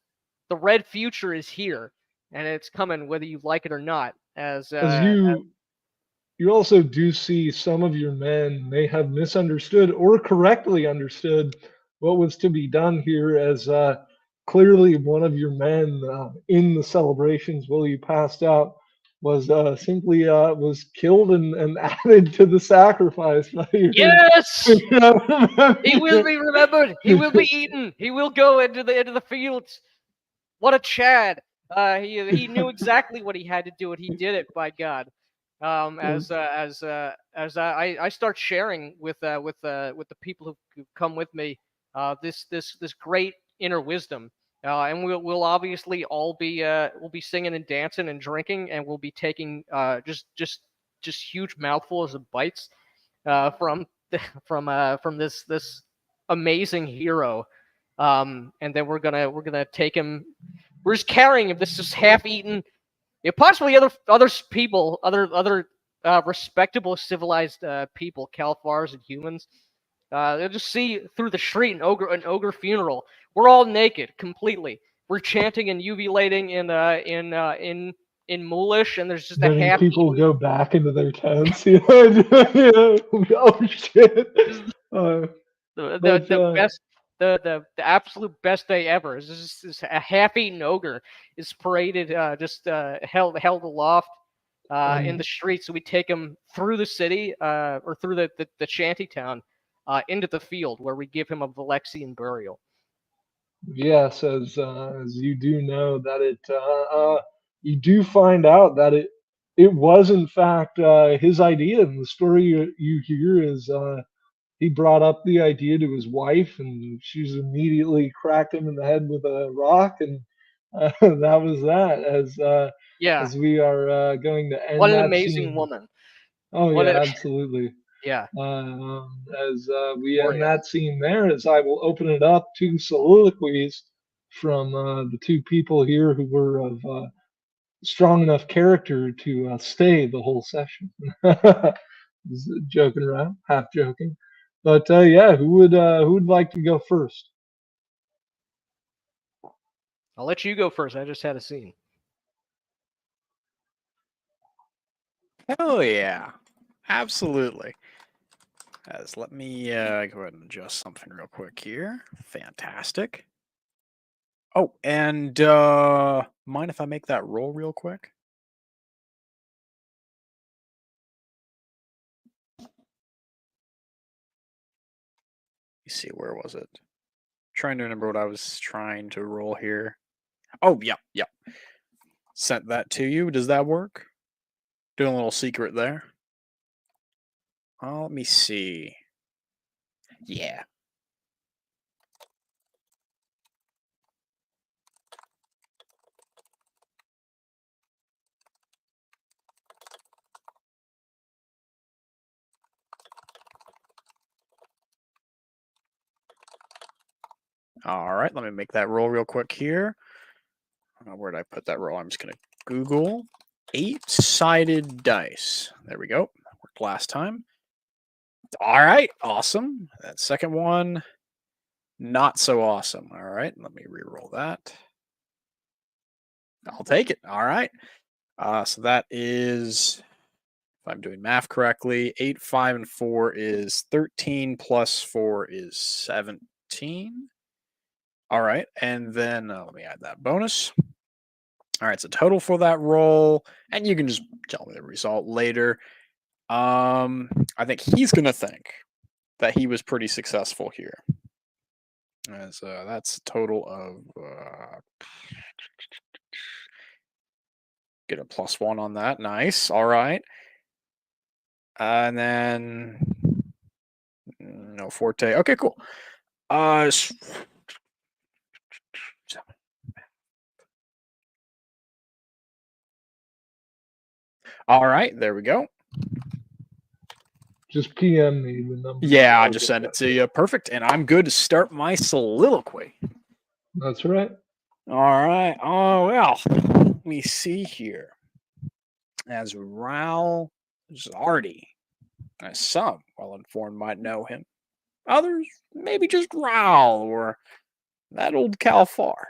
The red future is here, and it's coming whether you like it or not. As as you also do see some of your men may have misunderstood or correctly understood what was to be done here, as clearly one of your men in the celebrations while you passed out was simply was killed and added to the sacrifice by your yes, he will be remembered. He will be eaten. He will go into the fields. What a Chad! He knew exactly what he had to do, and he did it. By God. As I start sharing with the people who come with me, this great inner wisdom, and we'll obviously all be we'll be singing and dancing and drinking, and we'll be taking just huge mouthfuls of bites from from this amazing hero, and then we're gonna take him. We're just carrying him. This is half-eaten. Yeah, possibly other people, other respectable civilized people, Calfars and humans. They'll just see through the street an ogre funeral. We're all naked completely. We're chanting and uvulating in Moolish, and there's just a Then half. people go back into their tents. Oh shit! The best the absolute best day ever is this a half-eaten ogre is paraded just held aloft in the streets. So we take him through the city or through the shanty town into the field where we give him a Valexian burial. Yes, as you do know that you do find out that it was in fact his idea, and the story you hear is he brought up the idea to his wife, and she's immediately cracked him in the head with a rock, and that was that. Yeah, As we are going to end what an that amazing scene. woman. Oh What yeah, a absolutely. yeah, As we end glorious. that scene there, as I will open it up to soliloquies from the two people here who were of strong enough character to stay the whole session. Just joking around, half joking, but yeah, who would like to go first? I'll let you go first. I just had a scene. Hell yeah. Absolutely. Let me go ahead and adjust something real quick here. Fantastic. Oh, and mind if I make that roll real quick? You see, where was it? Trying to remember what I was trying to roll here. Oh, yeah. Sent that to you. Does that work? Doing a little secret there. Oh, let me see. Yeah. All right, let me make that roll real quick here. Where did I put that roll? I'm just going to Google 8-sided dice. There we go. That worked last time. All right, awesome. That second one, not so awesome. All right, let me re-roll that. I'll take it. All right. So that is if I'm doing math correctly. 8, 5, and 4 is 13 plus 4 is 17. All right, and then let me add that bonus. All right, so total for that roll, and you can just tell me the result later. I think he's gonna think that he was pretty successful here. As that's a total of get a +1 on that. Nice. All right. And then no forte. Okay, cool. All right, there we go. Just PM me the number. Yeah, I I'll just get sent it that. to you. Perfect. And I'm good to start my soliloquy. That's right. All right. Oh, well, let me see here. As Ral Zardi, as some well-informed might know him, others maybe just Ral or that old Calfar.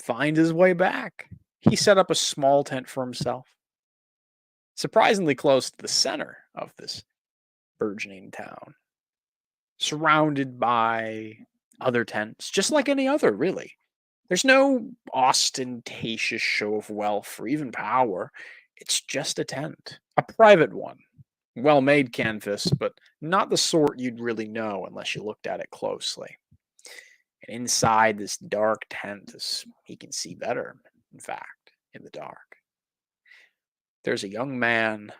Find his way back. He set up a small tent for himself, surprisingly close to the center of this burgeoning town, surrounded by other tents, just like any other, really. There's no ostentatious show of wealth or even power. It's just a tent, a private one. Well-made canvas, but not the sort you'd really know unless you looked at it closely. And inside this dark tent, he can see better, in fact, in the dark. There's a young man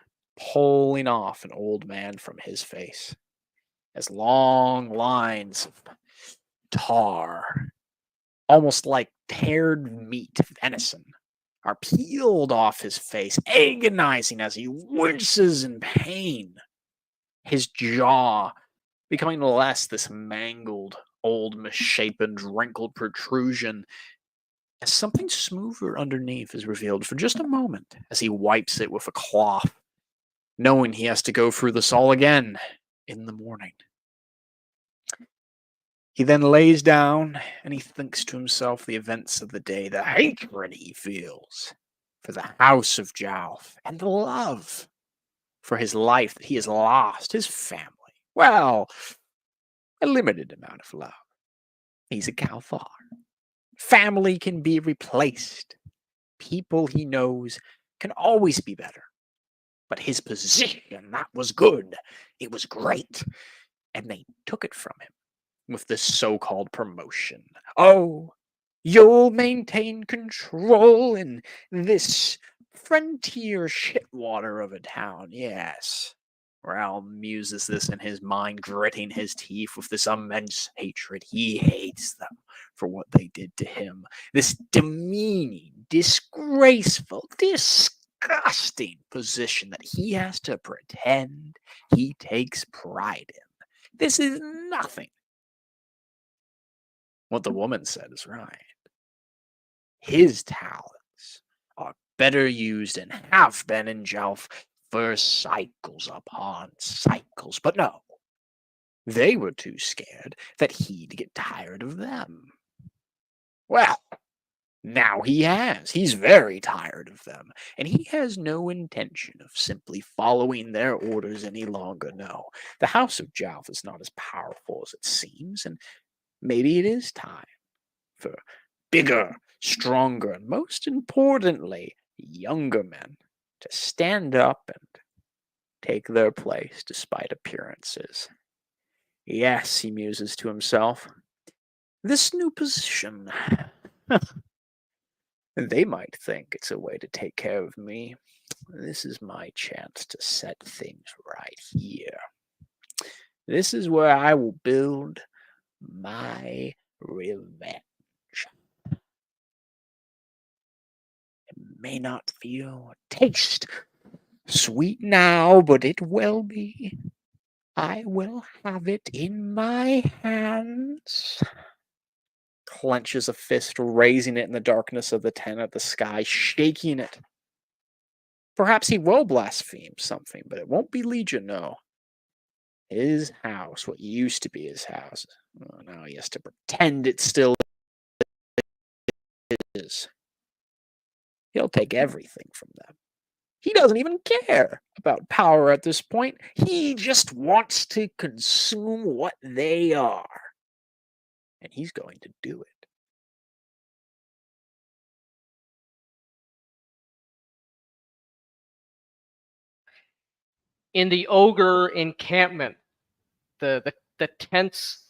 pulling off an old man from his face, as long lines of tar, almost like pared meat, venison, are peeled off his face, agonizing as he winces in pain. His jaw becoming less this mangled, old, misshapen, wrinkled protrusion, as something smoother underneath is revealed for just a moment as he wipes it with a cloth, knowing he has to go through this all again in the morning. He then lays down and he thinks to himself the events of the day, the hatred he feels for the house of Jalf, and the love for his life that he has lost, his family. Well, a limited amount of love. He's a Calfar. Family can be replaced. People he knows can always be better. But his position, that was good. It was great. And they took it from him with this so-called promotion. Oh, you'll maintain control in this frontier shitwater of a town, yes. Ral muses this in his mind, gritting his teeth with this immense hatred. He hates them for what they did to him. This demeaning, disgraceful, disgusting position that he has to pretend he takes pride in. This is nothing. What the woman said is right. His talents are better used and have been in Jalf for cycles upon cycles. But no, they were too scared that he'd get tired of them. Well, now he has. He's very tired of them, and he has no intention of simply following their orders any longer. No, the House of Jalf is not as powerful as it seems, and maybe it is time for bigger, stronger, and most importantly, younger men to stand up and take their place despite appearances. Yes, he muses to himself, this new position. They might think it's a way to take care of me. This is my chance to set things right here. This is where I will build my revenge. It may not feel or taste sweet now, but it will be. I will have it in my hands. Clenches a fist, raising it in the darkness of the tent at the sky, shaking it. Perhaps he will blaspheme something, but it won't be Legion, no. His house, what used to be his house, now he has to pretend it still is. He'll take everything from them. He doesn't even care about power at this point. He just wants to consume what they are. And he's going to do it. In the ogre encampment, the tents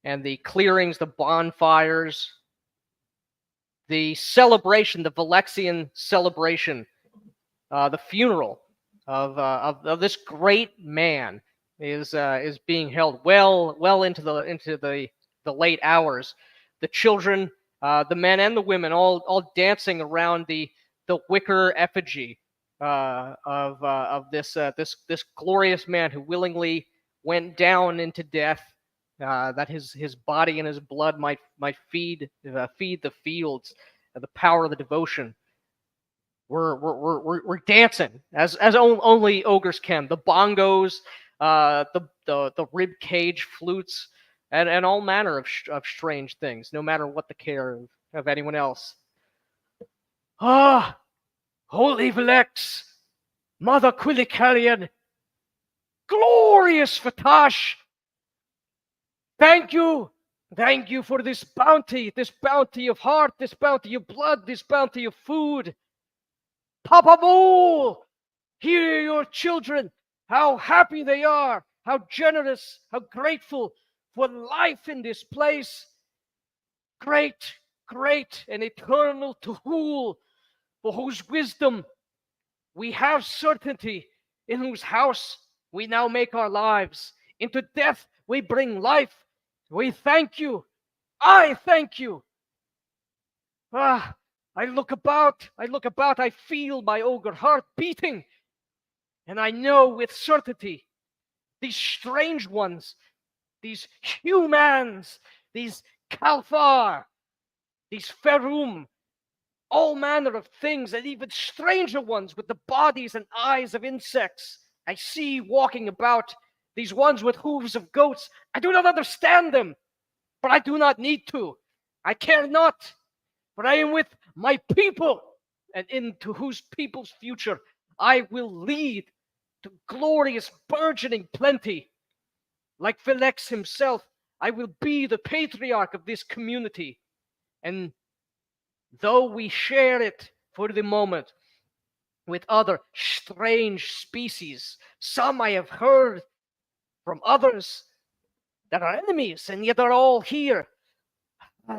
and the clearings, the bonfires, the celebration, the Valexian celebration, the funeral of this great man is being held well into the late hours. The children, the men and the women, all dancing around the wicker effigy of this glorious man who willingly went down into death, that his body and his blood might feed the fields, the power of the devotion. We're dancing as only ogres can. The bongos, the rib cage flutes, and all manner of strange things, no matter what the care of anyone else. Ah, holy Velex, Mother Quillicalian, glorious Fatash, thank you for this bounty of heart, this bounty of blood, this bounty of food. Papa Mole, hear your children, how happy they are, how generous, how grateful for life in this place. Great, great and eternal Tuhul, for whose wisdom we have certainty, in whose house we now make our lives. Into death we bring life. We thank you. I thank you. I look about, I feel my ogre heart beating, and I know with certainty these strange ones, these humans, these Kalfar, these Ferum, all manner of things, and even stranger ones with the bodies and eyes of insects I see walking about, these ones with hooves of goats. I do not understand them, but I do not need to. I care not, for I am with my people, and into whose people's future I will lead to glorious burgeoning plenty. Like Velex himself, I will be the patriarch of this community, and though we share it for the moment with other strange species, some I have heard from others that are enemies, and yet are all here.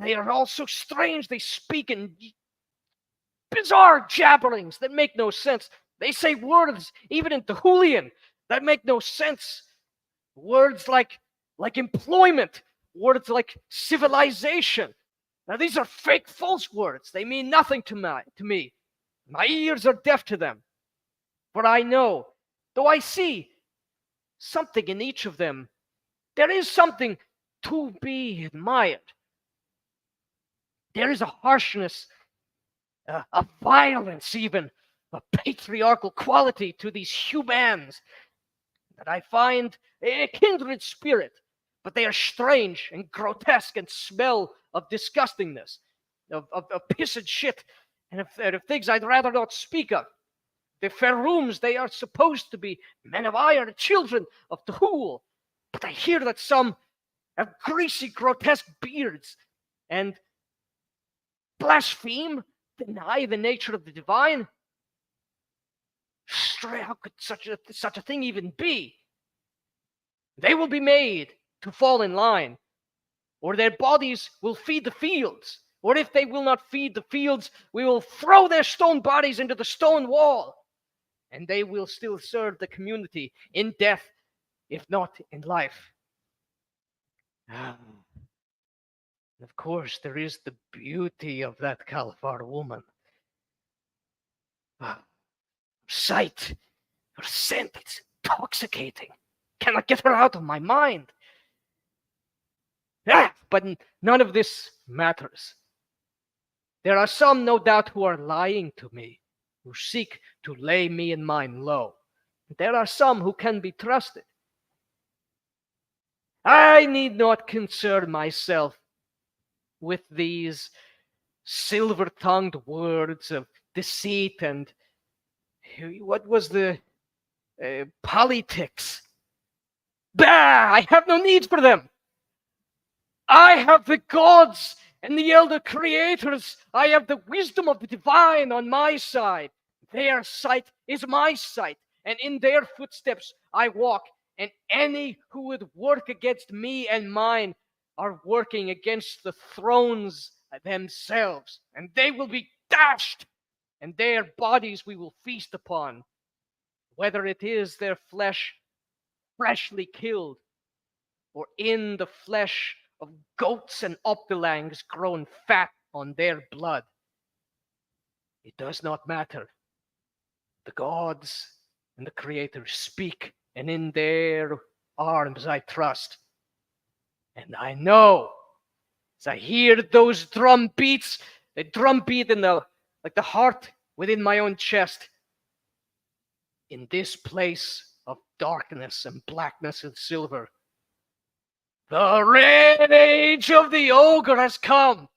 They are all so strange. They speak in bizarre jabberings that make no sense. They say words, even in Tuhulian, that make no sense. Words like employment, words like civilization. Now, these are fake, false words. They mean nothing to me. My ears are deaf to them. But I know, though I see something in each of them, there is something to be admired. There is a harshness, a violence even, a patriarchal quality to these humans that I find a kindred spirit, but they are strange and grotesque and smell of disgustingness, of piss and shit, and of things I'd rather not speak of. The Ferums, they are supposed to be men of iron, children of Tuhul, but I hear that some have greasy, grotesque beards and blaspheme, deny the nature of the divine. How could such a thing even be? They will be made to fall in line, or their bodies will feed the fields, or if they will not feed the fields, we will throw their stone bodies into the stone wall, and they will still serve the community in death, if not in life. Of course, there is the beauty of that Kalfar woman. Sight, her scent, it's intoxicating. Cannot get her out of my mind. But none of this matters. There are some, no doubt, who are lying to me, who seek to lay me and mine low. There are some who can be trusted. I need not concern myself with these silver-tongued words of deceit and What was the politics? Bah! I have no need for them. I have the gods and the elder creators. I have the wisdom of the divine on my side. Their sight is my sight, and in their footsteps I walk. And any who would work against me and mine are working against the thrones themselves, and they will be dashed, and their bodies we will feast upon, whether it is their flesh freshly killed, or in the flesh of goats and optilangs grown fat on their blood. It does not matter. The gods and the creators speak, and in their arms I trust. And I know, as I hear those drum beats, a drum beat in the heart within my own chest, in this place of darkness and blackness and silver, the red age of the ogre has come.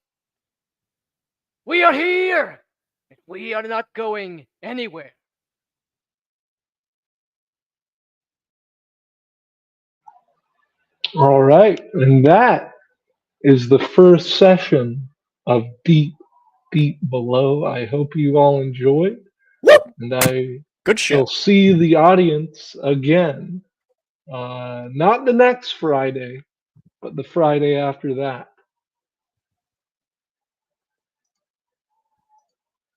We are here, and we are not going anywhere. All right, and that is the first session of Deep, Deep Below. I hope you all enjoyed, and I Good shall shit. see the audience again, not the next Friday, but the Friday after that.